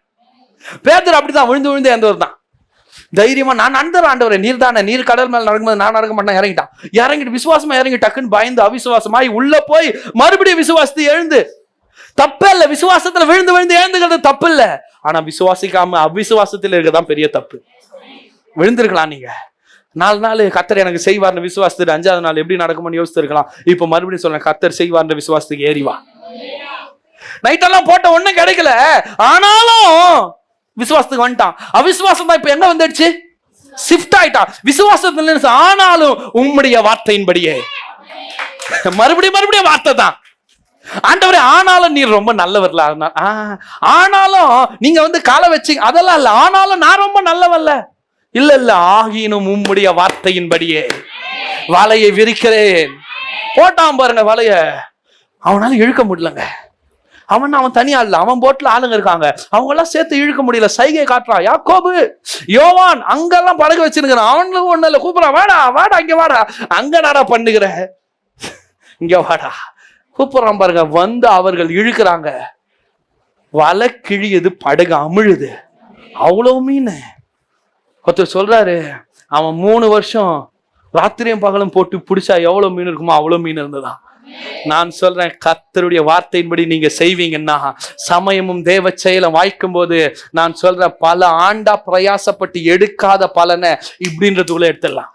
பேதர் அப்படிதான் விழுந்து விழுந்து எந்தவர் தான் தைரியமா, நான் நண்பர் ஆண்டவரே, நீர் தானே, நீர் கடல் மேல நடக்கும்போது நான் நடக்க மாட்டேன், இறங்கிட்டான். இறங்கிட்டு விசுவாசமா இறங்கி டக்குன்னு பயந்து அவிசுவாசமாய் உள்ள போய் மறுபடியும் விசுவாசத்தை எழுந்து. தப்பே இல்லை, விசுவாசத்துல விழுந்து விழுந்து எழுந்துக்கிறது தப்பு இல்லை. ஆனா விசுவாசிக்காம அவிசுவாசத்துல இருக்கதான் பெரிய தப்பு. விழுந்திருக்கலாம் நீங்க 4 நாள் கர்த்தர் எனக்கு செய்வார்னு விசுவாசத்துக்கு, 5ஆவது நாள் எப்படி நடக்கும்னு யோசிச்சிருக்கலாம். இப்ப மறுபடியும் சொல்றேன், கர்த்தர் செய்வார்னு விசுவாசத்துக்கு ஏறிவா. நைட்டெல்லாம் போட்ட ஒண்ணும் கிடைக்கல, ஆனாலும் விசுவாசத்துக்கு வந்துட்டான். அவிசுவாசம் தான் இப்ப எங்க வந்துடுச்சு? ஷிஃப்ட் ஆயிட்டான். விசுவாசத்துல ஆனாலும் உம்முடைய வார்த்தையின்படியே, மறுபடியும் வார்த்தை தான். ஆண்டவரே ஆனாலும் நீர் ரொம்ப நல்லவர்ல, ஆனாலும் நீங்க காலை வச்சு அதெல்லாம் இல்ல, ஆனாலும் நான் ரொம்ப நல்லவல்ல, இல்ல ஆகினும் உம்முடைய வார்த்தையின்படியே வலையை விரிக்கிறேன். போட்டான் பாருங்க வலைய, அவனால இழுக்க முடியலங்க. அவன் தனியா இல்ல, அவன் போட்ல ஆளுங்க இருக்காங்க, அவங்க எல்லாம் சேர்த்து இழுக்க முடியல. சைகை காட்டுறான். யாக்கோபு, யோவான் அங்கெல்லாம் படகு வச்சிருக்கிறான். அவனுக்கு ஒண்ணு இல்ல, கூப்பிடறான், வாடா வாடா இங்க வாடா, அங்க நாடா பண்ணுகிற, இங்க வாடா கூப்பிடுறான் பாருங்க. வந்து அவர்கள் இழுக்கிறாங்க, வலை கிழியுது, படகு அமிழுது, அவ்வளவு மீன். ஒருத்தர் சொல்றாரு, அவன் 3 வருஷம் ராத்திரியும் பகலும் போட்டு பிடிச்சா எவ்வளவு மீன் இருக்குமோ அவ்வளவு மீன் இருந்ததான். நான் சொல்றேன், கர்த்தருடைய வார்த்தையின்படி நீங்க செய்வீங்கன்னா, சமயமும் தேவ செயலும் வாய்க்கும் போது, நான் சொல்றேன், பல ஆண்டா பிரயாசப்பட்டு எடுக்காத பலனை இப்படின்றதுக்குள்ள எடுத்துடலாம்.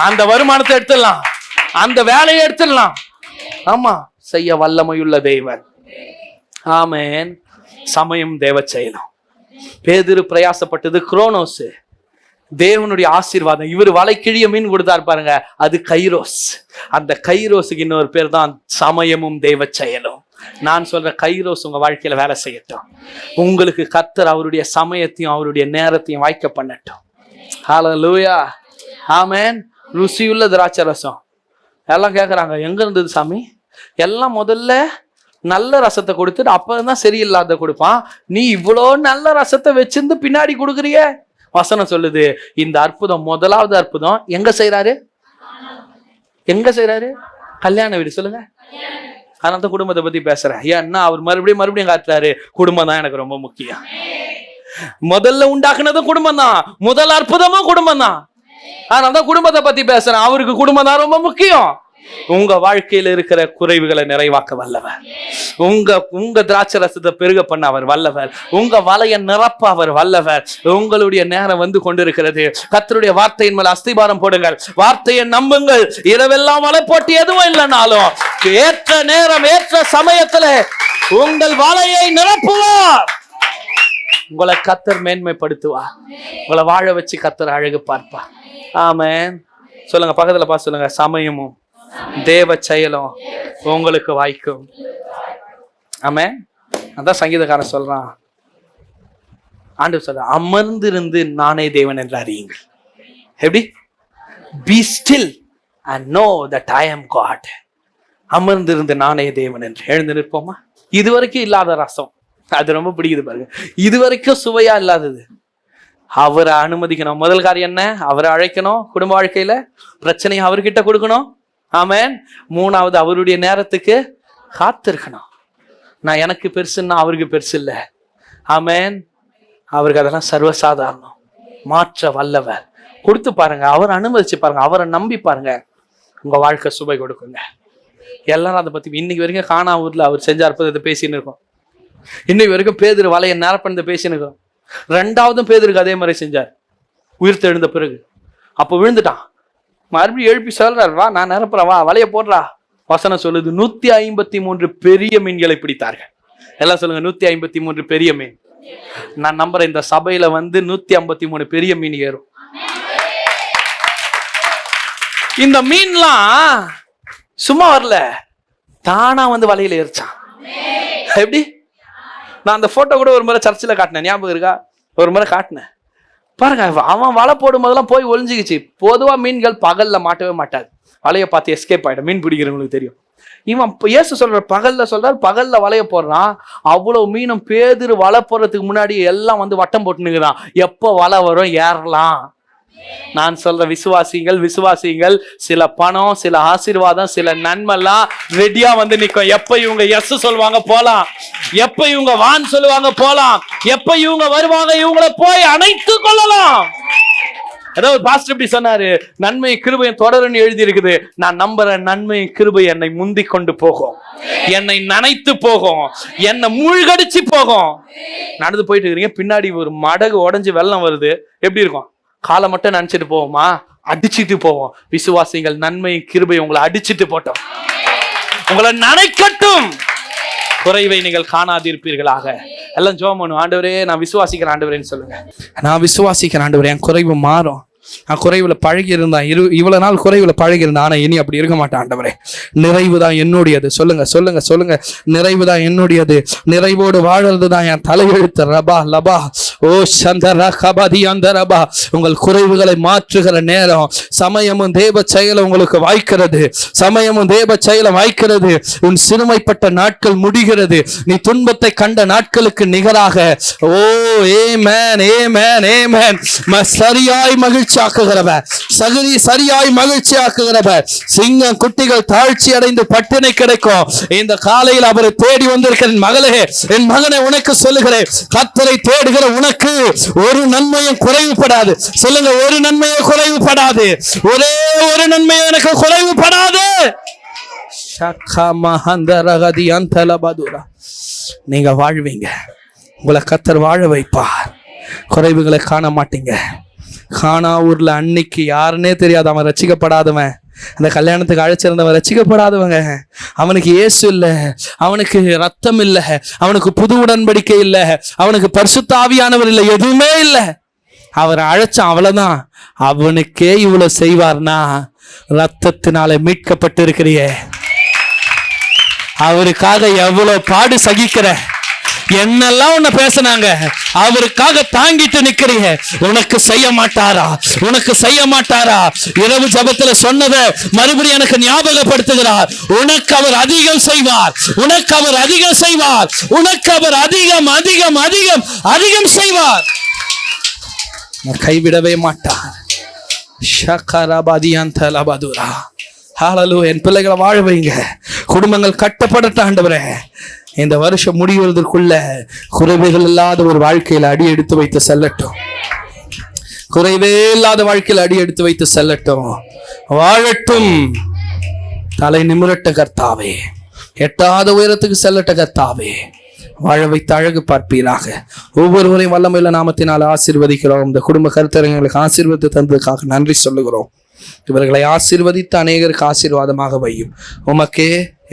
அந்த வருமானத்தை எடுத்துடலாம், அந்த வேலையை எடுத்துடலாம். ஆமா, செய்ய வல்லமையுள்ள தேவன். ஆமென். சமயம் தேவ செயலும். பேதுரு பிரயாசப்பட்டது குரோனோஸ், தேவனுடைய ஆசீர்வாதம். இவர் வலை கிழிய மீன் கொடுத்தாரு பாருங்க, அது கைரோஸ். அந்த கைரோஸுக்கு இன்னொரு பேர் தான் சமயமும் தேவ செயலும். நான் சொல்ற கைரோஸ் உங்க வாழ்க்கையில வேலை செய்யட்டும். உங்களுக்கு கர்த்தர் அவருடைய சமயத்தையும் அவருடைய நேரத்தையும் வாய்க்க பண்ணட்டும். ஹல்லேலூயா. ஆமென். ருசியுள்ள திராட்சை ரசம். எல்லாம் கேட்குறாங்க, எங்க இருந்தது சாமி? எல்லாம் முதல்ல நல்ல ரசத்தை கொடுத்துட்டு அப்பதான் சரியில்லாத கொடுப்பான், நீ இவ்வளோ நல்ல ரசத்தை வச்சிருந்து பின்னாடி கொடுக்குறிய. வசனம் சொல்லுது, இந்த அற்புதம், முதலாவது அற்புதம் எங்க செய்யறாரு? எங்க செய்யறாரு? கல்யாண வீடு. சொல்லுங்க. அதனால தான் குடும்பத்தை பத்தி பேசுறேன். ஏன்னா அவர் மறுபடியும் காட்டுறாரு, குடும்பம் தான் எனக்கு ரொம்ப முக்கியம். முதல்ல உண்டாக்குனதும் குடும்பம் தான், முதல் அற்புதமும் குடும்பம் தான். அதனாலதான் குடும்பத்தை பத்தி பேசுறேன். அவருக்கு குடும்பம் தான் ரொம்ப முக்கியம். உங்க வாழ்க்கையில இருக்கிற குறைவுகளை நிறைவாக்க வல்லவர். உங்க திராட்சை ரசத்தை பெருக பண்ண அவர் வல்லவர். உங்க வலைய நிரப்ப அவர் வல்லவர். உங்களுடைய நேரம் வந்து கொண்டிருக்கிறது. கர்த்தருடைய வார்த்தையின் மேல அஸ்திபாரம் போடுங்கள். வார்த்தையை நம்புங்கள். இரவெல்லாம் வலை போட்டு எதுவும் இல்லைனாலும் ஏற்ற நேரம் ஏற்ற சமயத்துல உங்கள் வலையை நிரப்புவார். உங்களை கர்த்தர் மேன்மைப்படுத்துவார். உங்களை வாழ வச்சு கர்த்தர் அழகு பார்ப்பார். ஆமென். சொல்லுங்க, பக்கத்துல பார்த்து சொல்லுங்க, சமயமும் தேவ செயலும் உங்களுக்கு வாய்க்கும். ஆமென். அதான் சங்கீதக்காரன் சொல்றான், ஆண்டவர் சொல்ற, அமர்ந்திருந்து நானே தேவன் என்று அறியுங்கள். எப்படி? Be still and know that I am God. அமர்ந்திருந்து நானே தேவன் என்று. எழுந்து நிற்போமா? இதுவரைக்கும் இல்லாத ரசம், அது ரொம்ப பிடிக்குது பாருங்க. இதுவரைக்கும் சுவையா இல்லாதது அவரை அனுமதிக்கணும். முதல் காரியம் என்ன? அவரை அழைக்கணும். குடும்ப வாழ்க்கையில பிரச்சனையை அவர்கிட்ட கொடுக்கணும். ஆமென். 3வது, அவருடைய நேரத்துக்கு காத்திருக்கணும். நான் எனக்கு பெருசுன்னா அவருக்கு பெருசு இல்லை. ஆமென். அவருக்கு அதெல்லாம் சர்வசாதாரணம். மாற்ற வல்லவர். கொடுத்து பாருங்க, அவர் அனுமதிச்சு பாருங்க, அவரை நம்பி பாருங்க, உங்க வாழ்க்கை சுவை கொடுக்குங்க. எல்லாரும் அதை பத்தி இன்னைக்கு வரைக்கும் காணா ஊர்ல அவர் செஞ்ச அற்புதத்தை பேசின்னு இருக்கோம். இன்னைக்கு வரைக்கும் பேதுரு வலையை நேரப்பண்ணதை பேசின்னு இருக்கோம். 2வதும் பேதுருக்கு அதே மாதிரி செஞ்சார். உயிர் தெழுந்த பிறகு அப்போ விழுந்துட்டான். மறுபடியும் எழுப்பி சொல்றார், வா நான் நிரப்புறேன், வா வலைய போடுறா. வசனம் சொல்லுது, 153 பெரிய மீன்களை பிடித்தார்கள். எல்லாம் சொல்லுங்க, 153 பெரிய மீன். நான் நம்புறேன் இந்த சபையில வந்து 153 பெரிய மீன் ஏறும். இந்த மீன்லாம் சும்மா வரல, தானா வந்து வலையில ஏறிச்சான். எப்படி? நான் அந்த போட்டோ கூட ஒரு முறை சர்ச்சில் காட்டினேன், ஞாபகம் இருக்கா? ஒரு முறை காட்டினேன் பாருங்க. அவன் வலை போடும் போதெல்லாம் போய் ஒளிஞ்சுக்கிச்சு. பொதுவா மீன்கள் பகல்ல மாட்டவே மாட்டாது, வலையை பார்த்து எஸ்கேப் ஆயிடும். மீன் பிடிக்கிறவங்களுக்கு தெரியும். இவன் இயேசு சொல்ற பகல்ல சொல்றாரு, பகல்ல வலைய போடுறான். அவ்வளவு மீனும் பேதுரு வலை போடுறதுக்கு முன்னாடி எல்லாம் வந்து வட்டம் போட்டுனுக்குறான், எப்போ வலை வரும் ஏறலாம். நான் சொல்ற விசுவாசிகள் சில பணம், சில ஆசீர்வாதம், சில நன்மைலாம் ரெடியா வந்து நிற்கும். எப்ப இவங்க எஸ் சொல்லுவாங்க போலாம், எப்ப இவங்க வான் சொல்லுவாங்க போலாம், எப்ப இவங்க வருவாங்க இவங்களை போய் அணைத்து கொள்ளலாம். ஏதாவது பாஸ்டர் இப்படி சொன்னாரு, நன்மை கிருபையும் தொடருன்னு எழுதி இருக்குது. நான் நம்புறேன், நன்மை கிருபை என்னை முந்தி கொண்டு போகும், என்னை நனைத்து போகும், என்னை மூழ்கடிச்சு போகும். நடந்து போயிட்டு இருக்கிறீங்க, பின்னாடி ஒரு மடகு உடஞ்சி வெள்ளம் வருது, எப்படி இருக்கும்? காலை மட்டும் நினைச்சிட்டு போவோமா? அடிச்சுட்டு போவோம். விசுவாசிகள் நன்மையும் கிருபை உங்களை அடிச்சுட்டு போட்டோம், உங்களை நனைக்கட்டும், குறைவை நீங்கள் காணாதிருப்பீர்களாக. எல்லாம் ஜெபம் பண்ணுவோம். ஆண்டவரே நான் விசுவாசிக்கிறேன் ஆண்டவரேன்னு சொல்லுங்க. நான் விசுவாசிக்கிறேன் ஆண்டவரே, என் குறைவு மாறும். நான் குறைவுல பழகி இருந்தான், இவ்வளவு நாள் குறைவுல பழகி இருந்தேன், ஆனா இனி அப்படி இருக்க மாட்டேன் ஆண்டவரே. நிறைவு தான் என்னுடையது. சொல்லுங்க சொல்லுங்க சொல்லுங்க. நிறைவு தான் என்னுடையது. நிறைவோடு வாழறது தான் என் தலையெழுத்து. ரபா லபா ஓ சந்தரா கபதி அந்த ரபா. உங்கள் குறைவுகளை மாற்றுகிற நேரம். சமயமும் தேவ செயல உங்களுக்கு வாய்க்கிறது, சமயமும் தேவ செயலம் வாய்க்கிறது. உன் சிறுமைப்பட்ட நாட்கள் முடிகிறது, நீ துன்பத்தை கண்ட நாட்களுக்கு நிகராக. ஓ ஏமேன் ஏமேன் ஏமேன். சரியாய் மகிழ்ச்சி ஆக்குகிறவர், சரியாய் மகிழ்ச்சி ஆக்குகிறவர். சிங்கம் குட்டிகள் தாழ்ச்சி அடைந்து பட்டினை கிடைக்கும். இந்த காலையில் அவரை தேடி வந்திருக்கிற மகளே, என் மகனை உனக்கு சொல்லுகிறேன், கர்த்தரை தேடுகிற உனக்கு ஒரு நன்மையும் குறைவுபடாது. சொல்லுங்க, ஒரு நன்மையும் குறைவுபடாது. ஒரே ஒரு நன்மையும் எனக்கு குறைவுபடாது. நீங்க வாழ்வீங்க, உங்களை கர்த்தர் வாழ வைப்பார். குறைவுகளை காண மாட்டீங்க. காணா ஊர்ல அன்னைக்கு யாருன்னே தெரியாது, அவன் ரட்சிக்கப்படாதவன். அந்த கல்யாணத்துக்கு அழைச்சிருந்தவன் ரட்சிக்கப்படாதவங்க. அவனுக்கு இயேசு இல்லை, அவனுக்கு ரத்தம் இல்லை, அவனுக்கு புது உடன்படிக்கை இல்லை, அவனுக்கு பரிசுத்த ஆவியானவர் இல்லை, எதுவுமே இல்லை. அவரை அழைச்சான், அவ்வளவுதான். அவனுக்கே இவ்வளவு செய்வார்னா ரத்தத்தினால மீட்கப்பட்டு இருக்கிறியே, அவருக்காக எவ்வளவு பாடு சகிக்கிற. என்னெல்லாம் உன்னை பேசினாங்க, அவருக்காக தாங்கிட்டு நிக்கிறீங்க. உனக்கு செய்ய மாட்டாரா? உனக்கு செய்ய மாட்டாரா? இரவு ஜபத்துல சொன்னதை மறுபடியும் எனக்கு ஞாபகப்படுத்துகிறார். உனக்கு அவர் அதிகம் செய்வார், உனக்கு அவர் அதிகம் செய்வார், உனக்கு அவர் அதிகம் அதிகம் அதிகம் அதிகம் செய்வார். கைவிடவே மாட்டார். என் பிள்ளைகளை வாழ வைங்க, குடும்பங்கள் கட்டப்படட்ட ஆண்டவரே. இந்த வருஷம் முடிவதற்குள்ள குறைவுகள் இல்லாத ஒரு வாழ்க்கையில அடி எடுத்து வைத்து செல்லட்டும். குறைவே இல்லாத வாழ்க்கையில் அடி எடுத்து வைத்து செல்லட்டும், வாழட்டும். தலை நிமிரட்ட கர்த்தாவே, எட்டாத உயரத்துக்கு செல்லட்ட கர்த்தாவே, வாழ வைத்து அழகு பார்ப்பீராக. ஒவ்வொருவரையும் வல்லமையுள்ள நாமத்தினால் ஆசீர்வதிக்கிறோம். இந்த குடும்ப கருத்தரங்களுக்கு ஆசீர்வாதத்தை தந்ததுக்காக நன்றி சொல்லுகிறோம். இவர்களை ஆசீர்வதித்து அநேகருக்கு ஆசீர்வாதமாக வையும். உமக்கே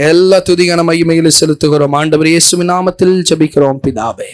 எல்லா துதிகான மகிமையிலும் செலுத்துகிறோம். ஆண்டவர் இயேசுவின் நாமத்தில் ஜெபிக்கிறோம் பிதாவே.